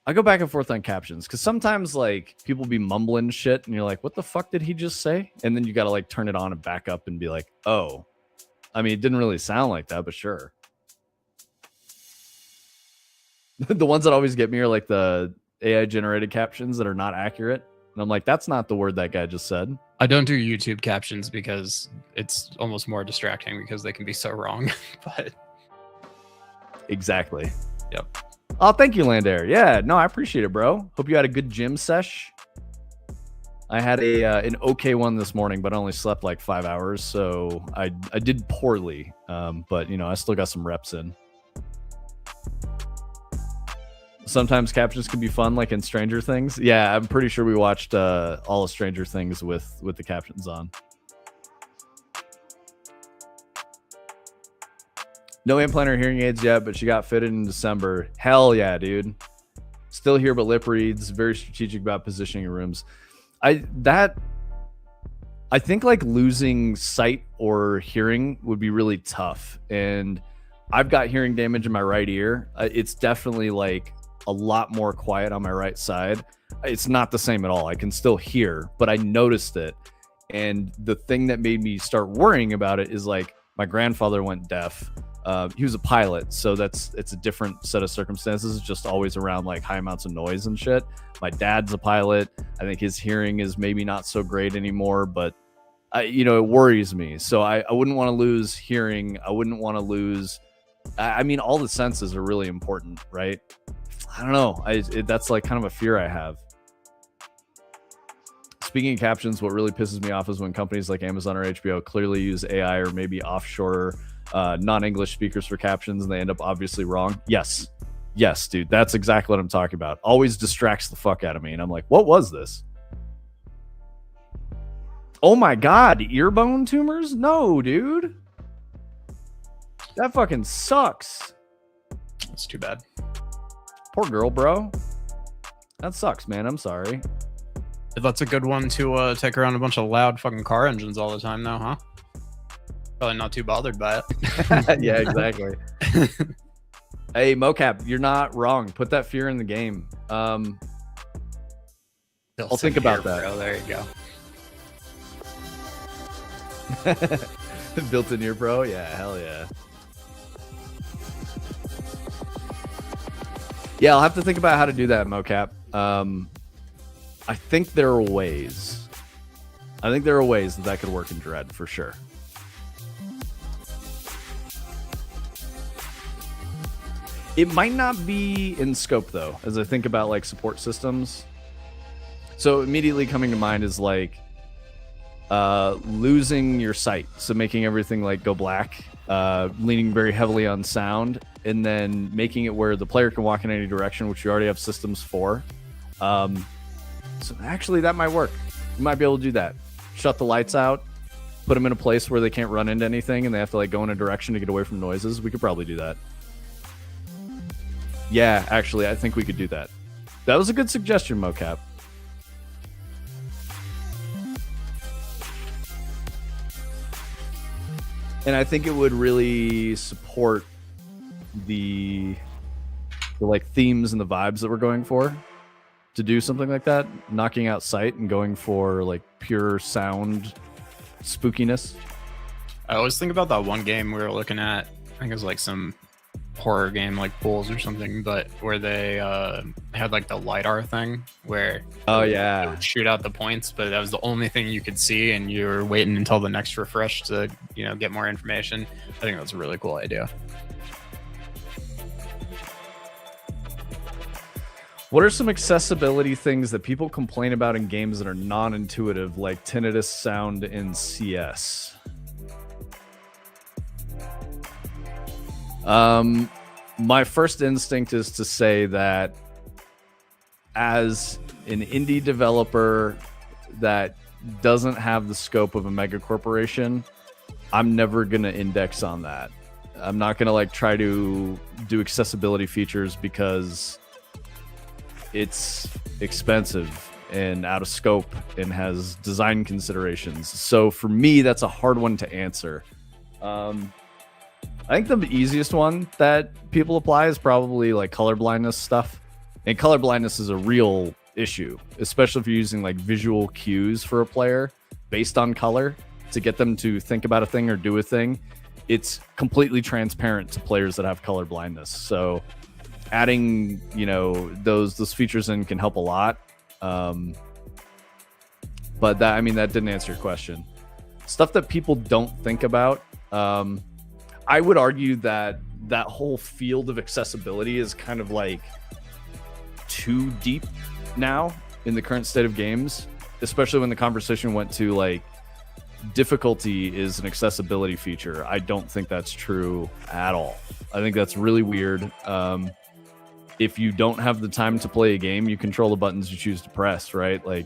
I go back and forth on captions because sometimes like people be mumbling shit and you're like, what the fuck did he just say? And then you got to like turn it on and back up and be like, oh, I mean, it didn't really sound like that, but sure. The ones that always get me are like the AI generated captions that are not accurate. And I'm like, that's not the word that guy just said. I don't do YouTube captions because it's almost more distracting because they can be so wrong. But exactly. Yep. Oh, thank you, Landair. Yeah, no, I appreciate it, bro. Hope you had a good gym sesh. I had an okay one this morning, but I only slept like 5 hours, so I did poorly. But you know, I still got some reps in. Sometimes captions can be fun, like in Stranger Things. Yeah, I'm pretty sure we watched all of Stranger Things with the captions on. No implant or hearing aids yet, but she got fitted in December. Hell yeah, dude. Still here, but lip reads. Very strategic about positioning rooms. I think like losing sight or hearing would be really tough. And I've got hearing damage in my right ear. It's definitely like a lot more quiet on my right side. It's not the same at all. I can still hear, but I noticed it. And the thing that made me start worrying about it is like my grandfather went deaf. He was a pilot, so it's a different set of circumstances. It's just always around like high amounts of noise and shit. My dad's a pilot. I think his hearing is maybe not so great anymore, but you know, it worries me. So I wouldn't want to lose hearing. I wouldn't want to lose. I mean, all the senses are really important, right? I don't know. That's like kind of a fear I have. Speaking of captions, what really pisses me off is when companies like Amazon or HBO clearly use AI or maybe offshore non-English speakers for captions and they end up obviously wrong. Yes, dude, that's exactly what I'm talking about. Always distracts the fuck out of me, and I'm like, what was this? Oh my god, earbone tumors? No, dude, that fucking sucks. That's too bad. Poor girl, bro. That sucks, man. I'm sorry. That's a good one to take around a bunch of loud fucking car engines all the time now, huh? Probably not too bothered by it. Yeah, exactly. Hey, mocap, you're not wrong. Put that fear in the game. I'll think about that. Bro. There you go. Built-in ear pro? Yeah, hell yeah. Yeah, I'll have to think about how to do that, mocap. I think there are ways. I think there are ways that could work in Dread for sure. It might not be in scope though, as I think about like support systems. So immediately coming to mind is like losing your sight, so making everything like go black, leaning very heavily on sound, and then making it where the player can walk in any direction, which you already have systems for. So actually that might work. You might be able to do that. Shut the lights out, put them in a place where they can't run into anything and they have to like go in a direction to get away from noises. We could probably do that. Yeah, actually, I think we could do that. That was a good suggestion, mocap. And I think it would really support the like themes and the vibes that we're going for to do something like that, knocking out sight and going for like pure sound spookiness. I always think about that one game we were looking at. I think it was like some horror game like Pools or something, but where they had like the LiDAR thing where they would shoot out the points, but that was the only thing you could see and you were waiting until the next refresh to, you know, get more information. I think that's a really cool idea. What are some accessibility things that people complain about in games that are non-intuitive, like tinnitus sound in CS? My first instinct is to say that as an indie developer that doesn't have the scope of a mega corporation, I'm never going to index on that. I'm not going to like try to do accessibility features because it's expensive and out of scope and has design considerations. So for me, that's a hard one to answer. I think the easiest one that people apply is probably like color blindness stuff. And color blindness is a real issue, especially if you're using like visual cues for a player based on color to get them to think about a thing or do a thing. It's completely transparent to players that have color blindness. So adding, you know, those features in can help a lot. But that, I mean, that didn't answer your question. Stuff that people don't think about. I would argue that that whole field of accessibility is kind of like too deep now in the current state of games, especially when the conversation went to like difficulty is an accessibility feature. I don't think that's true at all. I think that's really weird. If you don't have the time to play a game, you control the buttons you choose to press, right? Like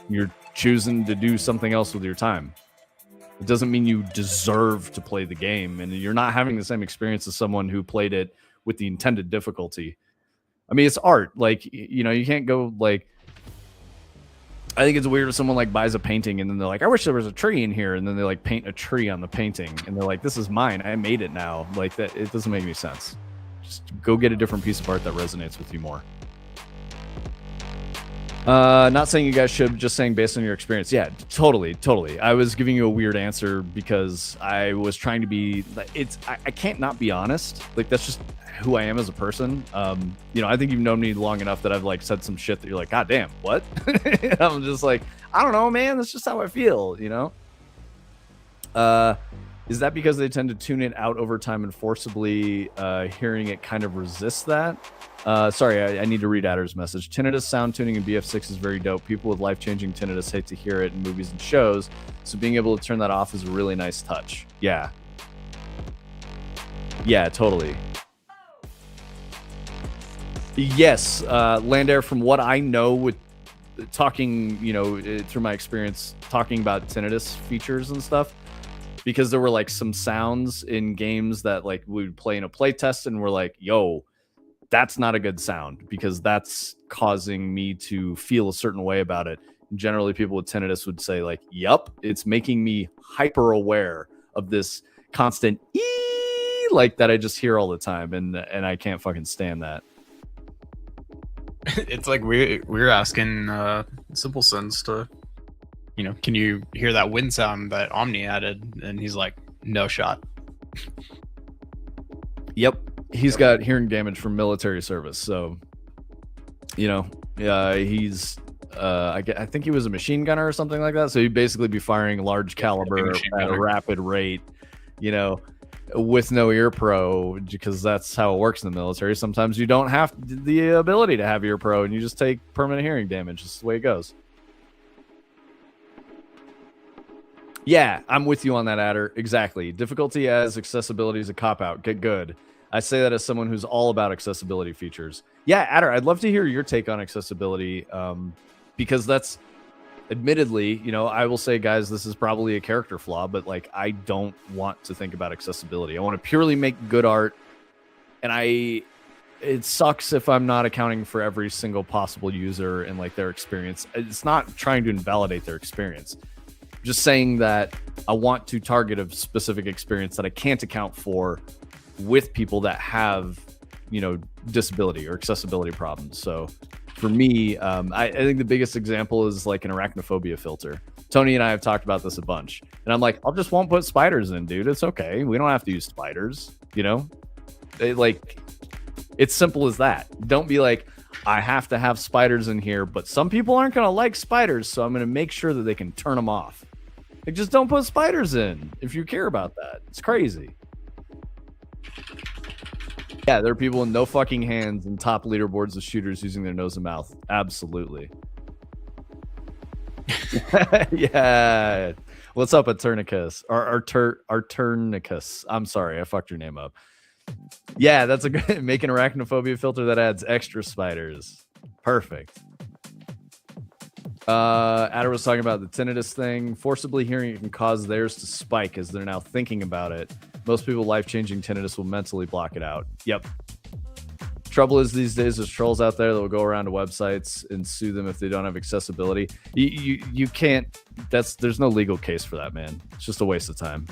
you're choosing to do something else with your time. It doesn't mean you deserve to play the game, and you're not having the same experience as someone who played it with the intended difficulty. I mean, it's art. Like, you know, you can't go like, I think it's weird if someone like buys a painting and then they're like, I wish there was a tree in here. And then they like paint a tree on the painting and they're like, this is mine. I made it now. Like that. It doesn't make any sense. Just go get a different piece of art that resonates with you more. Not saying you guys should, just saying based on your experience. Yeah, totally. I was giving you a weird answer because I was trying to be, I can't not be honest. Like that's just who I am as a person. You know, I think you've known me long enough that I've like said some shit that you're like, God damn, what? I'm just like, I don't know, man. That's just how I feel, you know? Is that because they tend to tune it out over time and forcibly hearing it kind of resists that? Sorry, I need to read Adder's message. Tinnitus sound tuning in BF6 is very dope. People with life-changing tinnitus hate to hear it in movies and shows, so being able to turn that off is a really nice touch. Yeah. Yeah, totally. Yes, Landair, from what I know with talking, you know, through my experience talking about tinnitus features and stuff, because there were like some sounds in games that like we would play in a playtest and we're like, yo, that's not a good sound because that's causing me to feel a certain way about it. Generally, people with tinnitus would say like, yup, it's making me hyper aware of this constant like that I just hear all the time, and I can't fucking stand that. It's like we're asking Simple Sense to, can you hear that wind sound that Omni added? And he's like, no shot. Yep, he's got hearing damage from military service, so he's I think he was a machine gunner or something like that. So he'd basically be firing large caliber at a rapid rate, with no ear pro, because that's how it works in the military. Sometimes you don't have the ability to have ear pro, and you just take permanent hearing damage. That's the way it goes. Yeah, I'm with you on that, Adder. Exactly. Difficulty as accessibility is a cop-out. Get good. I say that as someone who's all about accessibility features. Yeah, Adder, I'd love to hear your take on accessibility, because that's, admittedly, I will say, guys, this is probably a character flaw, but like, I don't want to think about accessibility. I want to purely make good art, and it sucks if I'm not accounting for every single possible user and like their experience. It's not trying to invalidate their experience. Just saying that I want to target a specific experience that I can't account for with people that have, disability or accessibility problems. So for me, I think the biggest example is like an arachnophobia filter. Tony and I have talked about this a bunch, and I'm like, I'll just won't put spiders in, dude. It's okay. We don't have to use spiders, it's simple as that. Don't be like, I have to have spiders in here, but some people aren't going to like spiders, so I'm going to make sure that they can turn them off. Like, just don't put spiders in if you care about that. It's crazy. Yeah, there are people with no fucking hands and top leaderboards of shooters using their nose and mouth. Absolutely. Yeah. What's up, Aternicus? Arternicus. I'm sorry, I fucked your name up. Yeah, that's a good. Make an arachnophobia filter that adds extra spiders. Perfect. Adder was talking about the tinnitus thing. Forcibly hearing it can cause theirs to spike as they're now thinking about it. Most people life-changing tinnitus will mentally block it out. Yep. Trouble is, these days there's trolls out there that will go around to websites and sue them if they don't have accessibility. You can't. There's no legal case for that, man. It's just a waste of time.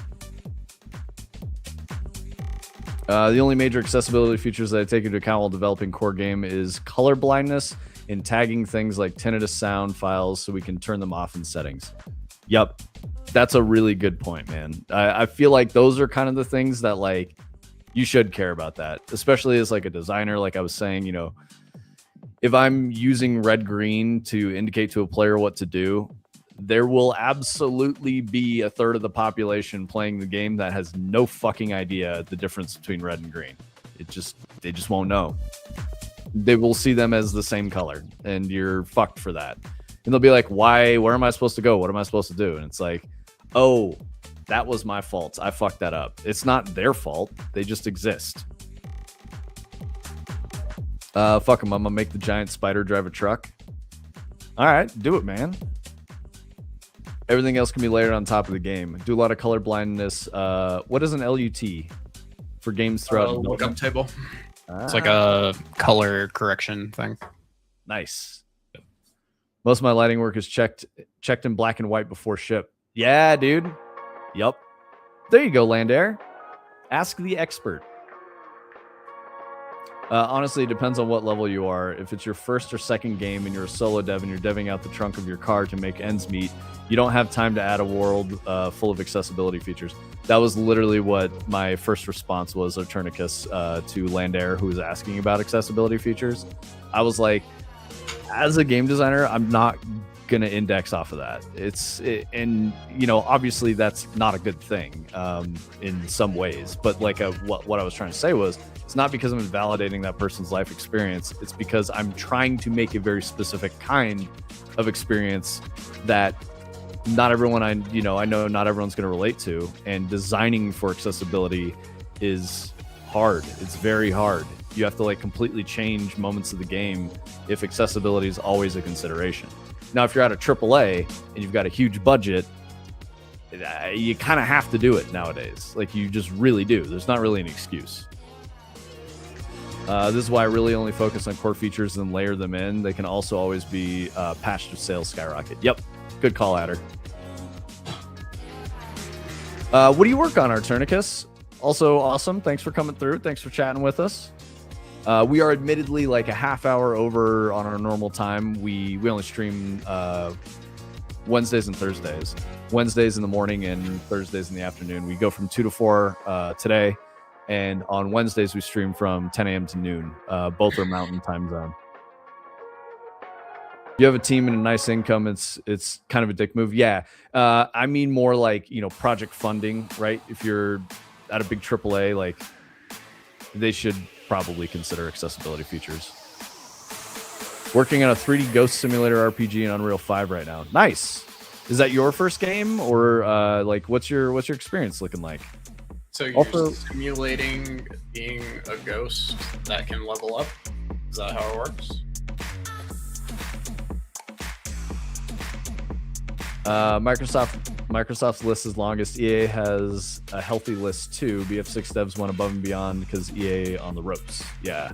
The only major accessibility features that I take into account while developing core game is color blindness and tagging things like tinnitus sound files so we can turn them off in settings. Yep. That's a really good point, man. I feel like those are kind of the things that like you should care about that, especially as like a designer. Like I was saying, if I'm using red green to indicate to a player what to do, there will absolutely be a third of the population playing the game that has no fucking idea the difference between red and green. They just won't know. They will see them as the same color, and you're fucked for that. And they'll be like, why? Where am I supposed to go? What am I supposed to do? And it's like, oh, that was my fault. I fucked that up. It's not their fault. They just exist. Fuck them. I'm gonna make the giant spider drive a truck. All right, do it, man. Everything else can be layered on top of the game. Do a lot of color blindness. What is an LUT for games throughout? Lookup table. It's like a color correction thing. Nice. Most of my lighting work is checked in black and white before ship. Yeah, dude. Yup. There you go, Landair. Ask the expert. Honestly, it depends on what level you are. If it's your first or second game and you're a solo dev and you're deving out the trunk of your car to make ends meet, you don't have time to add a world full of accessibility features. That was literally what my first response was, Arternicus, to Landair, who was asking about accessibility features. I was like, as a game designer, I'm not going to index off of that. And obviously that's not a good thing in some ways. But like what I was trying to say was, it's not because I'm invalidating that person's life experience. It's because I'm trying to make a very specific kind of experience that not everyone I know not everyone's going to relate to. And designing for accessibility is hard. It's very hard. You have to like completely change moments of the game if accessibility is always a consideration. Now, if you're at a AAA and you've got a huge budget, you kind of have to do it nowadays. Like you just really do. There's not really an excuse. This is why I really only focus on core features and layer them in. They can also always be patched if sales skyrocket. Yep. Good call, Adder. What do you work on, Arternicus? Also awesome. Thanks for coming through. Thanks for chatting with us. We are admittedly like a half hour over on our normal time. We only stream Wednesdays and Thursdays. Wednesdays in the morning and Thursdays in the afternoon. We go from 2 to 4 today. And on Wednesdays, we stream from 10 a.m. to noon. Both are Mountain Time Zone. You have a team and a nice income. It's kind of a dick move. Yeah. I mean more like, project funding, right? If you're at a big AAA, like they should probably consider accessibility features. Working on a 3D Ghost Simulator RPG in Unreal 5 right now. Nice. Is that your first game, or like what's your experience looking like? So you're Also, simulating being a ghost that can level up? Is that how it works? Microsoft's list is longest. EA has a healthy list too. BF6 devs went above and beyond because EA on the ropes. Yeah.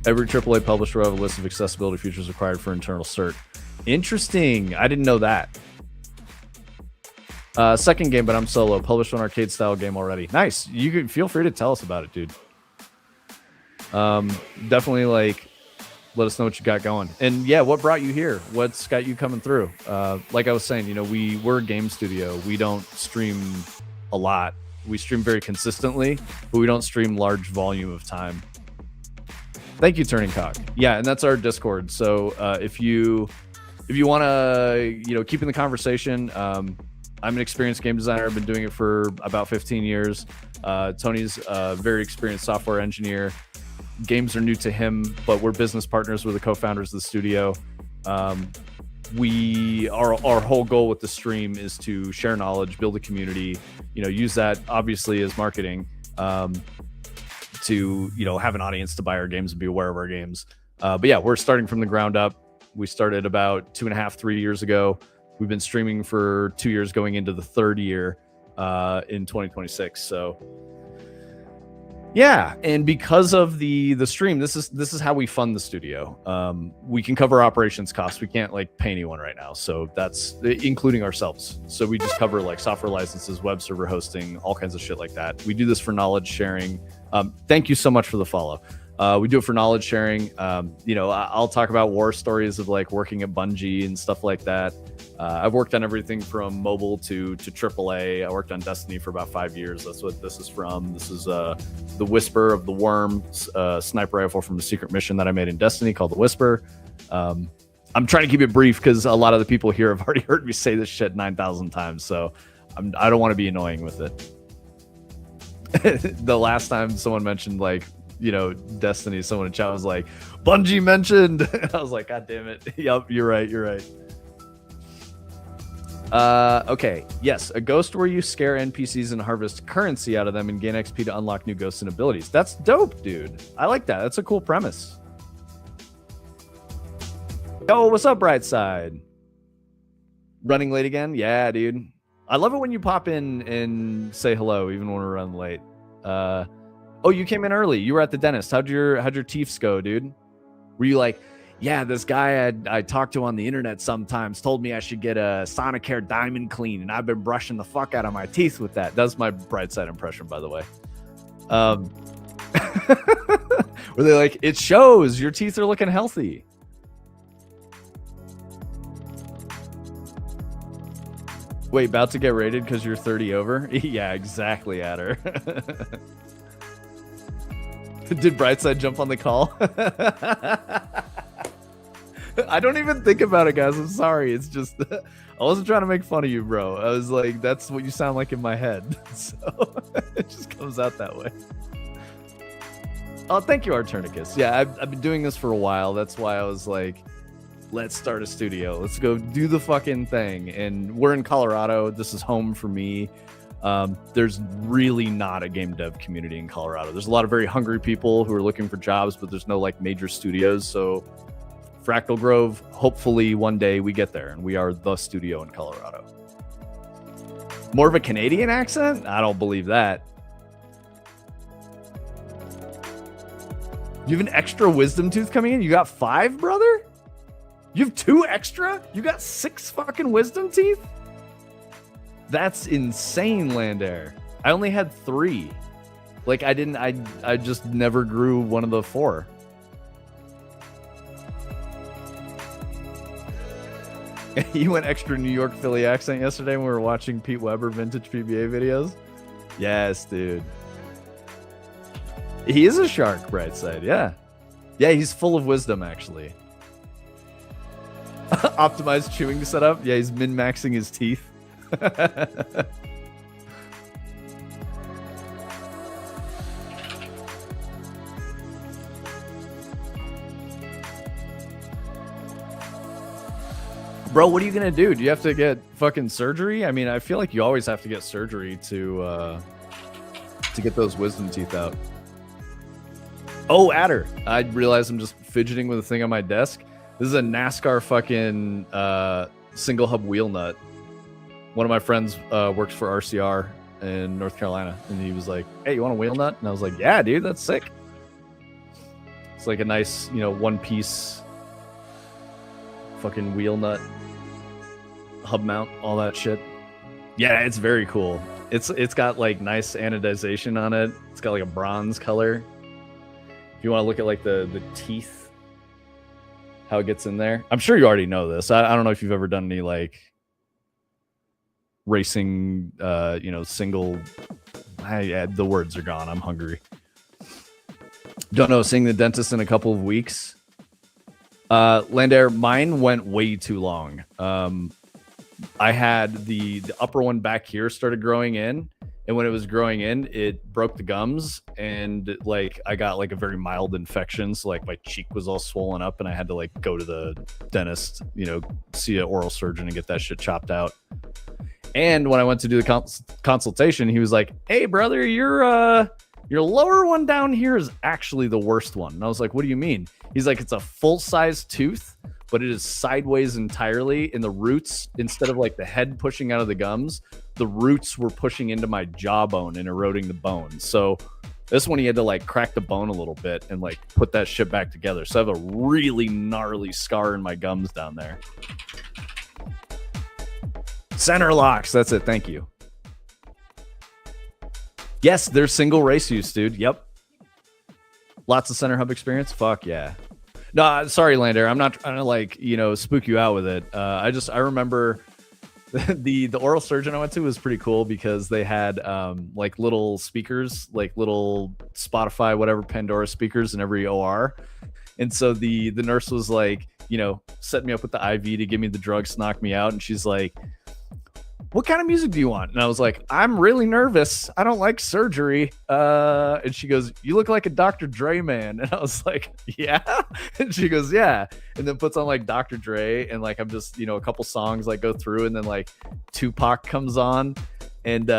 Every AAA publisher will have a list of accessibility features required for internal cert. Interesting. I didn't know that. Second game, but I'm solo. Published an arcade style game already. Nice. You can feel free to tell us about it, dude. Definitely like let us know what you got going. And yeah, what brought you here? What's got you coming through? Like I was saying, we're a game studio. We don't stream a lot. We stream very consistently, but we don't stream large volume of time. Thank you, Turning Cock. Yeah, and that's our Discord. So if you want to keep in the conversation, I'm an experienced game designer. I've been doing it for about 15 years. Tony's a very experienced software engineer. Games are new to him, but we're business partners with the co-founders of the studio. Our whole goal with the stream is to share knowledge, build a community, use that obviously as marketing, to have an audience to buy our games and be aware of our games. But yeah, we're starting from the ground up. We started about 2.5, 3 years ago. We've been streaming for 2 years, going into the third year in 2026. So yeah, and because of the stream, this is how we fund the studio. We can cover operations costs. We can't like pay anyone right now, so that's including ourselves. So we just cover like software licenses, web server hosting, all kinds of shit like that. We do this for knowledge sharing. Thank you so much for the follow. We do it for knowledge sharing. I'll talk about war stories of like working at Bungie and stuff like that. I've worked on everything from mobile to AAA. I worked on Destiny for about 5 years. That's what this is from. This is the Whisper of the Worm sniper rifle from the secret mission that I made in Destiny called the Whisper. I'm trying to keep it brief because a lot of the people here have already heard me say this shit 9,000 times. So I don't want to be annoying with it. The last time someone mentioned like, Destiny, someone in chat was like, Bungie mentioned. I was like, God damn it. Yep, you're right. Okay, yes, a ghost where you scare NPCs and harvest currency out of them and gain XP to unlock new ghosts and abilities. That's dope, dude. I like that. That's a cool premise. Yo, what's up, Brightside? Running late again? Yeah, dude. I love it when you pop in and say hello, even when we're running late. Oh, you came in early. You were at the dentist. How'd your teeth go, dude? Were you like, yeah, this guy I talked to on the internet sometimes told me I should get a Sonicare Diamond Clean, and I've been brushing the fuck out of my teeth with that. That's my Brightside impression, by the way. Were they like, it shows your teeth are looking healthy? Wait, about to get rated because you're 30 over? Yeah, exactly, Adder. Did Brightside jump on the call? I don't even think about it, guys. I'm sorry. It's just, I wasn't trying to make fun of you, bro. I was like, that's what you sound like in my head. So it just comes out that way. Oh, thank you, Arternicus. Yeah, I've been doing this for a while. That's why I was like, let's start a studio. Let's go do the fucking thing. And we're in Colorado. This is home for me. There's really not a game dev community in Colorado. There's a lot of very hungry people who are looking for jobs, but there's no like major studios. So Fractal Grove, hopefully one day we get there and we are the studio in Colorado. More of a Canadian accent? I don't believe that. You have an extra wisdom tooth coming in? You got 5, brother? You have 2 extra? You got 6 fucking wisdom teeth? That's insane, Landair. I only had 3. Like I just never grew one of the 4. You went extra New York Philly accent yesterday when we were watching Pete Weber vintage PBA videos. Yes, dude. He is a shark, Brightside. Yeah. Yeah, he's full of wisdom, actually. Optimized chewing setup. Yeah, he's min-maxing his teeth. Bro, what are you gonna do? Do you have to get fucking surgery? I mean, I feel like you always have to get surgery to get those wisdom teeth out. Oh, Adder. I realize I'm just fidgeting with a thing on my desk. This is a NASCAR fucking single hub wheel nut. One of my friends works for RCR in North Carolina, and he was like, "Hey, you want a wheel nut?" And I was like, "Yeah, dude, that's sick." It's like a nice, one piece fucking wheel nut, hub mount, all that shit. Yeah, it's very cool. It's got like nice anodization on it. It's got like a bronze color. If you want to look at like the teeth, how it gets in there. I'm sure you already know this. I don't know if you've ever done any like racing, single. The words are gone. I'm hungry. Don't know. Seeing the dentist in a couple of weeks. Landair, mine went way too long. I had the upper one back here started growing in, and when it was growing in, it broke the gums, and like I got like a very mild infection, so like my cheek was all swollen up, and I had to like go to the dentist, see an oral surgeon and get that shit chopped out. And when I went to do the consultation, he was like, "Hey, brother, your lower one down here is actually the worst one." And I was like, "What do you mean?" He's like, "It's a full-size tooth, but it is sideways entirely, and the roots, instead of like the head pushing out of the gums, the roots were pushing into my jawbone and eroding the bone. So this one, he had to like crack the bone a little bit and like put that shit back together. So I have a really gnarly scar in my gums down there." Center locks. That's it. Thank you. Yes, they're single race use, dude. Yep. Lots of center hub experience. Fuck yeah. No, sorry, Lander. I'm not trying to like, spook you out with it. I remember the oral surgeon I went to was pretty cool because they had like little speakers, like little Spotify, whatever, Pandora speakers in every OR. And so the nurse was like, set me up with the IV to give me the drugs to knock me out. And she's like, "What kind of music do you want?" And I was like, "I'm really nervous. I don't like surgery." And she goes, "You look like a Dr. Dre man." And I was like, "Yeah." And she goes, "Yeah." And then puts on like Dr. Dre, and like I'm just, a couple songs like go through, and then like Tupac comes on, and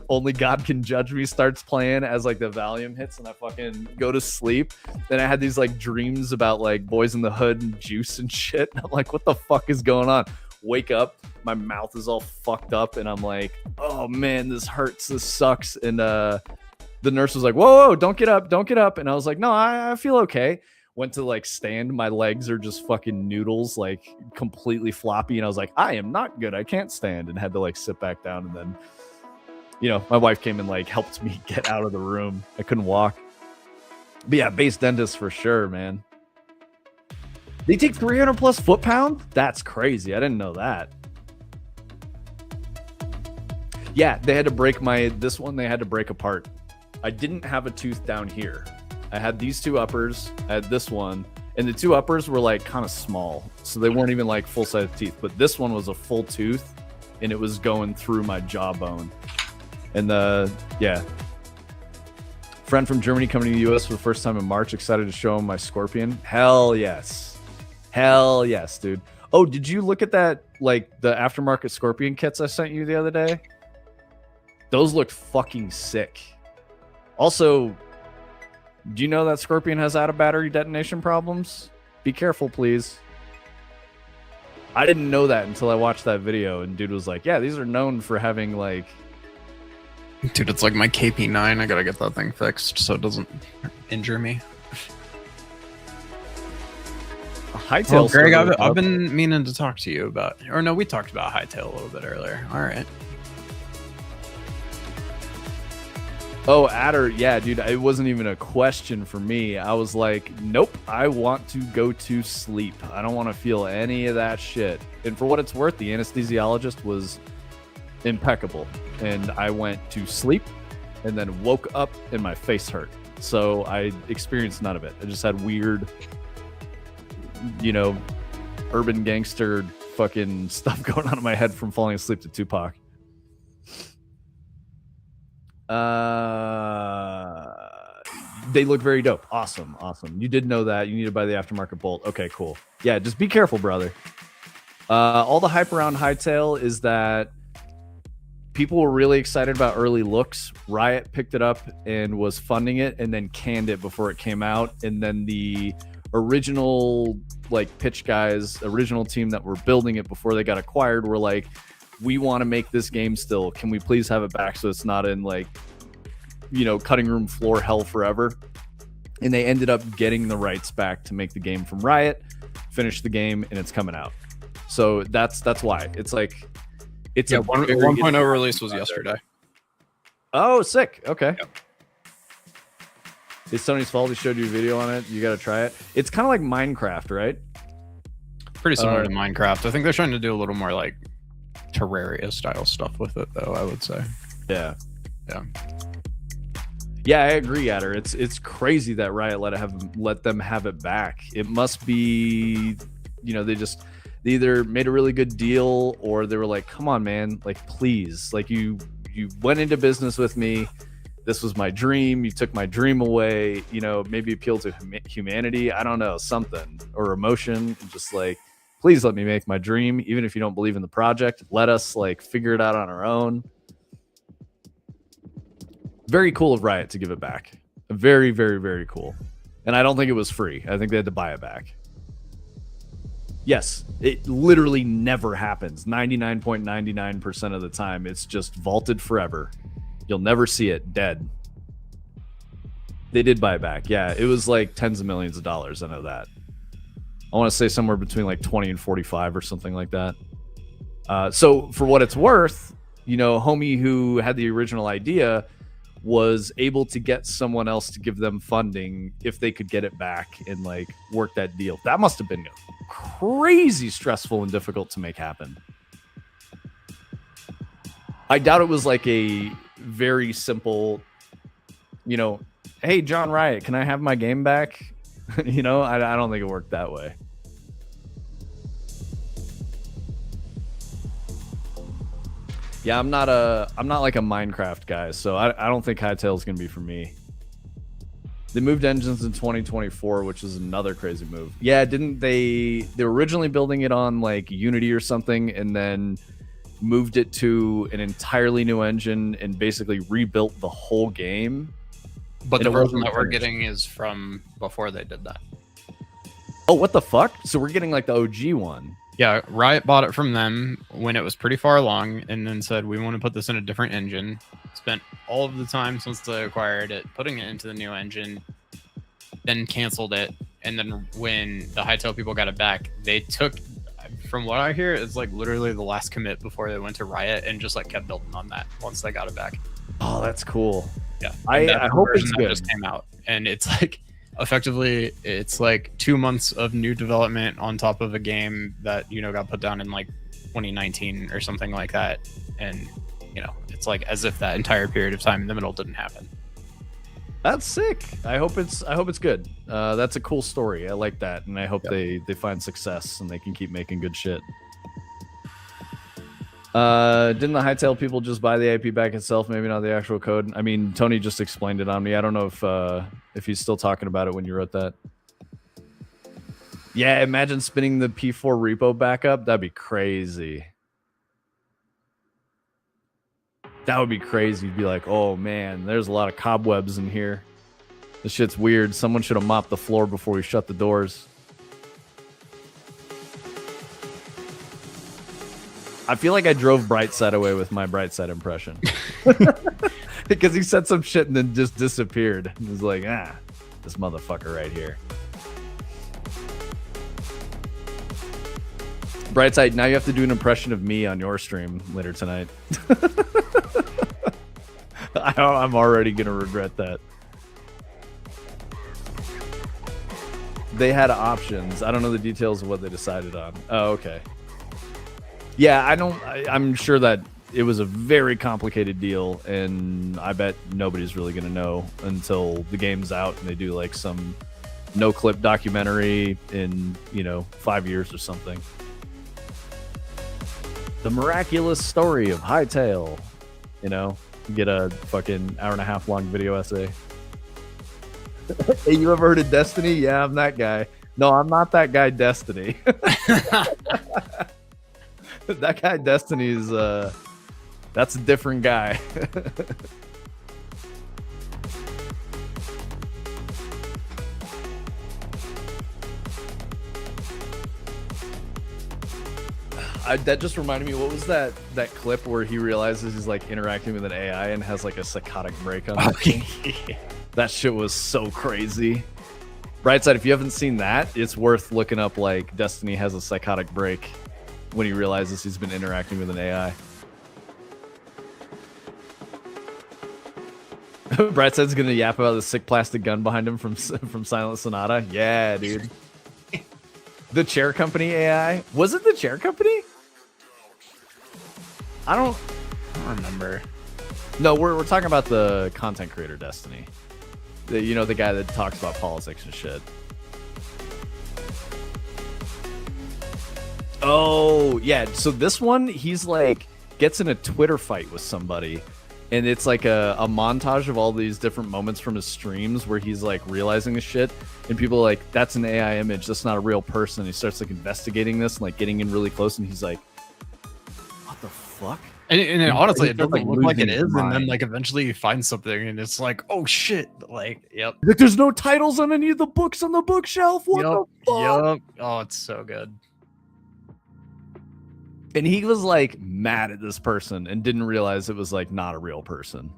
Only God Can Judge Me starts playing as like the Valium hits, and I fucking go to sleep. Then I had these like dreams about like Boys in the Hood and Juice and shit. And I'm like, what the fuck is going on? Wake up, my mouth is all fucked up, and I'm like, "Oh man, this hurts, this sucks." And the nurse was like, whoa, don't get up. And I was like, "No, I feel okay." Went to like stand, my legs are just fucking noodles, like completely floppy, and I was like, "I am not good, I can't stand," and had to like sit back down. And then my wife came and like helped me get out of the room. I couldn't walk. But yeah, base dentist for sure, man. They take 300 plus foot-pound? That's crazy. I didn't know that. Yeah, they had to break this one they had to break apart. I didn't have a tooth down here. I had these two uppers, I had this one, and the two uppers were like kind of small. So they weren't even like full-size teeth, but this one was a full tooth, and it was going through my jawbone. And friend from Germany coming to the US for the first time in March, excited to show him my Scorpion. Hell yes. Hell yes, dude. Oh, did you look at that, like the aftermarket Scorpion kits I sent you the other day? Those looked fucking sick. Also, do you know that Scorpion has out of battery detonation problems? Be careful, please. I didn't know that until I watched that video, and dude was like, "Yeah, these are known for having like..." Dude, it's like my KP9. I gotta get that thing fixed so it doesn't injure me. Hightail. Well, Greg, I've been meaning to talk to you about, or no, we talked about Hightail a little bit earlier. All right. Oh, Adder, yeah, dude, it wasn't even a question for me. I was like, nope, I want to go to sleep. I don't want to feel any of that shit. And for what it's worth, the anesthesiologist was impeccable. And I went to sleep and then woke up and my face hurt. So I experienced none of it. I just had weird, urban gangster fucking stuff going on in my head from falling asleep to Tupac. They look very dope. Awesome. You did know that. You need to buy the aftermarket bolt. Okay, cool. Yeah, just be careful, brother. All the hype around Hightail is that people were really excited about early looks. Riot picked it up and was funding it and then canned it before it came out. And then the original pitch guys, original team that were building it before they got acquired were like, we want to make this game still. Can we please have it back so it's not in cutting room floor hell forever? And they ended up getting the rights back to make the game from Riot, finish the game, and it's coming out. So that's why. It's like it's a 1.0 release was yesterday. Oh, sick. Okay. Yep. It's Sony's fault. He showed you a video on it. You got to try it. It's kind of like Minecraft, right? Pretty similar to Minecraft. I think they're trying to do a little more Terraria style stuff with it, though, I would say. Yeah, I agree, Adder. It's crazy that Riot let them have it back. It must be, they either made a really good deal or they were like, come on, man, please, you went into business with me. This was my dream. You took my dream away. Maybe appeal to humanity. I don't know, something or emotion. Just please let me make my dream, even if you don't believe in the project. Let us figure it out on our own. Very cool of Riot to give it back. Very, very, very cool. And I don't think it was free. I think they had to buy it back. Yes, it literally never happens. 99.99% of the time, it's just vaulted forever. You'll never see it dead. They did buy it back. Yeah, it was tens of millions of dollars. I know that. I want to say somewhere between 20 and 45 or something like that. So for what it's worth, homie who had the original idea was able to get someone else to give them funding if they could get it back and work that deal. That must have been crazy stressful and difficult to make happen. I doubt it was a very simple, hey, John Riot, can I have my game back? I don't think it worked that way. Yeah, I'm not like a Minecraft guy, so I don't think Hightail is gonna be for me. They moved engines in 2024, which is another crazy move. Yeah, didn't they were originally building it on Unity or something, and then moved it to an entirely new engine and basically rebuilt the whole game. But the version that we're getting is from before they did that. Oh, what the fuck? So we're getting the OG one. Yeah, Riot bought it from them when it was pretty far along and then said, we want to put this in a different engine. Spent all of the time since they acquired it, putting it into the new engine, then canceled it. And then when the Hightail people got it back, they took, from what I hear, it's literally the last commit before they went to Riot and just kept building on that once they got it back. Oh, that's cool. Yeah. I hope it's good. Just came out and it's effectively it's 2 months of new development on top of a game that got put down in 2019 or something like that, and it's as if that entire period of time in the middle didn't happen. That's sick. I hope it's good. That's a cool story. I like that, and I hope they find success and they can keep making good shit. Didn't the Hightail people just buy the IP back itself? Maybe not the actual code. I mean, Tony just explained it on me. I don't know if he's still talking about it when you wrote that. Yeah, imagine spinning the P4 repo back up. That'd be crazy. That would be crazy. You'd be like, oh man, there's a lot of cobwebs in here. This shit's weird. Someone should have mopped the floor before we shut the doors. I feel like I drove Brightside away with my Brightside impression. Because he said some shit and then just disappeared. He was like, this motherfucker right here. Brightside, now you have to do an impression of me on your stream later tonight. I'm already gonna regret that. They had options. I don't know the details of what they decided on. Oh, okay. Yeah, I'm sure that it was a very complicated deal, and I bet nobody's really gonna know until the game's out and they do like some no-clip documentary in 5 years or something. The miraculous story of Hightail. Get a fucking hour-and-a-half long video essay. Hey, you ever heard of Destiny? Yeah, I'm that guy. No, I'm not that guy, Destiny. That guy, Destiny's, that's a different guy. That just reminded me, what was that clip where he realizes he's like interacting with an AI and has like a psychotic break on it? That shit was so crazy. Brightside, if you haven't seen that, it's worth looking up. Like, Destiny has a psychotic break when he realizes he's been interacting with an AI. Brightside's gonna yap about the sick plastic gun behind him from Silent Sonata. Yeah, dude. The Chair Company AI? Was it the Chair Company? I don't remember. No, we're talking about the content creator Destiny. The guy that talks about politics and shit. Oh, yeah. So this one, he's like gets in a Twitter fight with somebody, and it's like a montage of all these different moments from his streams where he's like realizing the shit, and people are like, that's an AI image, that's not a real person. And he starts like investigating this and like getting in really close, and he's like, what the fuck? And honestly, it doesn't like look like it losing his is, and then mind. like eventually you find something, and it's like, oh shit! Like, yep, Like, there's no titles on any of the books on the bookshelf. What the fuck? yep. Oh, it's so good. And he was like mad at this person and didn't realize it was like not a real person.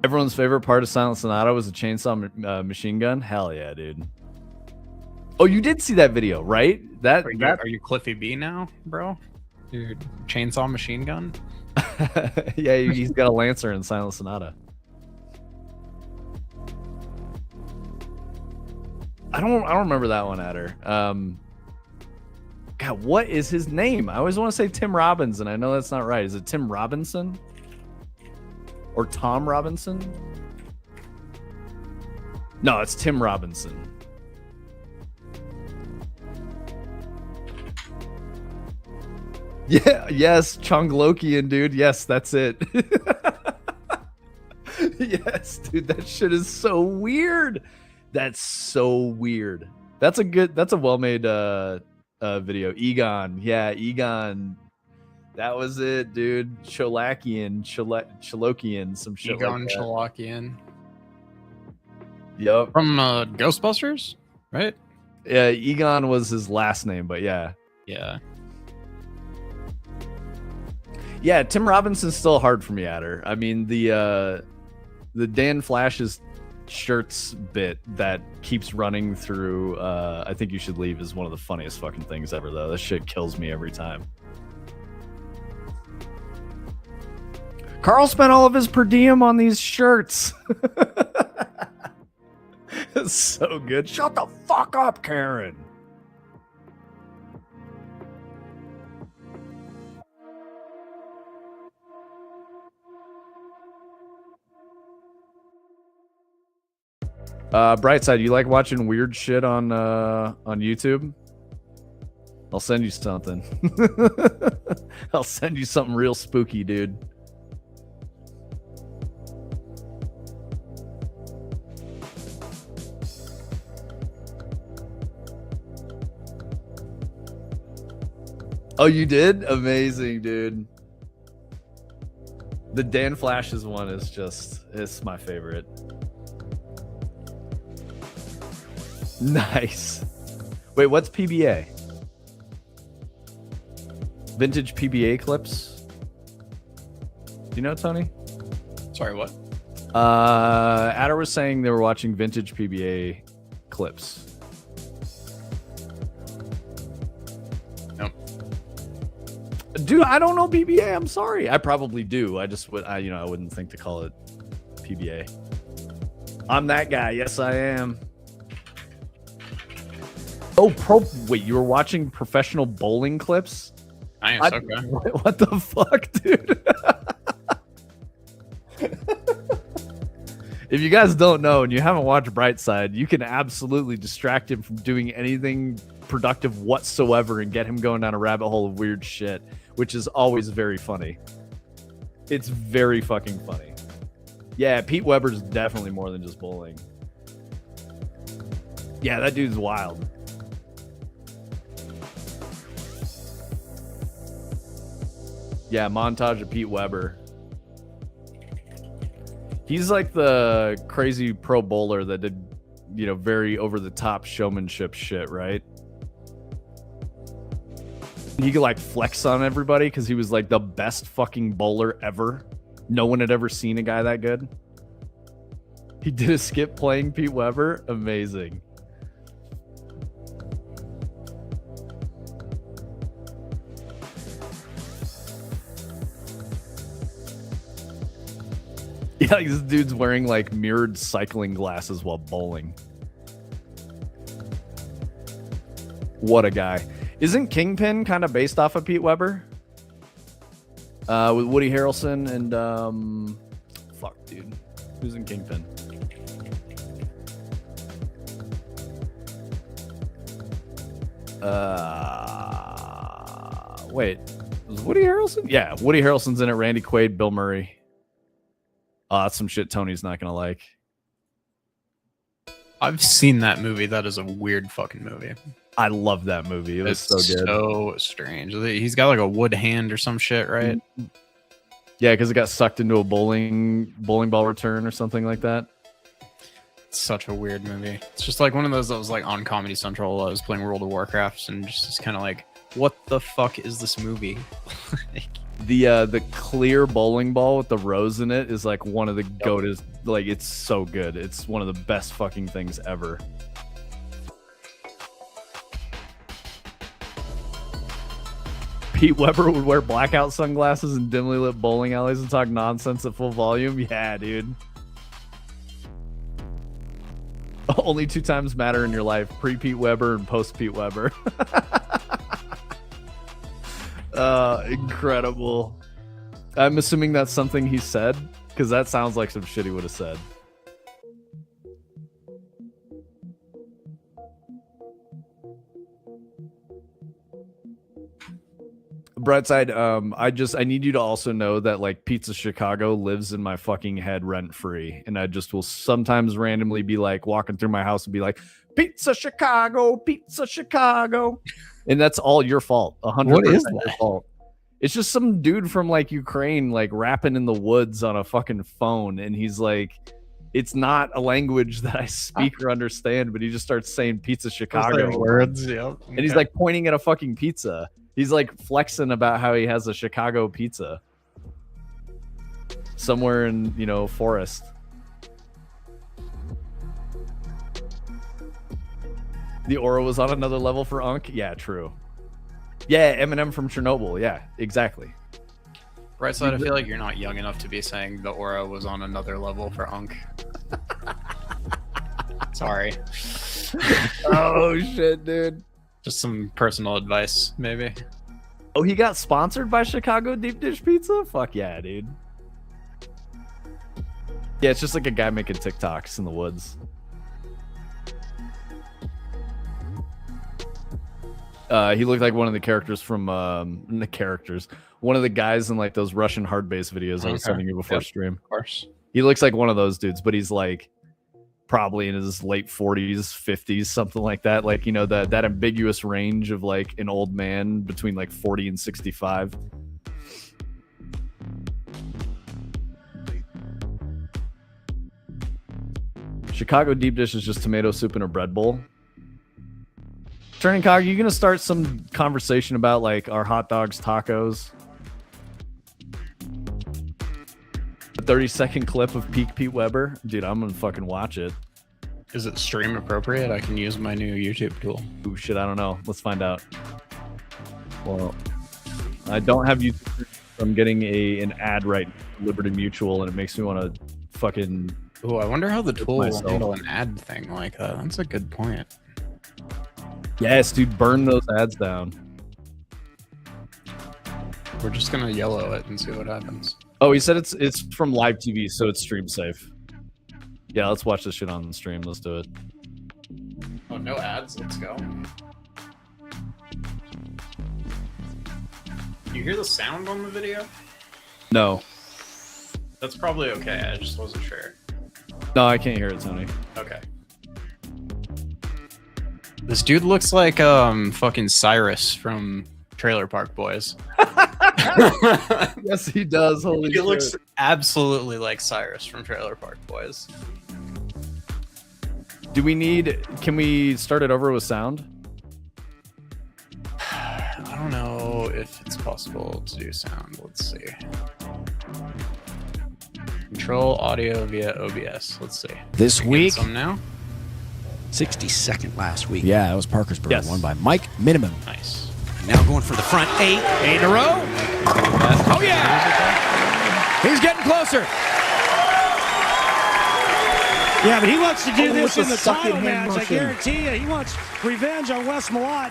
Everyone's favorite part of Silent Sonata was a chainsaw machine gun. Hell yeah, dude. Oh, you did see that video, right? Are you Cliffy B now, bro? Dude, chainsaw machine gun? Yeah, he's got a Lancer in Silent Sonata. I don't remember that one, Adder. God, what is his name? I always want to say Tim Robbins, and I know that's not right. Is it Tim Robinson? Or Tom Robinson? No, it's Tim Robinson. Yeah, yes, Chonglokian, dude. Yes, that's it. Yes, dude, that shit is so weird. That's so weird. That's a well-made video. Egon. Yeah, Egon. That was it, dude. Cholakian, some shit Egon like that. Cholakian. Yep. From Ghostbusters, right? Yeah, Egon was his last name, but yeah. Yeah. Yeah, Tim Robinson's still hard for me, Adder. I mean, the Dan Flash's shirts bit that keeps running through I Think You Should Leave is one of the funniest fucking things ever, though. That shit kills me every time. Carl spent all of his per diem on these shirts. It's so good. Shut the fuck up, Karen. Brightside, you like watching weird shit on YouTube? I'll send you something. I'll send you something real spooky, dude. Oh, you did? Amazing, dude. The Dan Flash's one is it's my favorite. Nice. Wait, what's PBA? Vintage PBA clips? Do you know, Tony? Sorry, what? Adder was saying they were watching vintage PBA clips. Nope. Dude, I don't know PBA. I'm sorry. I probably do. I just would, I wouldn't think to call it PBA. I'm that guy. Yes, I am. Oh, wait, you were watching professional bowling clips? Nice, okay. What the fuck, dude? If you guys don't know and you haven't watched Brightside, you can absolutely distract him from doing anything productive whatsoever and get him going down a rabbit hole of weird shit, which is always very funny. It's very fucking funny. Yeah, Pete Weber's definitely more than just bowling. Yeah, that dude's wild. Yeah, montage of Pete Weber. He's like the crazy pro bowler that did, very over-the-top showmanship shit, right? He could like flex on everybody because he was like the best fucking bowler ever. No one had ever seen a guy that good. He did a skit playing Pete Weber. Amazing. Yeah, like this dude's wearing like mirrored cycling glasses while bowling. What a guy. Isn't Kingpin kind of based off of Pete Weber? With Woody Harrelson and fuck, dude. Who's in Kingpin? Wait. Was Woody Harrelson? Yeah, Woody Harrelson's in it. Randy Quaid, Bill Murray. That's some shit Tony's not gonna like. I've seen that movie. That is a weird fucking movie. I love that movie. It was so good. So strange. He's got like a wood hand or some shit, right? Yeah, because it got sucked into a bowling ball return or something like that. It's such a weird movie. It's just like one of those that was like on Comedy Central. I was playing World of Warcraft and just kind of like, what the fuck is this movie? The clear bowling ball with the rose in it is like one of the goatest. Like, it's so good. It's one of the best fucking things ever. Pete Weber would wear blackout sunglasses in dimly lit bowling alleys and talk nonsense at full volume. Yeah, dude. Only 2 times matter in your life: pre-Pete Weber and post-Pete Weber. Incredible. I'm assuming that's something he said, because that sounds like some shit he would have said. Brightside, I need you to also know that like Pizza Chicago lives in my fucking head rent free, and I just will sometimes randomly be like walking through my house and be like, Pizza Chicago, and that's all your fault. 100%. What is your that? fault. It's just some dude from like Ukraine like rapping in the woods on a fucking phone, and he's like, it's not a language that I speak or understand, but he just starts saying Pizza Chicago words, yep. And he's like pointing at a fucking pizza. He's like flexing about how he has a Chicago pizza somewhere in, Forest. The aura was on another level for Unk. Yeah, true. Yeah, Eminem from Chernobyl. Yeah, exactly. Right side, I feel like you're not young enough to be saying the aura was on another level for Unk. Sorry. Oh, shit, dude. Just some personal advice, maybe. Oh, he got sponsored by Chicago Deep Dish Pizza? Fuck yeah, dude. Yeah, it's just like a guy making TikToks in the woods. He looked like one of the characters from one of the guys in like those Russian hard base videos I was sending you before stream. Of course. He looks like one of those dudes, but he's like probably in his late 40s, 50s, something like that. Like, that ambiguous range of like an old man between like 40 and 65. Chicago deep dish is just tomato soup in a bread bowl. Turning Cog, you gonna start some conversation about like our hot dogs, tacos? A 30-second clip of peak Pete Weber? Dude, I'm gonna fucking watch it. Is it stream appropriate? I can use my new YouTube tool. Ooh, shit, I don't know. Let's find out. Well, I don't have YouTube. I'm getting an ad right now, Liberty Mutual, and it makes me want to fucking. Oh, I wonder how the tool will myself. handle an ad thing like that. That's a good point. Yes, dude, burn those ads down. We're just gonna yellow it and see what happens. Oh, he said it's from live TV, so it's stream safe. Yeah, let's watch this shit on the stream. Let's do it. Oh, no ads. Let's go. You hear the sound on the video? No, That's probably okay. I just wasn't sure. no, I can't hear it, Tony. Okay. This dude looks like fucking Cyrus from Trailer Park Boys. Yes, he does. Holy He shit. looks absolutely like Cyrus from Trailer Park Boys. Can we start it over with sound? I don't know if it's possible to do sound. Let's see. Control audio via OBS. Let's see. This Can we week, get some now. 62nd last week. Yeah, it was Parkersburg. Yes. Won by Mike Minimum. Nice. Now going for the front eight. 8 in a row. Oh, yeah. He's getting closer. Yeah, but he wants to do this with in the the sucking title hand match. I motion. guarantee you. He wants revenge on Wes Malott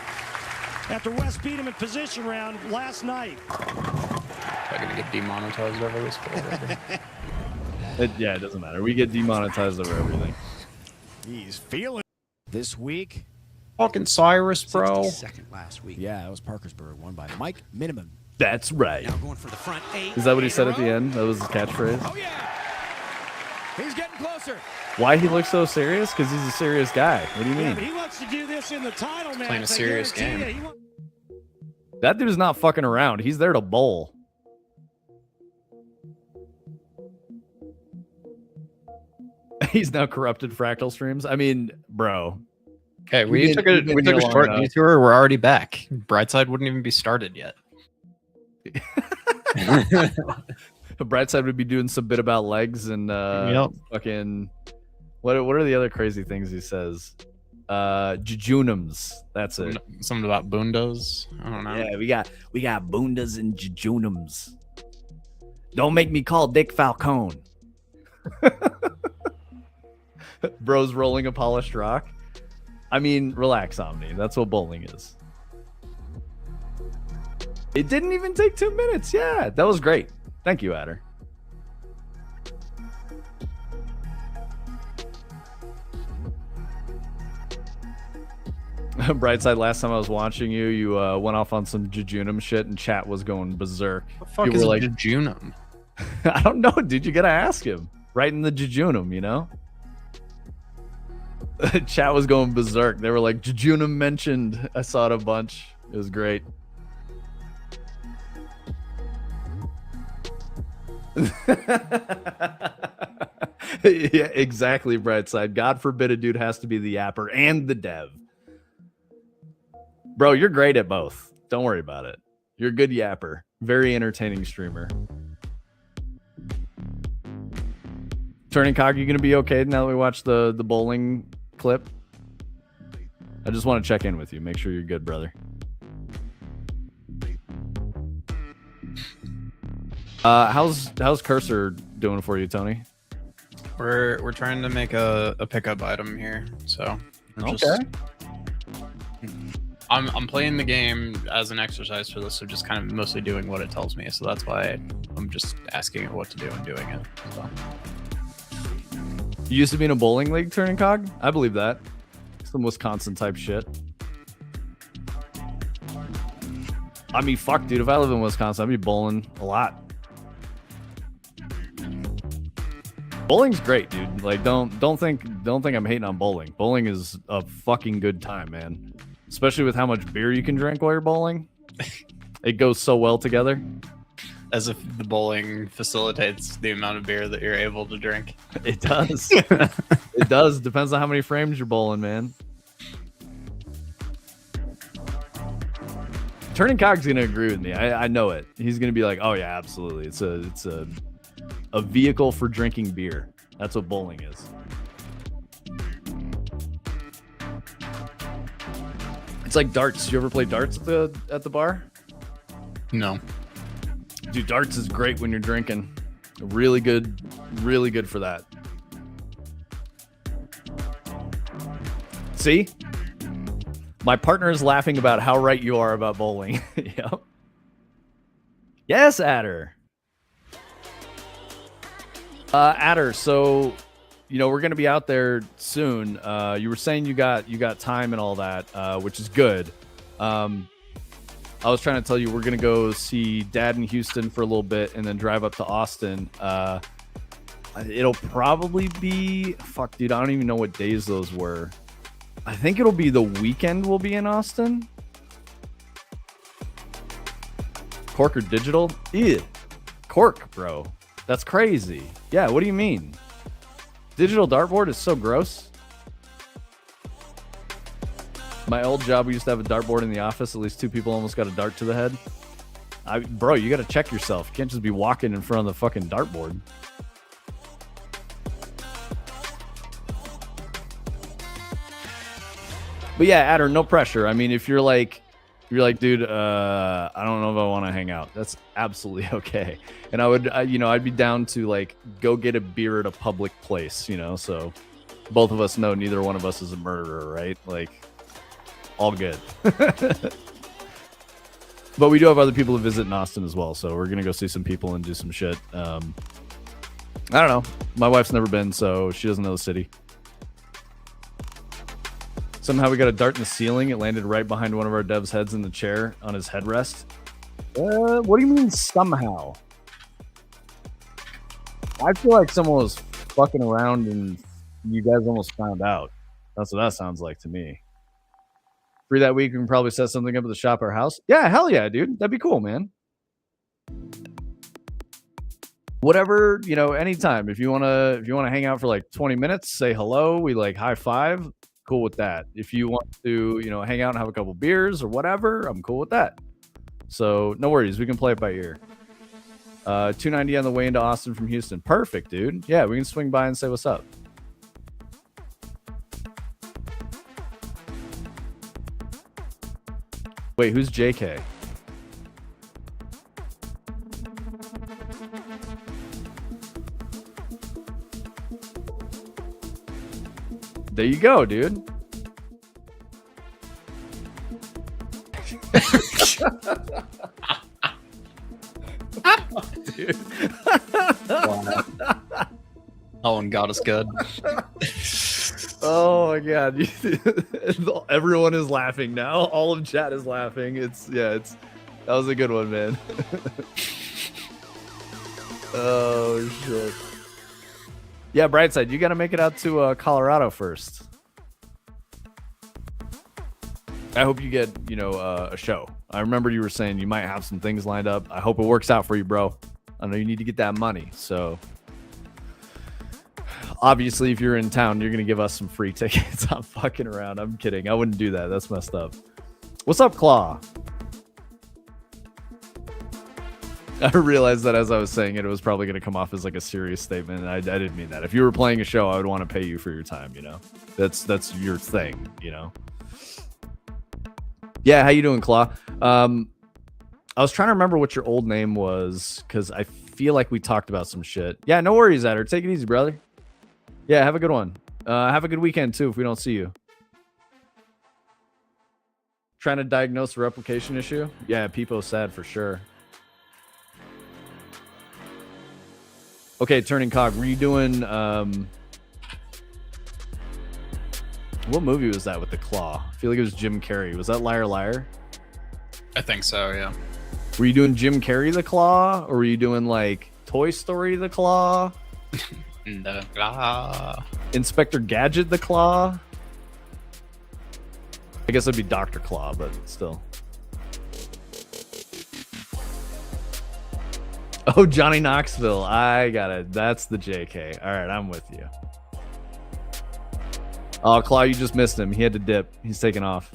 after Wes beat him in position round last night. I'm gonna get demonetized over this. Yeah, it doesn't matter. We get demonetized over everything. He's feeling this week. Fucking Cyrus, bro. 62nd last week. Yeah, it was Parkersburg. Won by Mike Minimum. That's right. Now going for the front eight. Is that what he 8 said in at a the row. end? That was his catchphrase. Oh, yeah. He's getting closer. Why he looks so serious? Because he's a serious guy. What do you Yeah, mean? but he wants to do this in the title match. Playing a I serious guarantee game. you. He wa- That dude's not fucking around. He's there to bowl. He's now corrupted Fractal streams. I mean, bro. Okay, we You've took been- a you've been we took here a long short enough. detour. We're already back. Brightside wouldn't even be started yet. Brightside would be doing some bit about legs and Yep. fucking what are the other crazy things he says? Jejunums. That's it. Something about bundos. I don't know. Yeah, we got bundas and jejunums. Don't make me call Dick Falcone. Bro's rolling a polished rock. I mean, relax, Omni. That's what bowling is. It didn't even take 2 minutes. Yeah, that was great. Thank you, Adder. Brightside, last time I was watching you, you went off on some jejunum shit and chat was going berserk. What the fuck People is were like like- jejunum? I don't know, dude. You gotta ask him. Right in the jejunum, you know? Chat was going berserk. They were like, jejunum mentioned. I saw it a bunch. It was great. Yeah, exactly, Brightside. God forbid a dude has to be the yapper and the dev. Bro, you're great at both. Don't worry about it. You're a good yapper. Very entertaining streamer. Turning Cog, you gonna be okay now that we watch the bowling clip? I just want to check in with you. Make sure you're good, brother. How's Cursor doing for you, Tony? We're trying to make a pickup item here, so we're just- I'm playing the game as an exercise for this, so just kind of mostly doing what it tells me. So that's why I'm just asking it what to do and doing it. So. You used to be in a bowling league, Turning Cog? I believe that. Some Wisconsin type shit. I mean, fuck, dude. If I live in Wisconsin, I'd be bowling a lot. Bowling's great, dude. Like, don't think I'm hating on bowling. Bowling is a fucking good time, man. Especially with how much beer you can drink while you're bowling. It goes so well together. As if the bowling facilitates the amount of beer that you're able to drink. It does. It does. Depends on how many frames you're bowling, man. Turning Cog's gonna agree with me. I know it. He's gonna be like, "Oh yeah, absolutely. It's a vehicle for drinking beer. That's what bowling is." It's like darts. You ever play darts at the bar? No. Dude, darts is great when you're drinking. Really good for that. See? My partner is laughing about how right you are about bowling. Yep. Yes, Adder. Adder, so we're gonna be out there soon. You were saying you got time and all that, which is good. I was trying to tell you we're gonna go see Dad in Houston for a little bit and then drive up to Austin. It'll probably be dude, I don't even know what days those were. I think it'll be the weekend we'll be in Austin. Cork or digital? Ew. Cork, bro. That's crazy. Yeah, what do you mean? Digital dartboard is so gross. My old job, we used to have a dartboard in the office. At least 2 people almost got a dart to the head. Bro, you got to check yourself. You can't just be walking in front of the fucking dartboard. But yeah, Adder, no pressure. I mean, if you're like, dude, I don't know if I want to hang out. That's absolutely okay. And I would, I'd be down to like go get a beer at a public place, so both of us know neither one of us is a murderer, right? Like, all good. But we do have other people to visit in Austin as well, so we're gonna go see some people and do some shit. I don't know. My wife's never been, so she doesn't know the city. Somehow we got a dart in the ceiling. It landed right behind one of our devs' heads in the chair on his headrest. What do you mean somehow? I feel like someone was fucking around and you guys almost found out. That's what that sounds like to me. Free that week, we can probably set something up at the shop or house. Yeah, hell yeah, dude. That'd be cool, man. Whatever, anytime. If you wanna hang out for like 20 minutes, say hello, we like high five. Cool with that. If you want to, hang out and have a couple beers or whatever, I'm cool with that. So no worries, we can play it by ear. 290 on the way into Austin from Houston. Perfect, dude. Yeah, we can swing by and say what's up. Wait, who's JK? There you go, dude. Dude. Wow. That one got us good. Oh my god. Everyone is laughing now. All of chat is laughing. That was a good one, man. Oh shit. Yeah, Brightside, you got to make it out to Colorado first. I hope you get, a show. I remember you were saying you might have some things lined up. I hope it works out for you, bro. I know you need to get that money. So, obviously, if you're in town, you're going to give us some free tickets. I'm fucking around. I'm kidding. I wouldn't do that. That's messed up. What's up, Claw? I realized that as I was saying it, it was probably going to come off as like a serious statement. And I didn't mean that. If you were playing a show, I would want to pay you for your time, That's your thing, Yeah, how you doing, Claw? I was trying to remember what your old name was, because I feel like we talked about some shit. Yeah, no worries, Adder. Take it easy, brother. Yeah, have a good one. Have a good weekend, too, if we don't see you. Trying to diagnose a replication issue? Yeah, Peepo's sad for sure. Okay, Turning Cog, were you doing what movie was that with the claw? I feel like it was Jim Carrey. Was that Liar Liar? I think so, yeah. Were you doing Jim Carrey the claw, or were you doing like Toy Story the claw? The claw. Inspector Gadget the claw? I guess it'd be Dr. Claw, but still. Oh, Johnny Knoxville. I got it. That's the JK. All right, I'm with you. Oh, Claw, you just missed him. He had to dip. He's taking off.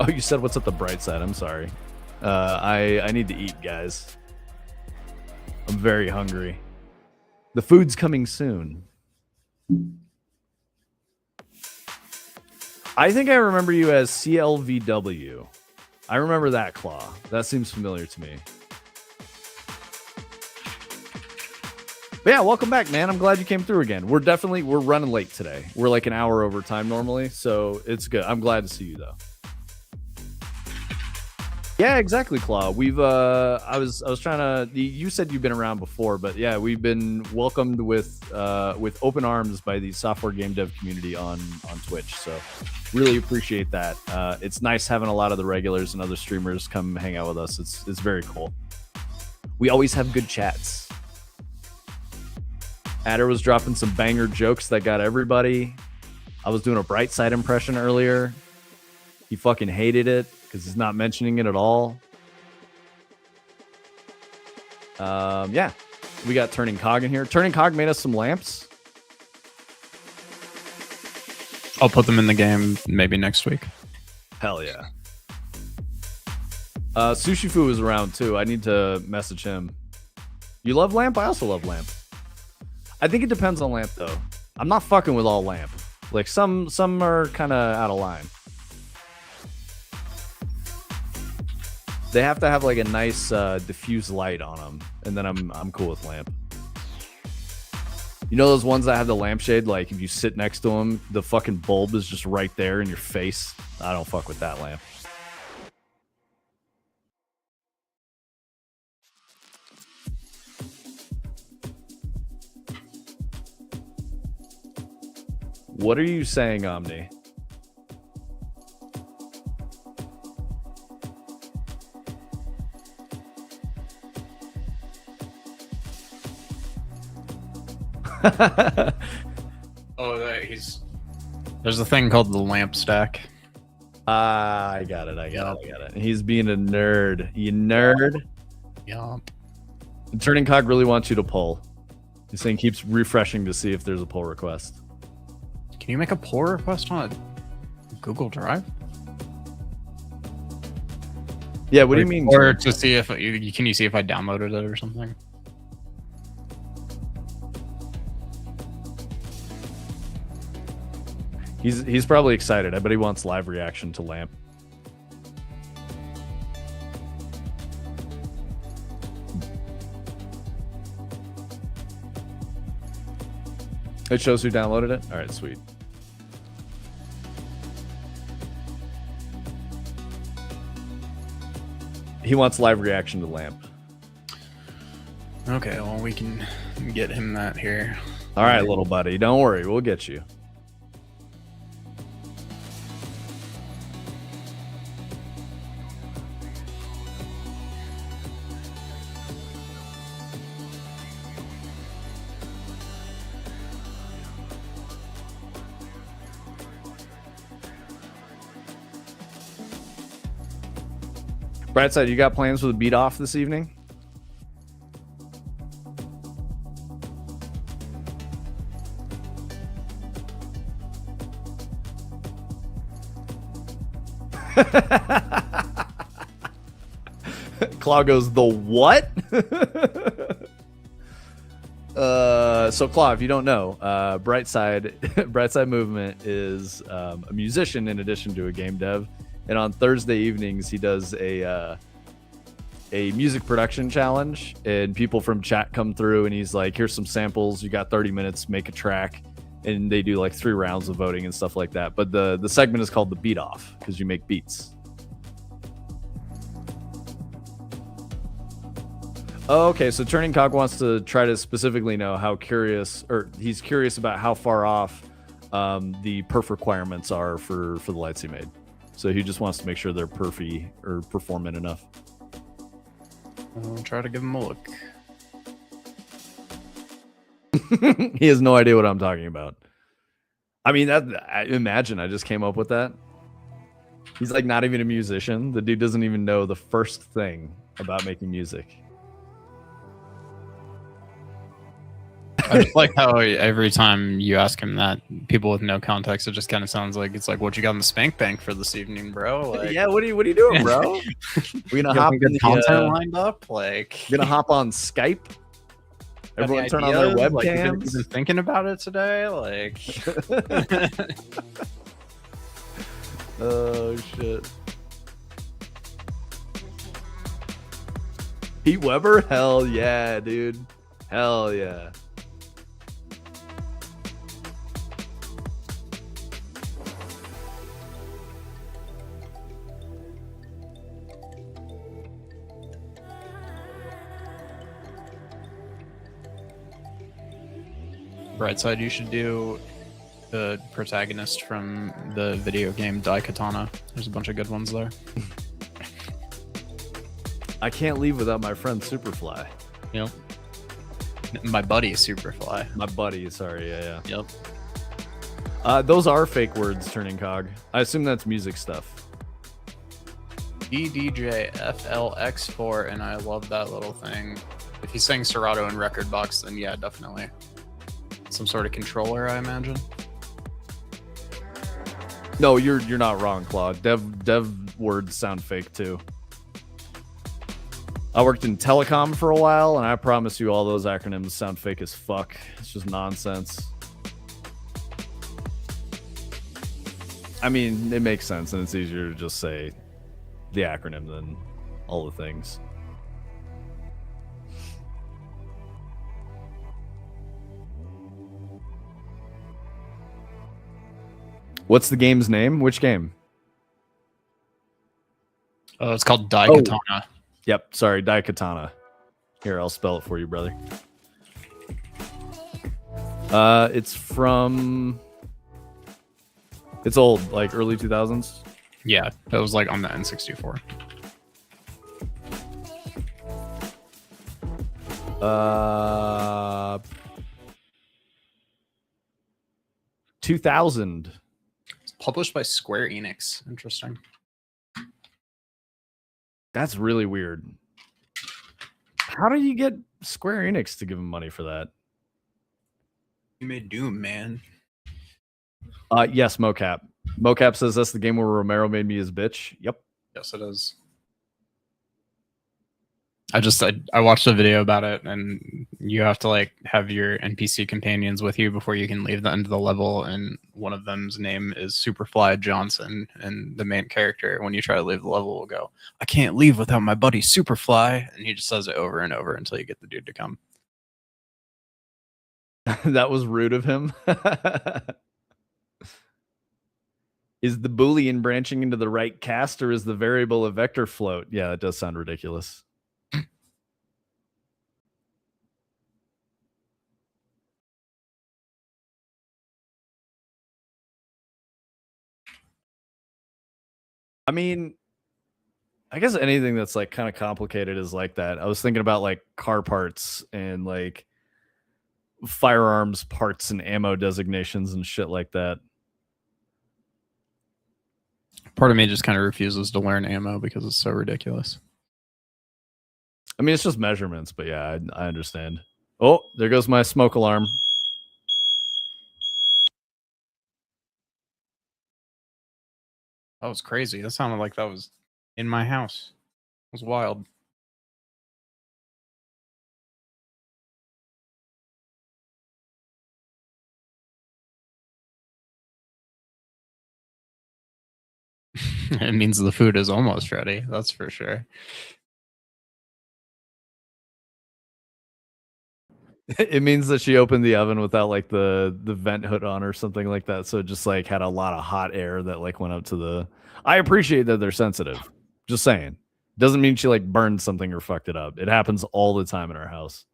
Oh, you said what's at the bright side. I'm sorry. I need to eat, guys. I'm very hungry. The food's coming soon. I think I remember you as CLVW. I remember that, Claw. That seems familiar to me. But yeah, welcome back, man. I'm glad you came through again. We're running late today. We're like an hour over time normally, so it's good. I'm glad to see you though. Yeah, exactly, Claw. We've I was trying to. You said you've been around before, but yeah, we've been welcomed with open arms by the software game dev community on Twitch. So really appreciate that. It's nice having a lot of the regulars and other streamers come hang out with us. It's very cool. We always have good chats. Adder was dropping some banger jokes that got everybody. I was doing a bright side impression earlier. He fucking hated it because he's not mentioning it at all. Yeah, we got Turning Cog in here. Turning Cog made us some lamps. I'll put them in the game maybe next week. Hell yeah. Sushi Fu is around too. I need to message him. You love lamp? I also love lamp. I think it depends on lamp though. I'm not fucking with all lamp. Like some are kind of out of line. They have to have like a nice diffuse light on them, and then I'm cool with lamp. You know those ones that have the lampshade? Like if you sit next to them, the fucking bulb is just right there in your face. I don't fuck with that lamp. What are you saying, Omni? There's a thing called the lamp stack. I got it. He's being a nerd. You nerd. Yup. Turning Cog really wants you to pull. He's saying keeps refreshing to see if there's a pull request. Can you make a pull request on a Google Drive? Yeah, what do you mean? Or to see if can you see if I downloaded it or something? He's probably excited. I bet he wants live reaction to lamp. It shows who downloaded it. All right, sweet. He wants live reaction to lamp. Okay, well we can get him that here. All right, little buddy. Don't worry, we'll get you. Brightside, you got plans for the beat off this evening? Claw goes, the what? So Claw, if you don't know, Brightside Movement is a musician in addition to a game dev. And on Thursday evenings, he does a music production challenge, and people from chat come through, and he's like, "Here's some samples. You got 30 minutes. Make a track." And they do like 3 rounds of voting and stuff like that. But the segment is called the Beat Off because you make beats. Oh, okay, so Turning Cog wants to try to specifically know he's curious about how far off the perf requirements are for the lights he made. So he just wants to make sure they're perfy or performant enough. I'll try to give him a look. He has no idea what I'm talking about. I mean, imagine I just came up with that. He's like not even a musician. The dude doesn't even know the first thing about making music. I just like how every time you ask him that, people with no context, it just kind of sounds like it's like, what you got in the spank bank for this evening, bro? Like, yeah, what are you doing, bro? We're gonna hop good content lined up. Like, gonna hop on Skype. Everyone turn on their webcams. Like, you've been thinking about it today, like. Oh shit. Pete Weber? Hell yeah, dude. Hell yeah. Brightside, you should do the protagonist from the video game Daikatana. There's a bunch of good ones there. I can't leave without my friend Superfly. Yep. My buddy Superfly. My buddy, sorry, yeah. Yep. Those are fake words, Turning Cog. I assume that's music stuff. DDJFLX4, and I love that little thing. If he's saying Serato and Record Box, then yeah, definitely. Some sort of controller, I imagine. No, you're not wrong, Claude. Dev words sound fake too. I worked in telecom for a while, and I promise you all those acronyms sound fake as fuck. It's just nonsense. I mean, it makes sense, and it's easier to just say the acronym than all the things. What's the game's name? Which game? Oh, it's called Daikatana. Oh. Yep, sorry, Daikatana. Here, I'll spell it for you, brother. It's from... It's old, like early 2000s. Yeah, that was like on the N64. 2000. It's published by Square Enix. Interesting. That's really weird. How did you get Square Enix to give him money for that? You made Doom, man. Yes, Mocap. Mocap says that's the game where Romero made me his bitch. Yep. Yes, it is. I watched a video about it, and you have to like have your NPC companions with you before you can leave the end of the level, and one of them's name is Superfly Johnson, and the main character, when you try to leave the level, will go, "I can't leave without my buddy Superfly," and he just says it over and over until you get the dude to come. That was rude of him. Is the Boolean branching into the right cast, or is the variable a vector float? Yeah, that does sound ridiculous. I mean, I guess anything that's like kind of complicated is like that. I was thinking about like car parts and like firearms parts and ammo designations and shit like that. Part of me just kind of refuses to learn ammo because it's so ridiculous. I mean, it's just measurements, but yeah, I understand. Oh, there goes my smoke alarm. That was crazy. That sounded like that was in my house. It was wild. It means the food is almost ready. That's for sure. It means that she opened the oven without like the vent hood on or something like that, so it just like had a lot of hot air that like went up to the... I appreciate that they're sensitive. Just saying. Doesn't mean she like burned something or fucked it up. It happens all the time in our house.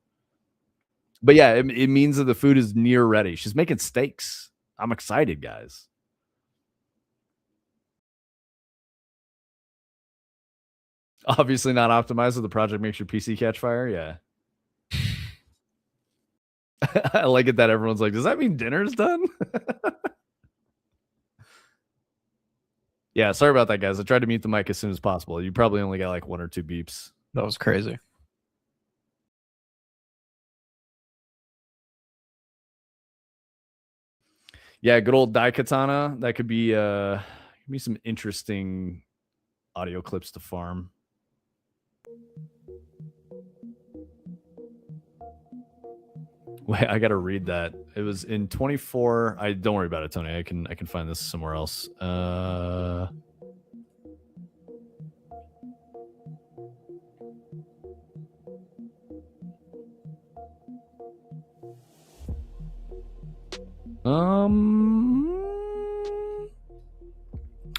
But yeah, it means that the food is near ready. She's making steaks. I'm excited, guys. Obviously not optimized so the project makes your PC catch fire. Yeah. I like it that everyone's like, does that mean dinner's done? Yeah, sorry about that, guys. I tried to mute the mic as soon as possible. You probably only got like 1 or 2 beeps. That was crazy. Yeah, good old Daikatana. That could be some interesting audio clips to farm. Wait, I gotta read that. It was in 24. I don't worry about it, Tony. I can find this somewhere else.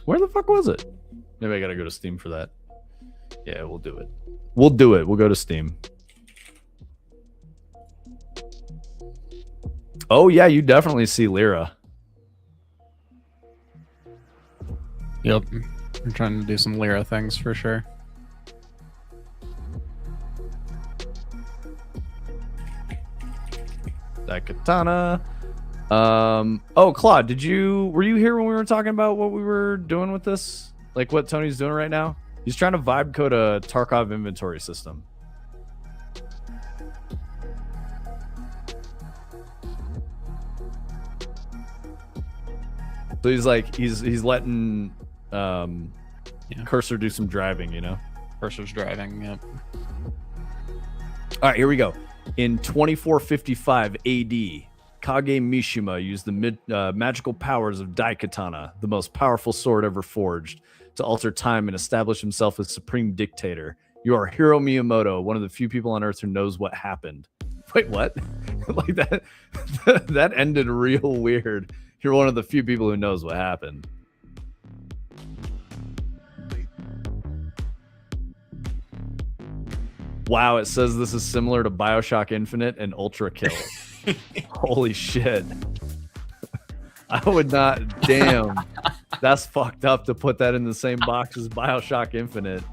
Where the fuck was it? Maybe I gotta go to Steam for that. Yeah, we'll do it. We'll do it. We'll go to Steam. Oh yeah, you definitely see Lyra. Yep. I'm trying to do some Lyra things for sure. That katana. Oh, Claude, were you here when we were talking about what we were doing with this? Like what Tony's doing right now? He's trying to vibe code a Tarkov inventory system. So he's like he's letting Cursor do some driving, you know? Cursor's driving, yep. All right, here we go. In 2455 AD, Kage Mishima used the magical powers of Daikatana, the most powerful sword ever forged, to alter time and establish himself as supreme dictator. You are Hiro Miyamoto, one of the few people on Earth who knows what happened. Wait, what? Like that? That ended real weird. You're one of the few people who knows what happened. Wow, it says this is similar to BioShock Infinite and Ultra Kill. Holy shit. I would not. Damn. That's fucked up to put that in the same box as BioShock Infinite.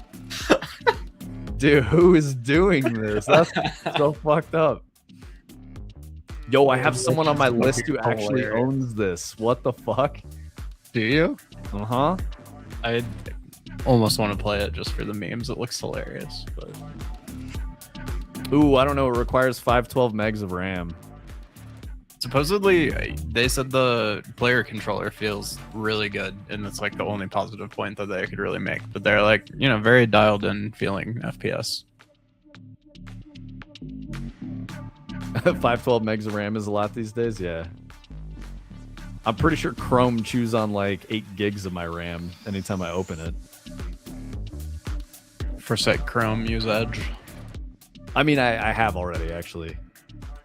Dude, who is doing this? That's so fucked up. Yo, I have someone on my list who actually owns this. What the fuck? Do you? Uh-huh. I almost want to play it just for the memes. It looks hilarious, but ooh, I don't know. It requires 512 megs of RAM. supposedly they said the player controller feels really good, and it's like the only positive point that they could really make. But they're like, you know, very dialed in feeling FPS. 512 megs of RAM is a lot these days. Yeah. I'm pretty sure Chrome chews on like 8 gigs of my RAM anytime I open it. For sake, Chrome, use Edge. I mean, I have already, actually.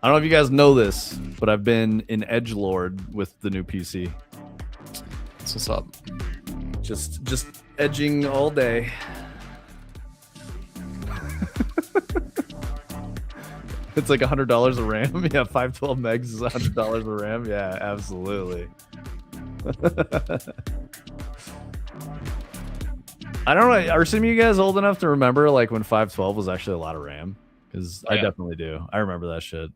I don't know if you guys know this, but I've been an edgelord with the new PC. That's what's up. Just edging all day. It's like $100 of RAM. Yeah, 512 megs is $100 of RAM. Yeah, absolutely. I don't know. Are some of you guys old enough to remember like when 512 was actually a lot of RAM? Because I definitely do. I remember that shit.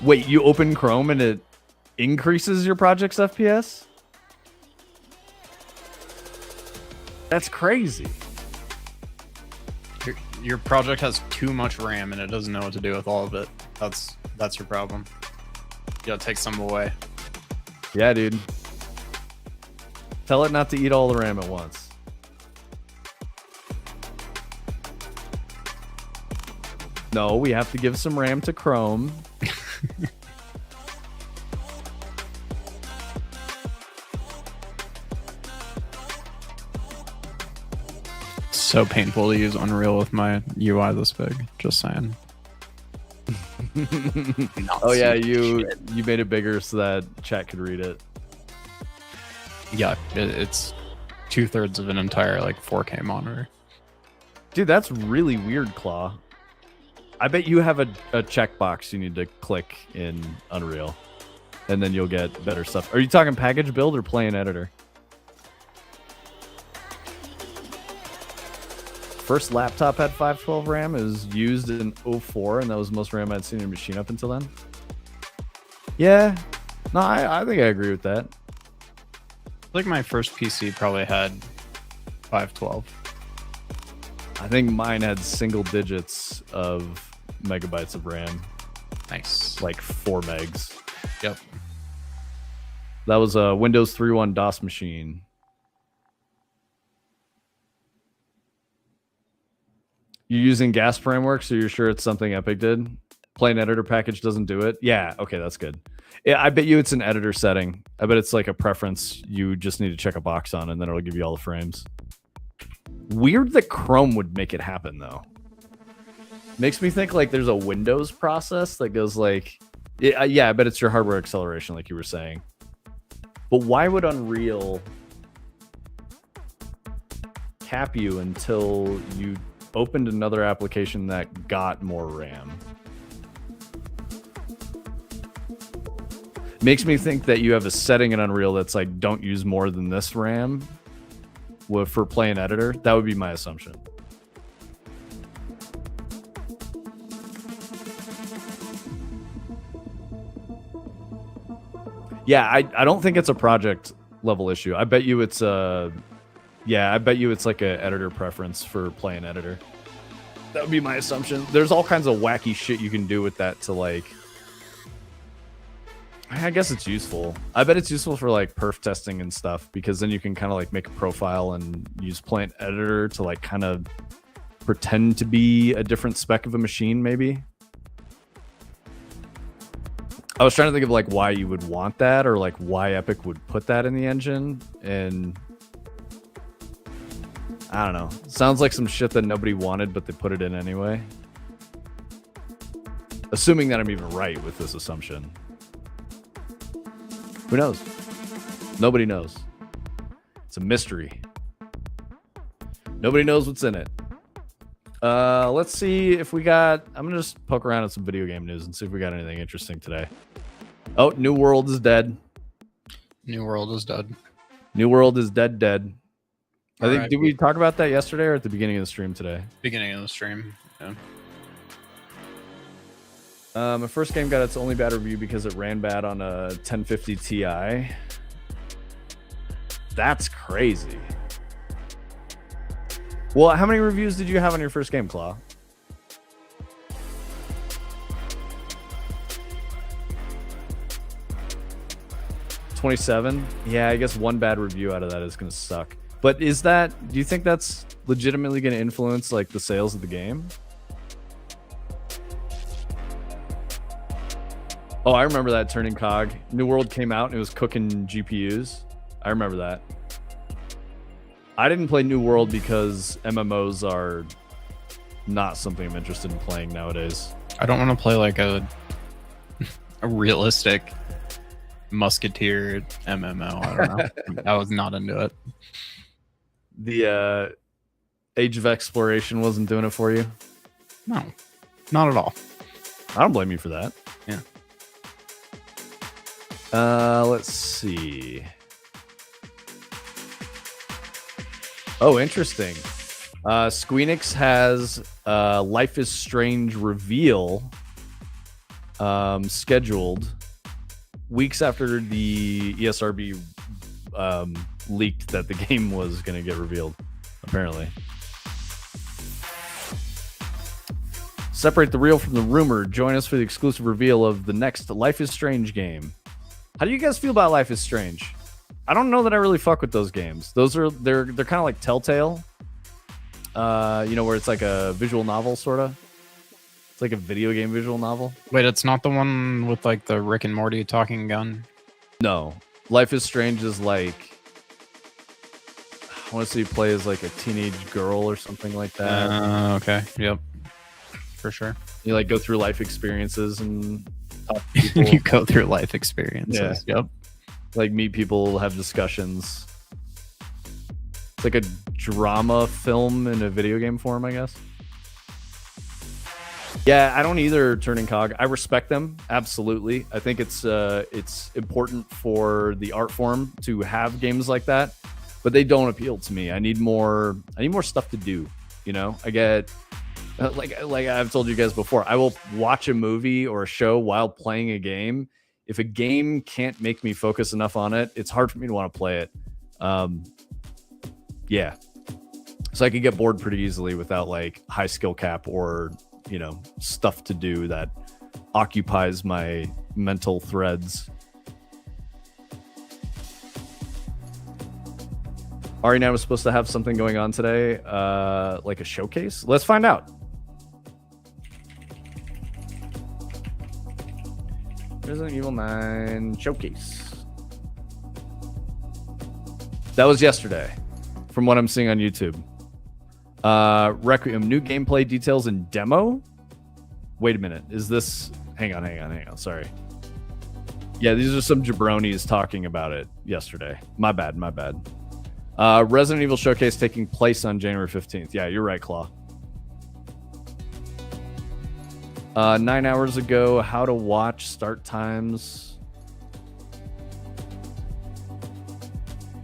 Wait, you open Chrome and it increases your project's FPS? That's crazy. Your project has too much RAM and it doesn't know what to do with all of it. That's your problem. You gotta take some away. Yeah, dude. Tell it not to eat all the RAM at once. No, we have to give some RAM to Chrome. So painful to use Unreal with my UI this big. Just saying. Oh yeah, you made it bigger so that chat could read it. Yeah, it's 2/3 of an entire like 4K monitor. Dude, that's really weird, Claw. I bet you have a checkbox you need to click in Unreal, and then you'll get better stuff. Are you talking package build or play in editor? First laptop had 512 RAM. It was used in 04, and that was the most RAM I'd seen in a machine up until then. Yeah. No, I think I agree with that. Like my first PC probably had 512. I think mine had single digits of megabytes of RAM. Nice. Like 4 megs. Yep. That was a Windows 3.1 DOS machine. You're using gas framework, so you're sure it's something Epic did? Plain editor package doesn't do it? Yeah, okay, that's good. Yeah, I bet you it's an editor setting. I bet it's like a preference you just need to check a box on, and then it'll give you all the frames. Weird that Chrome would make it happen, though. Makes me think like there's a Windows process that goes like... Yeah, I bet it's your hardware acceleration, like you were saying. But why would Unreal cap you until you opened another application that got more RAM? Makes me think that you have a setting in Unreal that's like, don't use more than this RAM for playing editor. That would be my assumption. Yeah, I don't think it's a project level issue. I bet you it's I bet you it's like a editor preference for playing editor. That would be my assumption. There's all kinds of wacky shit you can do with that to like... I guess it's useful. I bet it's useful for like perf testing and stuff, because then you can kind of like make a profile and use plant editor to like kind of pretend to be a different spec of a machine, maybe. I was trying to think of like why you would want that, or like why Epic would put that in the engine, and I don't know. Sounds like some shit that nobody wanted, but they put it in anyway. Assuming that I'm even right with this assumption. Who knows? Nobody knows. It's a mystery. Nobody knows what's in it. Let's see if we got... I'm going to just poke around at some video game news and see if we got anything interesting today. Oh, New World is dead. New World is dead. New World is dead. I think, right. did we talk about that yesterday or at the beginning of the stream today? Beginning of the stream, yeah. My first game got its only bad review because it ran bad on a 1050 Ti. That's crazy. Well, how many reviews did you have on your first game, Claw? $27? Yeah, I guess one bad review out of that is going to suck. But do you think that's legitimately going to influence like the sales of the game? Oh, I remember that turning cog. New World came out and it was cooking GPUs. I remember that. I didn't play New World because MMOs are not something I'm interested in playing nowadays. I don't want to play like a realistic musketeer MMO. I don't know. I was not into it. The Age of Exploration wasn't doing it for you? No, not at all. I don't blame you for that. Yeah. Let's see. Oh, interesting. Squeenix has Life is Strange reveal scheduled weeks after the ESRB leaked that the game was going to get revealed, apparently. Separate the real from the rumor. Join us for the exclusive reveal of the next Life is Strange game. How do you guys feel about Life is Strange? I don't know that I really fuck with those games. They're kind of like Telltale. Where it's like a visual novel, sort of. It's like a video game visual novel. Wait, it's not the one with like the Rick and Morty talking gun? No. Life is Strange is like... I want to say you play as like a teenage girl or something like that. Okay. Yep. For sure. You like go through life experiences and talk to people. You go through life experiences. Yeah. Yep. Like meet people, have discussions. It's like a drama film in a video game form, I guess. Yeah, I don't either, Turning Cog. I respect them, absolutely. I think it's important for the art form to have games like that, but they don't appeal to me. I need more stuff to do. You know, I get like I've told you guys before, I will watch a movie or a show while playing a game. If a game can't make me focus enough on it, it's hard for me to want to play it. Yeah. So I could get bored pretty easily without like high skill cap or, stuff to do that occupies my mental threads. Arena was supposed to have something going on today, like a showcase. Let's find out. Resident Evil 9 showcase. That was yesterday, from what I'm seeing on YouTube. Requiem, new gameplay details and demo. Wait a minute. Is this... Hang on. Sorry. Yeah, these are some jabronis talking about it yesterday. My bad. Resident Evil showcase taking place on January 15th. Yeah, you're right, Claw. 9 hours ago, how to watch, start times.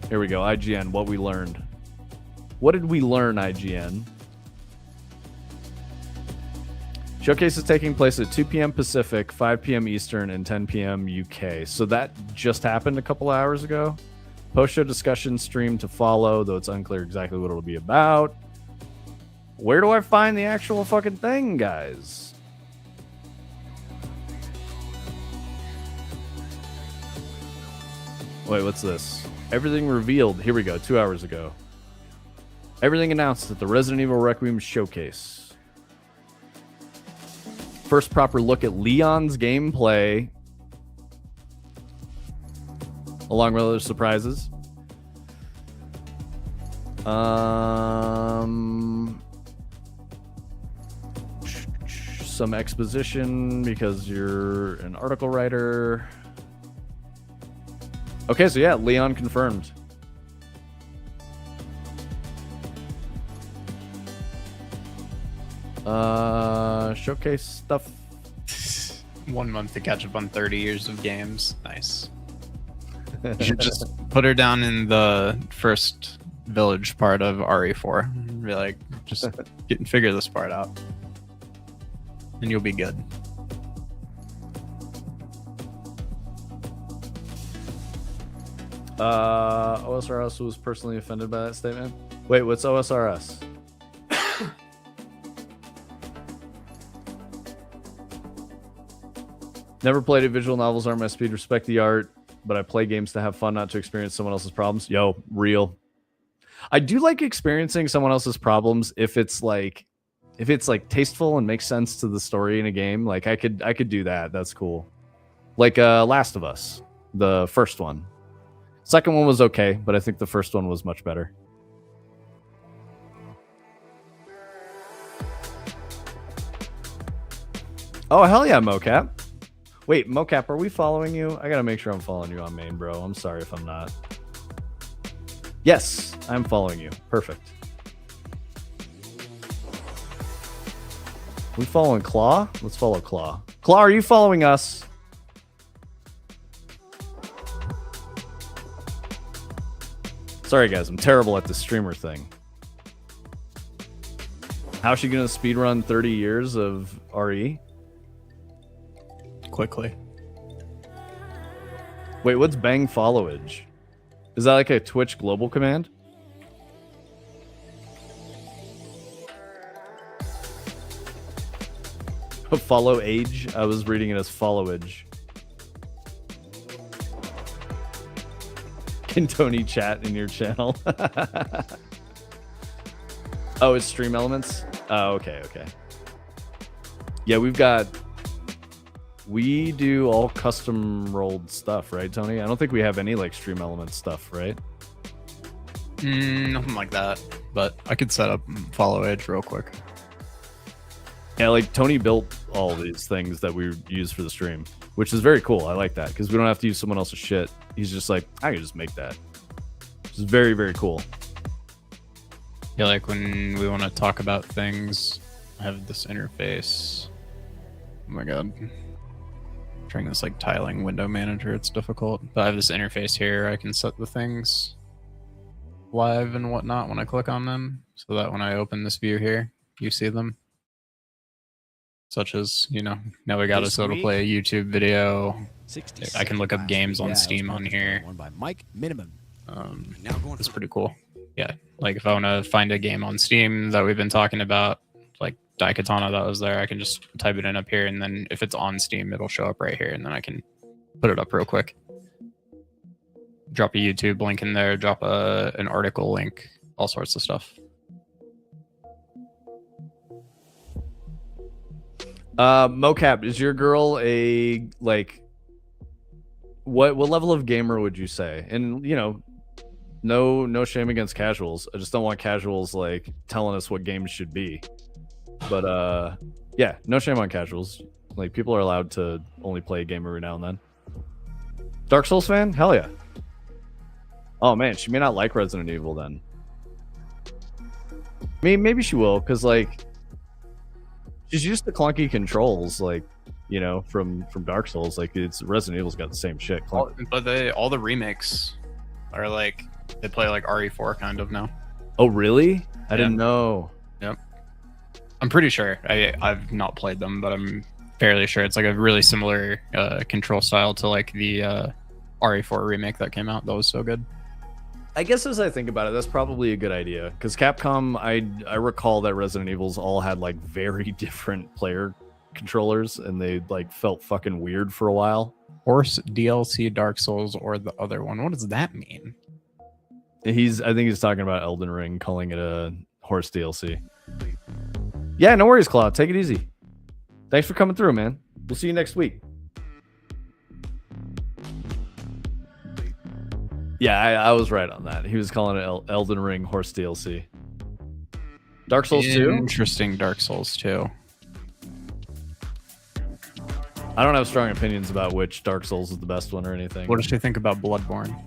Here we go. IGN, what we learned. What did we learn, IGN? Showcase is taking place at 2 p.m. Pacific, 5 p.m. Eastern, and 10 p.m. UK. So that just happened a couple hours ago. Post-show discussion stream to follow, though it's unclear exactly what it'll be about. Where do I find the actual fucking thing, guys? Wait, what's this? Everything revealed. Here we go, 2 hours ago. Everything announced at the Resident Evil Requiem showcase. First proper look at Leon's gameplay, along with other surprises. Some exposition because you're an article writer. Okay, so yeah, Leon confirmed. Showcase stuff. 1 month to catch up on 30 years of games. Nice. You should just put her down in the first village part of RE4. Be like, just figure this part out. And you'll be good. OSRS was personally offended by that statement. Wait, what's OSRS? Never played it. Visual novels aren't my speed. Respect the art, but I play games to have fun, not to experience someone else's problems. Yo, real. I do like experiencing someone else's problems if it's like tasteful and makes sense to the story in a game. Like I could do that. That's cool. Like Last of Us, the first one. Second one was okay, but I think the first one was much better. Oh, hell yeah, Mocap. Wait, Mocap, are we following you? I gotta make sure I'm following you on main, bro. I'm sorry if I'm not. Yes, I'm following you. Perfect. We following Claw? Let's follow Claw. Claw, are you following us? Sorry, guys. I'm terrible at the streamer thing. How's she gonna speedrun 30 years of RE? Quickly. Wait, what's bang followage? Is that like a Twitch global command? Follow age? I was reading it as followage. Can Tony chat in your channel? Oh, it's Stream Elements? Oh, okay. Yeah, we do all custom rolled stuff, right, Tony? I don't think we have any like Stream Elements stuff, right? Nothing like that, but I could set up follow edge real quick. Yeah, like Tony built all these things that we use for the stream, which is very cool. I like that because we don't have to use someone else's shit. He's just like, I can just make that. Which is very, very cool. Yeah, like when we want to talk about things, I have this interface. Oh my god. Trying this like tiling window manager, it's difficult. But I have this interface here. I can set the things live and whatnot when I click on them, so that when I open this view here, you see them. Such as, now we got us to play a YouTube video. I can look up games on Steam on here. By Mike Miniman. It's pretty cool. Yeah, like if I want to find a game on Steam that we've been talking about, like Daikatana that was there, I can just type it in up here, and then if it's on Steam, it'll show up right here, and then I can put it up real quick. Drop a YouTube link in there, drop an article link, all sorts of stuff. Mocap, is your girl what level of gamer would you say? And you know, no shame against casuals. I just don't want casuals like telling us what games should be. But yeah, no shame on casuals. Like people are allowed to only play a game every now and then. Dark Souls fan? Hell yeah. Oh man, she may not like Resident Evil then. Maybe she will, because like she's used to clunky controls, like you know, from Dark Souls. Like it's Resident Evil's got the same shit. But all the remakes are like they play like RE4 kind of now. Oh really? I Yeah. didn't know. Yep. I'm pretty sure. I've not played them, but I'm fairly sure it's like a really similar control style to like the RE4 remake that came out. That was so good. I guess as I think about it, that's probably a good idea, because Capcom, I recall that Resident Evils all had like very different player controllers, and they like felt fucking weird for a while. Horse DLC Dark Souls or the other one. What does that mean? I think he's talking about Elden Ring, calling it a horse DLC. Yeah, no worries, Claude. Take it easy. Thanks for coming through, man. We'll see you next week. Yeah, I was right on that. He was calling it Elden Ring horse DLC. Dark Souls 2? Interesting. Dark Souls 2. I don't have strong opinions about which Dark Souls is the best one or anything. What does she think about Bloodborne?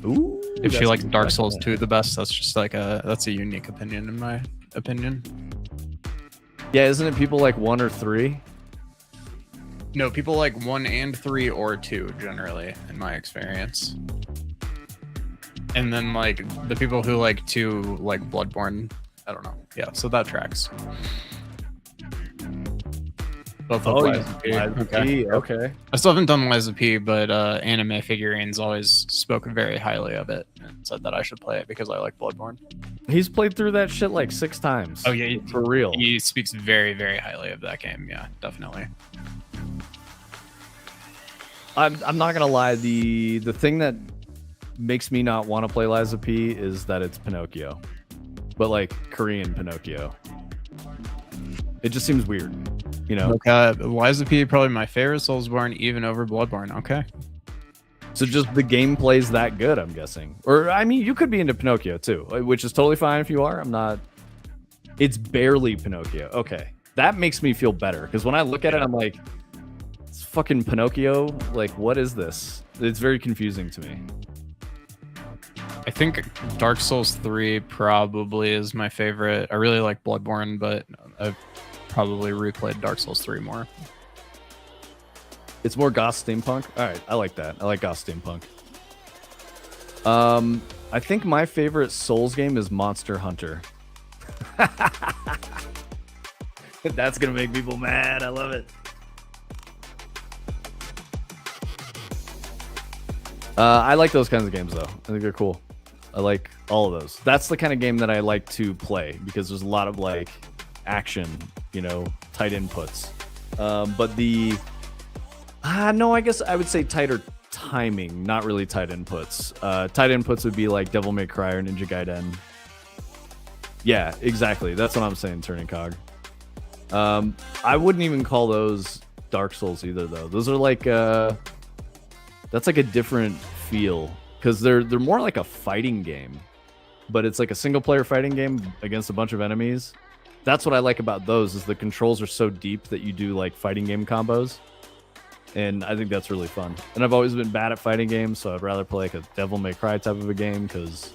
Ooh, If she that's likes a good Dark question. Souls 2 the best, that's just like that's a unique opinion in my opinion. Yeah, isn't it people like 1 or 3? No, people like 1 and 3 or 2 generally, in my experience. And then like the people who like 2 like Bloodborne, I don't know. Yeah, so that tracks. Both of Lies of P. Okay. Okay. I still haven't done Lies of P, but Anime Figurines always spoke very highly of it and said that I should play it because I like Bloodborne. He's played through that shit like 6 times. Oh yeah, for real. He speaks very, very highly of that game. Yeah, definitely. I'm not gonna lie. The thing that makes me not want to play Lies of P is that it's Pinocchio, but like Korean Pinocchio. It just seems weird, you know. Okay, Lies of P probably my favorite Soulsborne, even over Bloodborne. Okay. So just the gameplay's that good, I'm guessing. Or I mean, you could be into Pinocchio too, which is totally fine if you are. I'm not. It's barely Pinocchio. Okay, that makes me feel better, because when I look at it, I'm like, it's fucking Pinocchio. Like, what is this? It's very confusing to me. I think Dark Souls 3 probably is my favorite. I really like Bloodborne, but I've probably replayed Dark Souls 3 more. It's more goth steampunk. All right, I like that. I like goth steampunk. I think my favorite Souls game is Monster Hunter. That's gonna make people mad. I love it. I like those kinds of games though. I think they're cool. I like all of those. That's the kind of game that I like to play, because there's a lot of like action, you know, tight inputs. But no, I guess I would say tighter timing, not really tight inputs. Tight inputs would be like Devil May Cry or Ninja Gaiden. Yeah, exactly. That's what I'm saying, Turning Cog. I wouldn't even call those Dark Souls either, though. Those are like that's like a different feel, because they're more like a fighting game, but it's like a single player fighting game against a bunch of enemies. That's what I like about those, is the controls are so deep that you do like fighting game combos, and I think that's really fun. And I've always been bad at fighting games, so I'd rather play like a Devil May Cry type of a game, because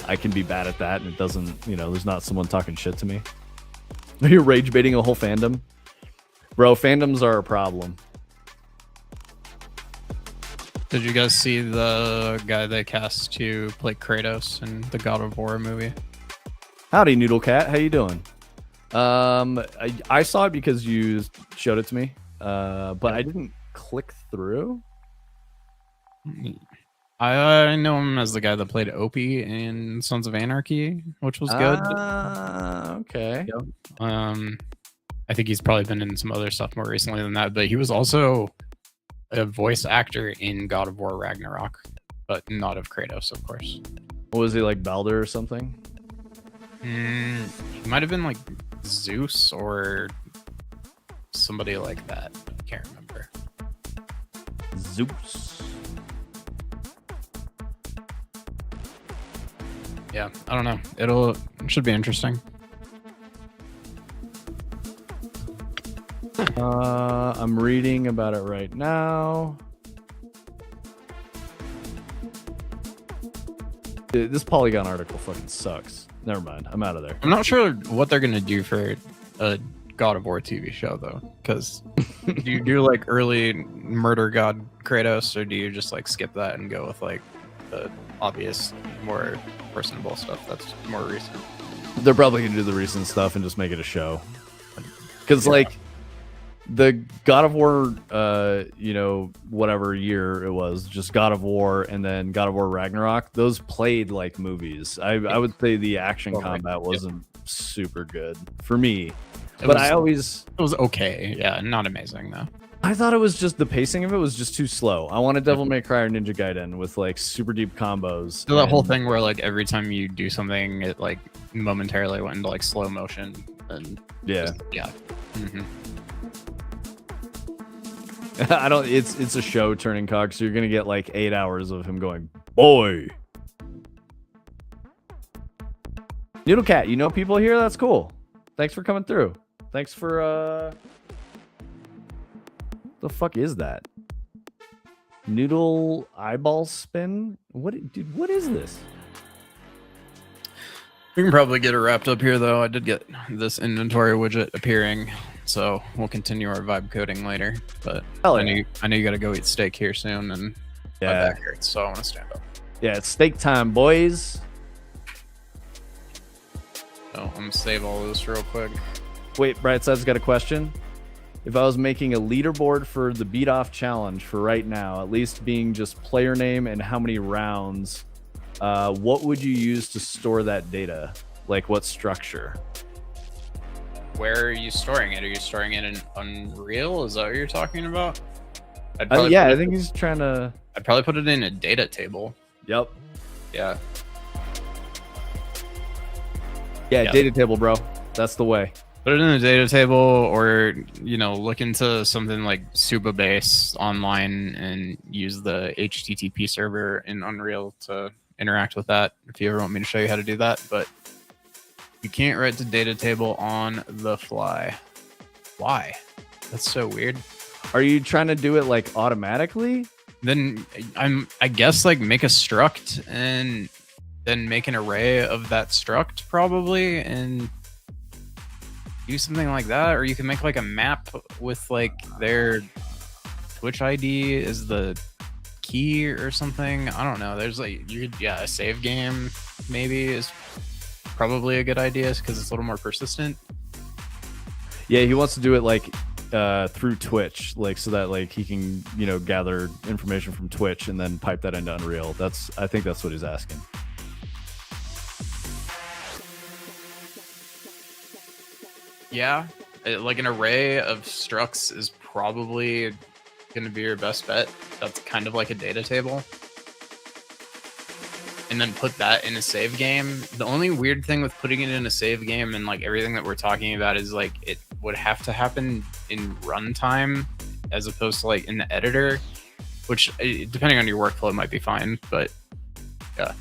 I can be bad at that and it doesn't, you know, there's not someone talking shit to me. You're rage baiting a whole fandom? Bro, fandoms are a problem. Did you guys see the guy they cast to play Kratos in the God of War movie? Howdy, Noodle Cat. How you doing? I saw it because you showed it to me, but I didn't click through. I know him as the guy that played Opie in Sons of Anarchy, which was good. Okay. I think he's probably been in some other stuff more recently than that, but he was also a voice actor in God of War Ragnarok, but not of Kratos, of course. What was he, like Baldur or something? He might have been like Zeus or somebody like that. I can't remember. Zeus. Yeah, I don't know. It should be interesting. I'm reading about it right now. Dude, this Polygon article fucking sucks. Never mind. I'm out of there. I'm not sure what they're gonna do for a God of War TV show though, because do you do like early murder god Kratos, or do you just like skip that and go with like the obvious, more personable stuff that's more recent? They're probably gonna do the recent stuff and just make it a show. Because like the God of War, whatever year it was, just God of War, and then God of War Ragnarok. Those played like movies. I would say the action combat wasn't super good for me, it was okay. Yeah, not amazing though. I thought it was just the pacing of it was just too slow. I wanted Devil May Cry or Ninja Gaiden with like super deep combos. So that whole thing where like every time you do something, it like momentarily went into like slow motion and yeah. Mm-hmm. I don't. It's a show turning cock, so you're gonna get like 8 hours of him going, boy. Noodle Cat, you know people here? That's cool. Thanks for coming through. Thanks for the fuck is that? Noodle eyeball spin? Dude, what is this? We can probably get it wrapped up here though. I did get this inventory widget appearing, so we'll continue our vibe coding later. But I know you gotta go eat steak here soon, and my back hurts, so I want to stand up. Yeah, it's steak time, boys. So I'm gonna save all this real quick. Wait, Brightside's got a question. If I was making a leaderboard for the beat off challenge for right now, at least being just player name and how many rounds, what would you use to store that data? Like what structure? Where are you storing it? Are you storing it in Unreal? Is that what you're talking about? Yeah, I think he's trying to... I'd probably put it in a data table. Yep. Yeah. Yeah, data table, bro. That's the way. Put it in a data table, or look into something like Supabase online and use the HTTP server in Unreal to interact with that. If you ever want me to show you how to do that, but you can't write the data table on the fly. Why? That's so weird. Are you trying to do it like automatically? Then I guess like make a struct and then make an array of that struct probably, and do something like that. Or you can make like a map with like their Twitch ID as the key or something. I don't know. There's like a save game maybe is probably a good idea because it's a little more persistent. Yeah, he wants to do it like through Twitch, like so that like he can gather information from Twitch and then pipe that into Unreal. I think that's what he's asking. Yeah, like an array of structs is probably going to be your best bet. That's kind of like a data table. And then put that in a save game. The only weird thing with putting it in a save game and like everything that we're talking about is like it would have to happen in runtime as opposed to like in the editor, which depending on your workflow might be fine, but yeah.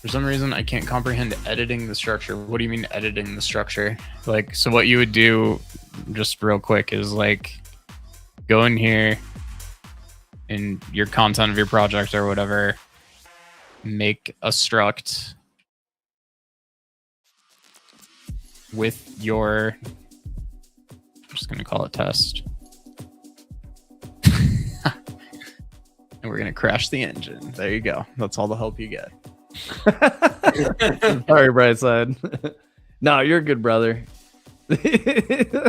For some reason, I can't comprehend editing the structure. What do you mean editing the structure? Like, so what you would do, just real quick, is like go in here in your content of your project or whatever, make a struct with your, I'm just going to call it test. And we're going to crash the engine. There you go. That's all the help you get. Sorry, Brightside. No, you're a good brother. It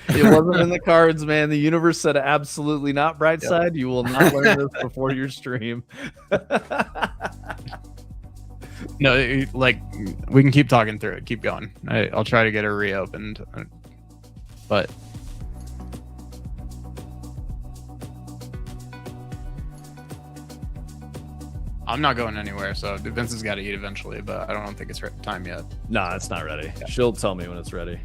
wasn't in the cards, man. The universe said absolutely not, Brightside. Yep. You will not learn this before your stream. No, like we can keep talking through it. Keep going. I'll try to get it reopened, but I'm not going anywhere, so Vince has got to eat eventually, but I don't think it's time yet. Nah, it's not ready. Yeah. She'll tell me when it's ready.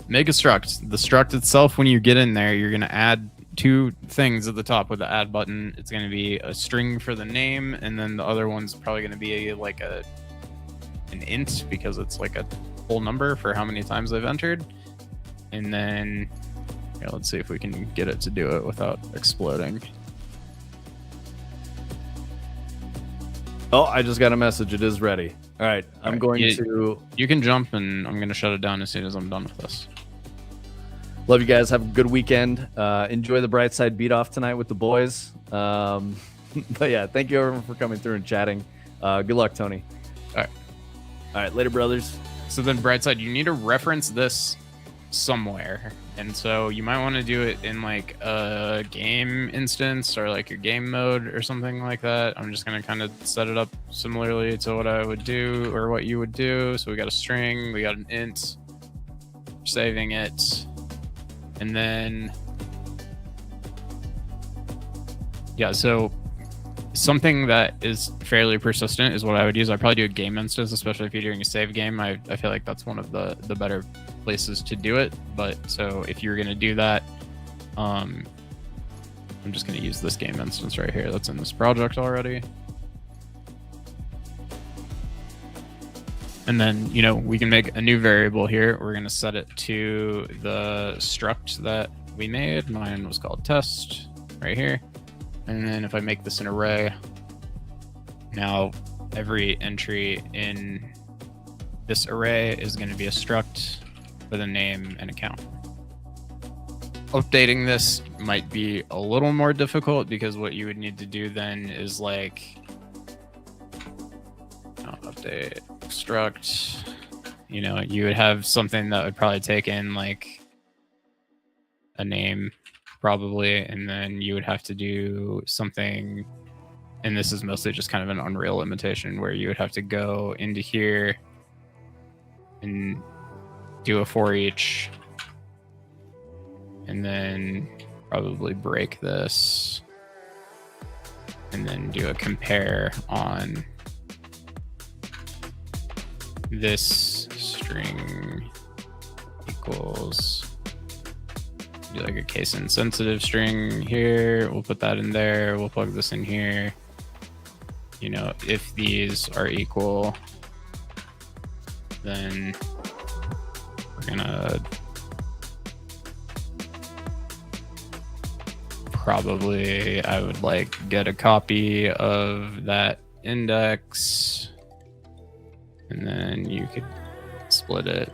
make a struct. The struct itself, when you get in there, you're going to add 2 things at the top with the add button. It's going to be a string for the name, and then the other one's probably going to be like an int, because it's like a whole number for how many times they've entered. And then let's see if we can get it to do it without exploding. Oh, I just got a message. It is ready. All right, I'm going to. You can jump, and I'm going to shut it down as soon as I'm done with this. Love you guys. Have a good weekend. Enjoy the bright side beat off tonight with the boys. But yeah, thank you everyone for coming through and chatting. Good luck, Tony. All right, later, brothers. So then, Brightside, you need to reference this somewhere, and so you might want to do it in like a game instance or like your game mode or something like that. I'm just going to kind of set it up similarly to what I would do or what you would do. So we got a string, we got an int, saving it, and then so something that is fairly persistent is what I would use. I'd probably do a game instance, especially if you're doing a save game. I feel like that's one of the better places to do it. But so if you're going to do that, I'm just going to use this game instance right here that's in this project already. And then, we can make a new variable here. We're going to set it to the struct that we made. Mine was called test right here. And then if I make this an array, now every entry in this array is going to be a struct with a name and a count. Updating this might be a little more difficult, because what you would need to do then is like update struct. You would have something that would probably take in like a name probably, and then you would have to do something, and this is mostly just kind of an Unreal imitation, where you would have to go into here and do a for each, and then probably break this, and then do a compare on this string equals, do like a case insensitive string here. We'll put that in there. We'll plug this in here. If these are equal, then we're gonna probably, I would like get a copy of that index, and then you could split it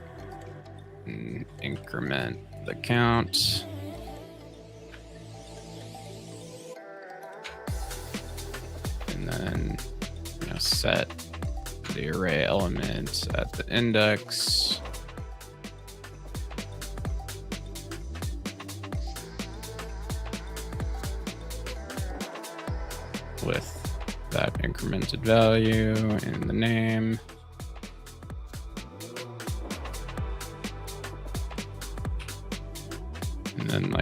and increment the count. And then set the array element at the index. With that incremented value in the name. And then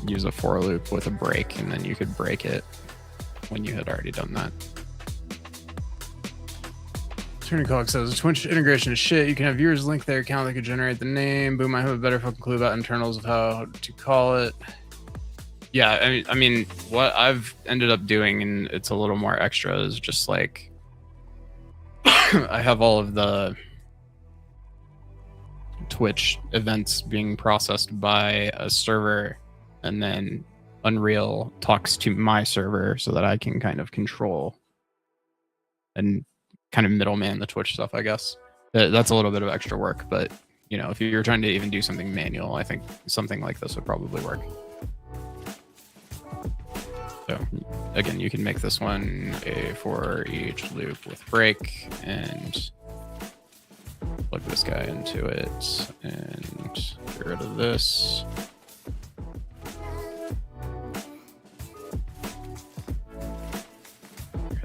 use a for loop with a break, and then you could break it when you had already done that. Attorney Cog says Twitch integration is shit. You can have viewers link their account that could generate the name. Boom, I have a better fucking clue about internals of how to call it. Yeah, I mean, what I've ended up doing, and it's a little more extra, is just like I have all of the Twitch events being processed by a server, and then Unreal talks to my server so that I can kind of control and kind of middleman the Twitch stuff, I guess. That's a little bit of extra work, but if you're trying to even do something manual, I think something like this would probably work. So again, you can make this one a for each loop with break, and plug this guy into it and get rid of this.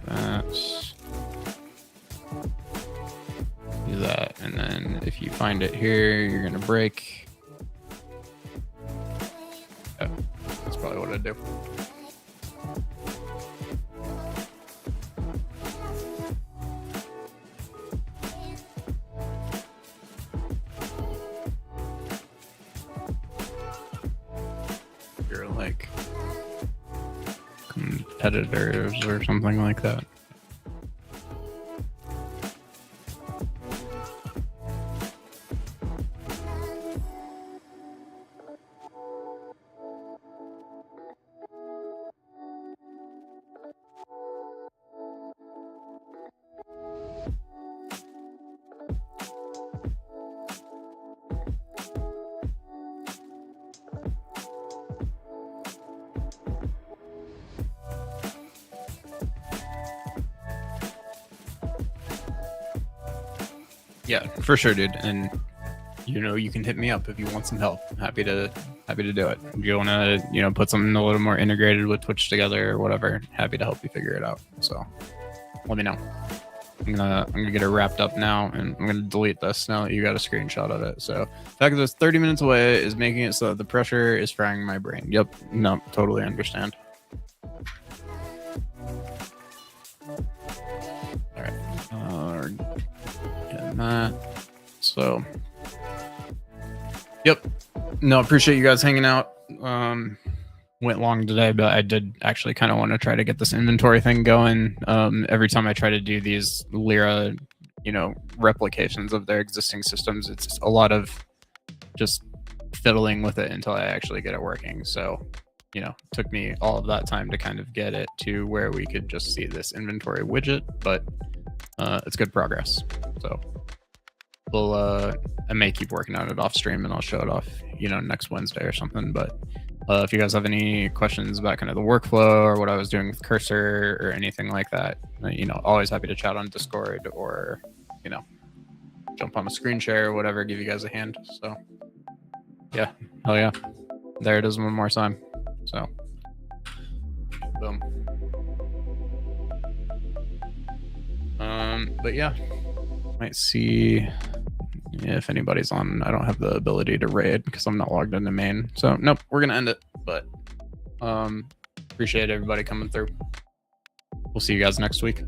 That. Do that, and then if you find it here, you're gonna break. Oh, that's probably what I'd do. competitors or something like that. Yeah, for sure, dude. And you know, you can hit me up if you want some help. Happy to do it. If you want to, you know, put something a little more integrated with Twitch together or whatever, happy to help you figure it out. So let me know. I'm gonna get it wrapped up now, and I'm gonna delete this now that you got a screenshot of it. So the fact that it's 30 minutes away is making it so that the pressure is frying my brain. Yep, no, totally understand. All right, getting that. So, yep. No, appreciate you guys hanging out. Went long today, but I did actually kind of want to try to get this inventory thing going. Every time I try to do these Lyra, you know, replications of their existing systems, it's a lot of just fiddling with it until I actually get it working. So, you know, it took me all of that time to kind of get it to where we could just see this inventory widget, but it's good progress. So I may keep working on it off stream, and I'll show it off, you know, next Wednesday or something. But if you guys have any questions about kind of the workflow or what I was doing with Cursor or anything like that, you know, always happy to chat on Discord or, you know, jump on a screen share or whatever, give you guys a hand. So yeah, hell yeah. There it is one more time. So boom. But yeah, might see if anybody's on. I don't have the ability to raid because I'm not logged into main. So nope, we're gonna end it. But appreciate everybody coming through. We'll see you guys next week.